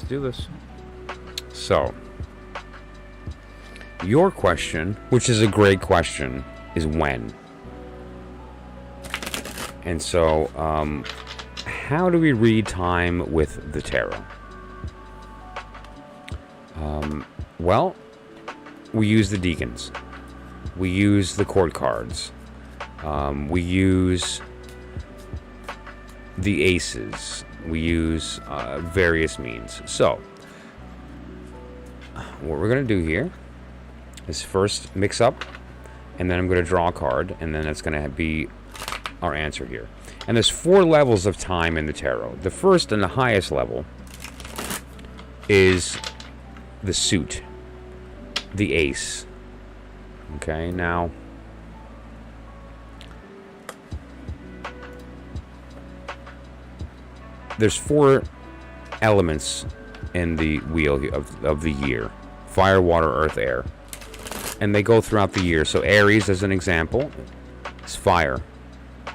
Do this. So, your question, which is a great question, is when. And so, how do we read time with the tarot? Well, we use the Deacons. We use the court cards. We use the aces. We use various means. So, what we're going to do here is first mix up, and then I'm going to draw a card, and then that's going to be our answer here. And there's 4 levels of time in the tarot. The first and the highest level is the suit, the ace. Okay, now there's 4 elements in the wheel of the year: fire, water, earth, air. And they go throughout the year. So Aries, as an example, is fire.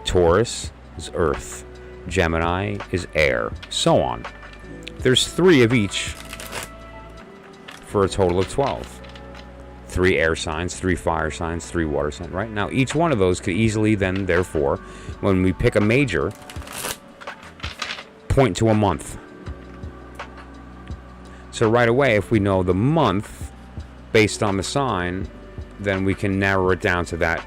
Taurus is earth. Gemini is air. So on. There's 3 of each for a total of 12. 3 air signs, 3 fire signs, 3 water signs, right? Now, each one of those could easily then, therefore, when we pick a major, point to a month. So right away, if we know the month based on the sign, then we can narrow it down to that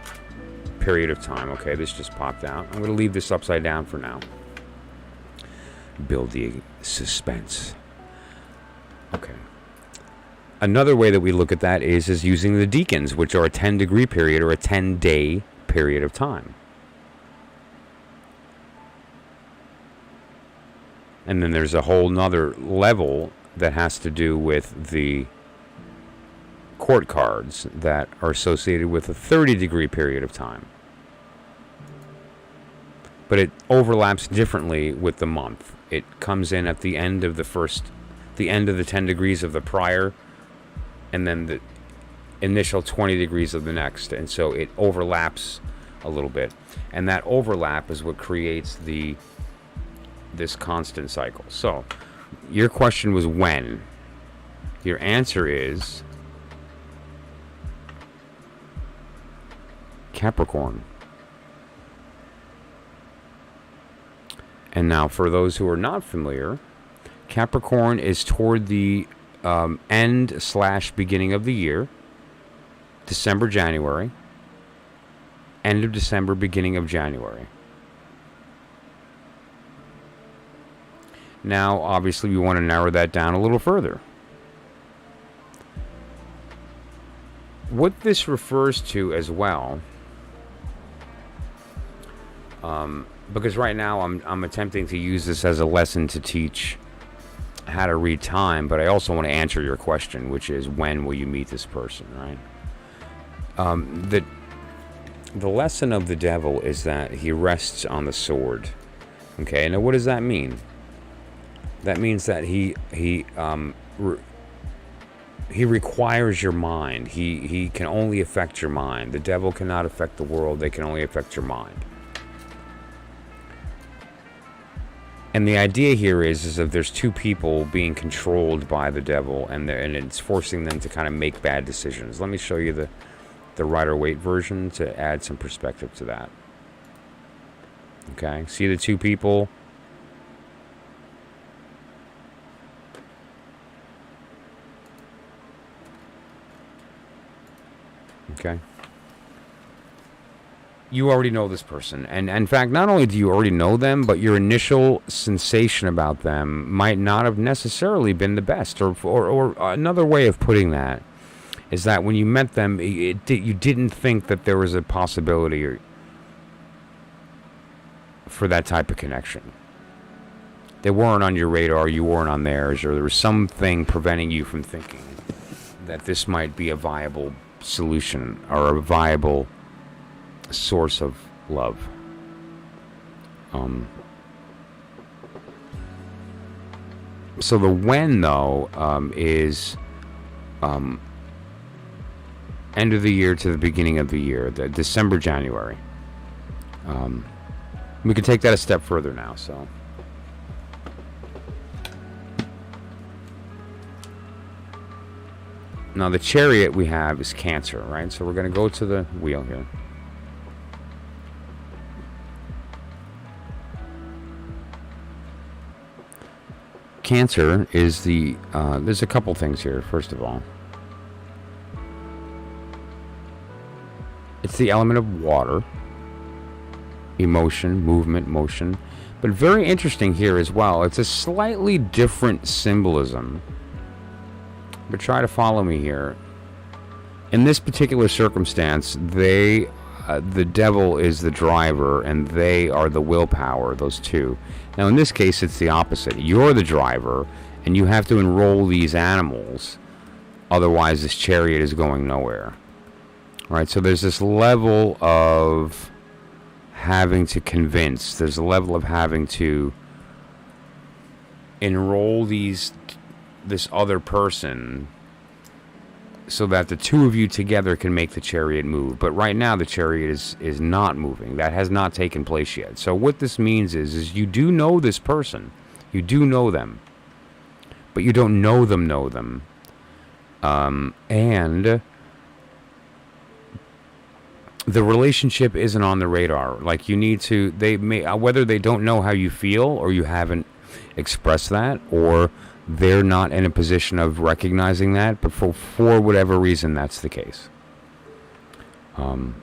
period of time. Okay, this just popped out. I'm going to leave this upside down for now. Build the suspense. Okay. Another way that we look at that is using the Deacons, which are a 10-degree period or a 10-day period of time. And then there's a whole nother level that has to do with the court cards that are associated with a 30-degree period of time. But it overlaps differently with the month. It comes in at the end of the end of the 10 degrees of the prior, and then the initial 20 degrees of the next. And so it overlaps a little bit. And that overlap is what creates this constant cycle. So your question was when. Your answer is Capricorn. And now for those who are not familiar, Capricorn is toward the end/beginning of the year. December, January. End of December, beginning of January. Now, obviously, we want to narrow that down a little further. What this refers to as well, because right now I'm attempting to use this as a lesson to teach how to read time, but I also want to answer your question, which is when will you meet this person, right? The lesson of the devil is that he rests on the sword. Okay, now what does that mean? That means that he requires your mind. He can only affect your mind. The devil cannot affect the world. They can only affect your mind. And the idea here is if there's 2 people being controlled by the devil, and it's forcing them to kind of make bad decisions. Let me show you the Rider-Waite version to add some perspective to that. Okay, see the 2 people? Okay. You already know this person. And in fact, not only do you already know them, but your initial sensation about them might not have necessarily been the best. Or another way of putting that is that when you met them, you didn't think that there was a possibility for that type of connection. They weren't on your radar, you weren't on theirs, or there was something preventing you from thinking that this might be a viable solution or a viable source of love. So the when, though, is end of the year to the beginning of the year, the December, January. We can take that a step further now. So now the Chariot we have is Cancer, right? So we're going to go to the wheel here. Cancer is the, there's a couple things here, first of all. It's the element of water, emotion, movement, motion. But very interesting here as well, it's a slightly different symbolism. But try to follow me here. In this particular circumstance, the devil is the driver and they are the willpower, those two. Now in this case, it's the opposite. You're the driver and you have to enroll these animals. Otherwise, this chariot is going nowhere. All right, so there's this level of having to convince. There's a level of having to enroll this other person so that the two of you together can make the chariot move. But right now the chariot is not moving. That has not taken place yet. So what this means is you do know this person. You do know them. But you don't know them. And the relationship isn't on the radar. Like you need to, they may, whether they don't know how you feel or you haven't expressed that, or they're not in a position of recognizing that, but for whatever reason, that's the case. And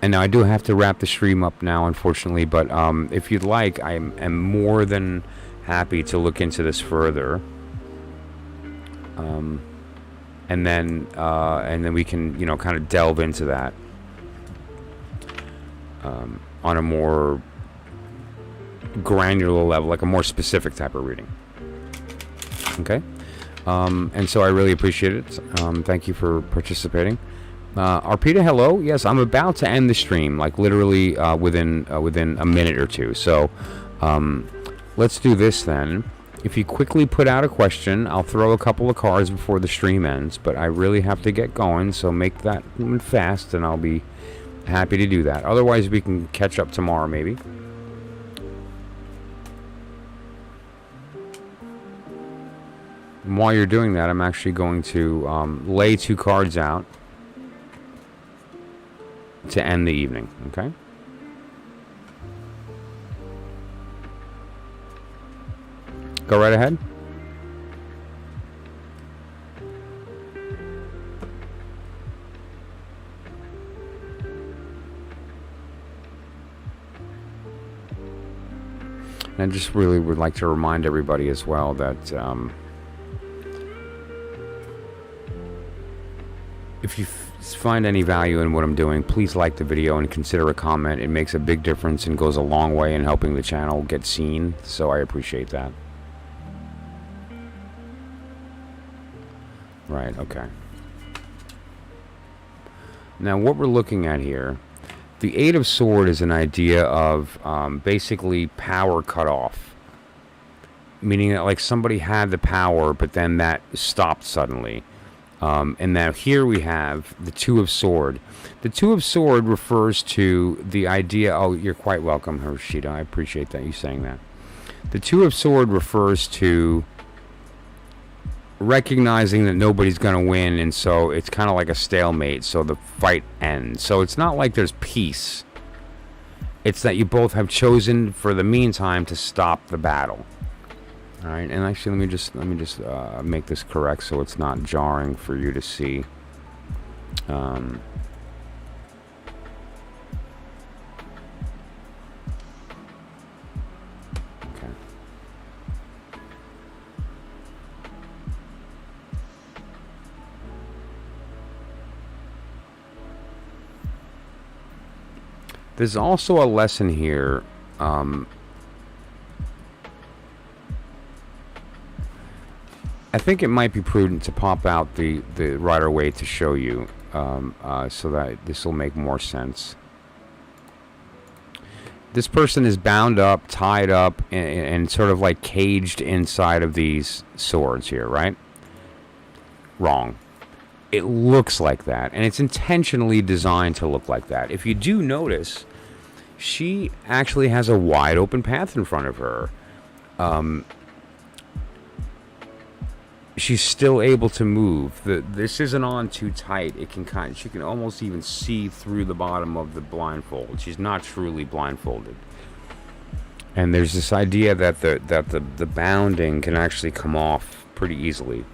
now I do have to wrap the stream up now, unfortunately, but if you'd like, I am more than happy to look into this further. And then we can, kind of delve into that on a more granular level, like a more specific type of reading. Okay? And so I really appreciate it. Thank you for participating. Arpita, hello. Yes, I'm about to end the stream, like literally within a minute or two. So let's do this then. If you quickly put out a question, I'll throw a couple of cards before the stream ends, but I really have to get going, so make that fast, and I'll be happy to do that. Otherwise, we can catch up tomorrow, maybe. And while you're doing that, I'm actually going to lay 2 cards out to end the evening, okay? Go right ahead. And I just really would like to remind everybody as well that if you find any value in what I'm doing, please like the video and consider a comment. It makes a big difference and goes a long way in helping the channel get seen, so I appreciate that. Right, okay. Now what we're looking at here, the Eight of Swords is an idea of basically power cut off. Meaning that like somebody had the power, but then that stopped suddenly. And now here we have the Two of Swords. The Two of Swords refers to the idea, oh, you're quite welcome, Harshita. I appreciate that you saying that. The Two of Swords refers to recognizing that nobody's going to win, and so it's kind of like a stalemate, so the fight ends. So it's not like there's peace. It's that you both have chosen for the meantime to stop the battle. All right, and actually let me just make this correct so it's not jarring for you to see. There's also a lesson here. I think it might be prudent to pop out the Rider-Waite to show you, so that this will make more sense. This person is bound up, tied up, and sort of like caged inside of these swords here, right? Wrong. It looks like that, and it's intentionally designed to look like that. If you do notice, she actually has a wide open path in front of her. She's still able to move. This isn't on too tight. She can almost even see through the bottom of the blindfold. She's not truly blindfolded. And there's this idea that the bounding can actually come off pretty easily.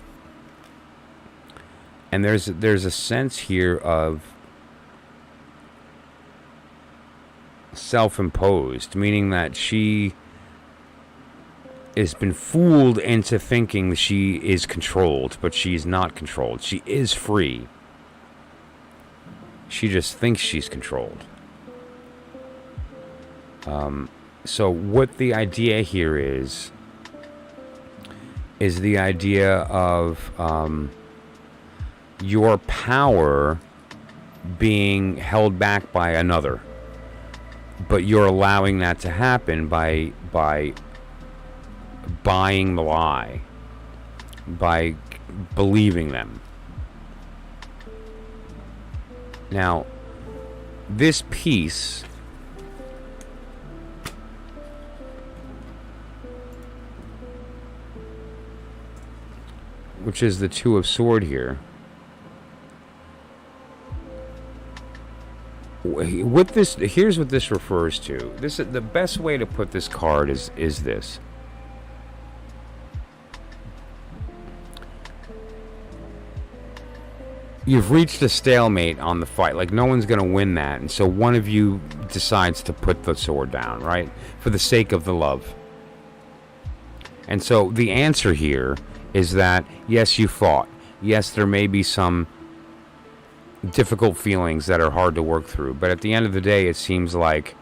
And there's a sense here of self-imposed, meaning that she has been fooled into thinking she is controlled, but she's not controlled. She is free. She just thinks she's controlled. So what the idea here is the idea of your power being held back by another, but you're allowing that to happen by buying the lie, by believing them. Now, this piece which is the Two of Swords here. With this, here's what this refers to. This is the best way to put this card is this. You've reached a stalemate on the fight. Like, no one's going to win that. And so one of you decides to put the sword down, right? For the sake of the love. And so the answer here is that, yes, you fought. Yes, there may be some difficult feelings that are hard to work through. But at the end of the day, it seems like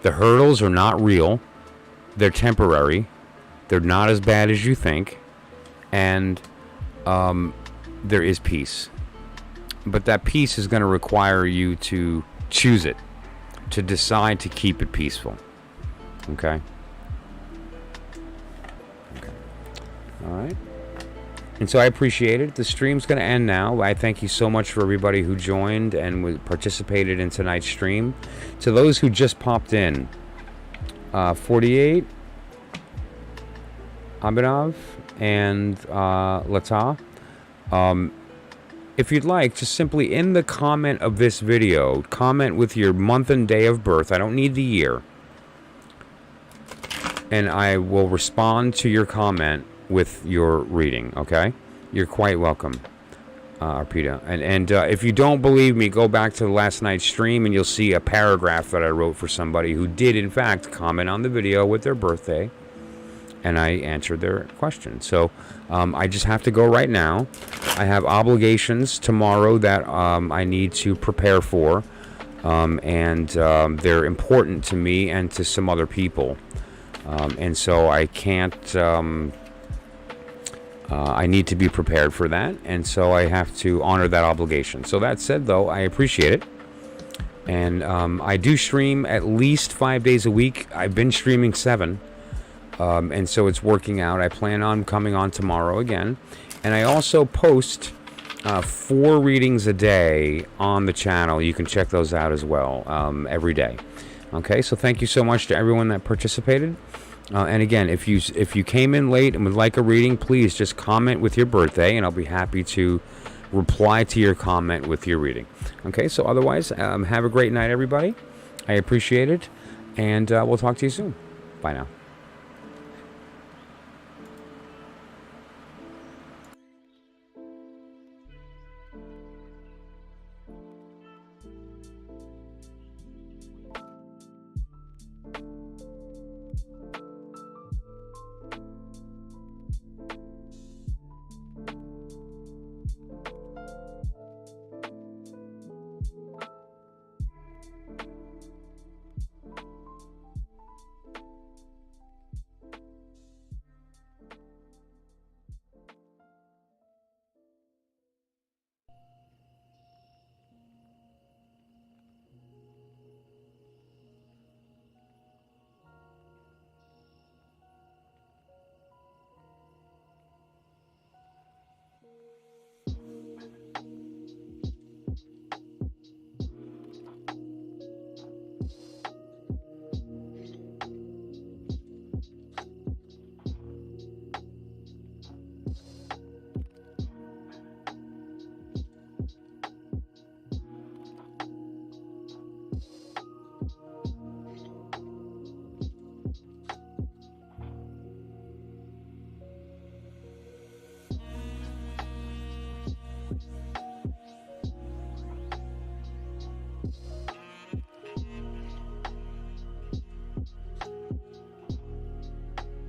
the hurdles are not real. They're temporary. They're not as bad as you think. And there is peace. But that peace is going to require you to choose it, to decide to keep it peaceful. Okay? Okay. All right. And so I appreciate it. The stream's going to end now. I thank you so much for everybody who joined and participated in tonight's stream. To those who just popped in, 48, Abhinav, and Lata. If you'd like, just simply in the comment of this video, comment with your month and day of birth. I don't need the year. And I will respond to your comment with your reading, okay? You're quite welcome, Arpita. And if you don't believe me, go back to last night's stream and you'll see a paragraph that I wrote for somebody who did, in fact, comment on the video with their birthday. And I answered their question. So I just have to go right now. I have obligations tomorrow that I need to prepare for. And they're important to me and to some other people. And so I can't... I need to be prepared for that. And so I have to honor that obligation. So that said, though, I appreciate it. And I do stream at least 5 days a week. I've been streaming 7. And so it's working out. I plan on coming on tomorrow again. And I also post 4 readings a day on the channel. You can check those out as well every day. Okay, so thank you so much to everyone that participated. And again, if you came in late and would like a reading, please just comment with your birthday, and I'll be happy to reply to your comment with your reading. Okay, so otherwise, have a great night, everybody. I appreciate it, and we'll talk to you soon. Bye now.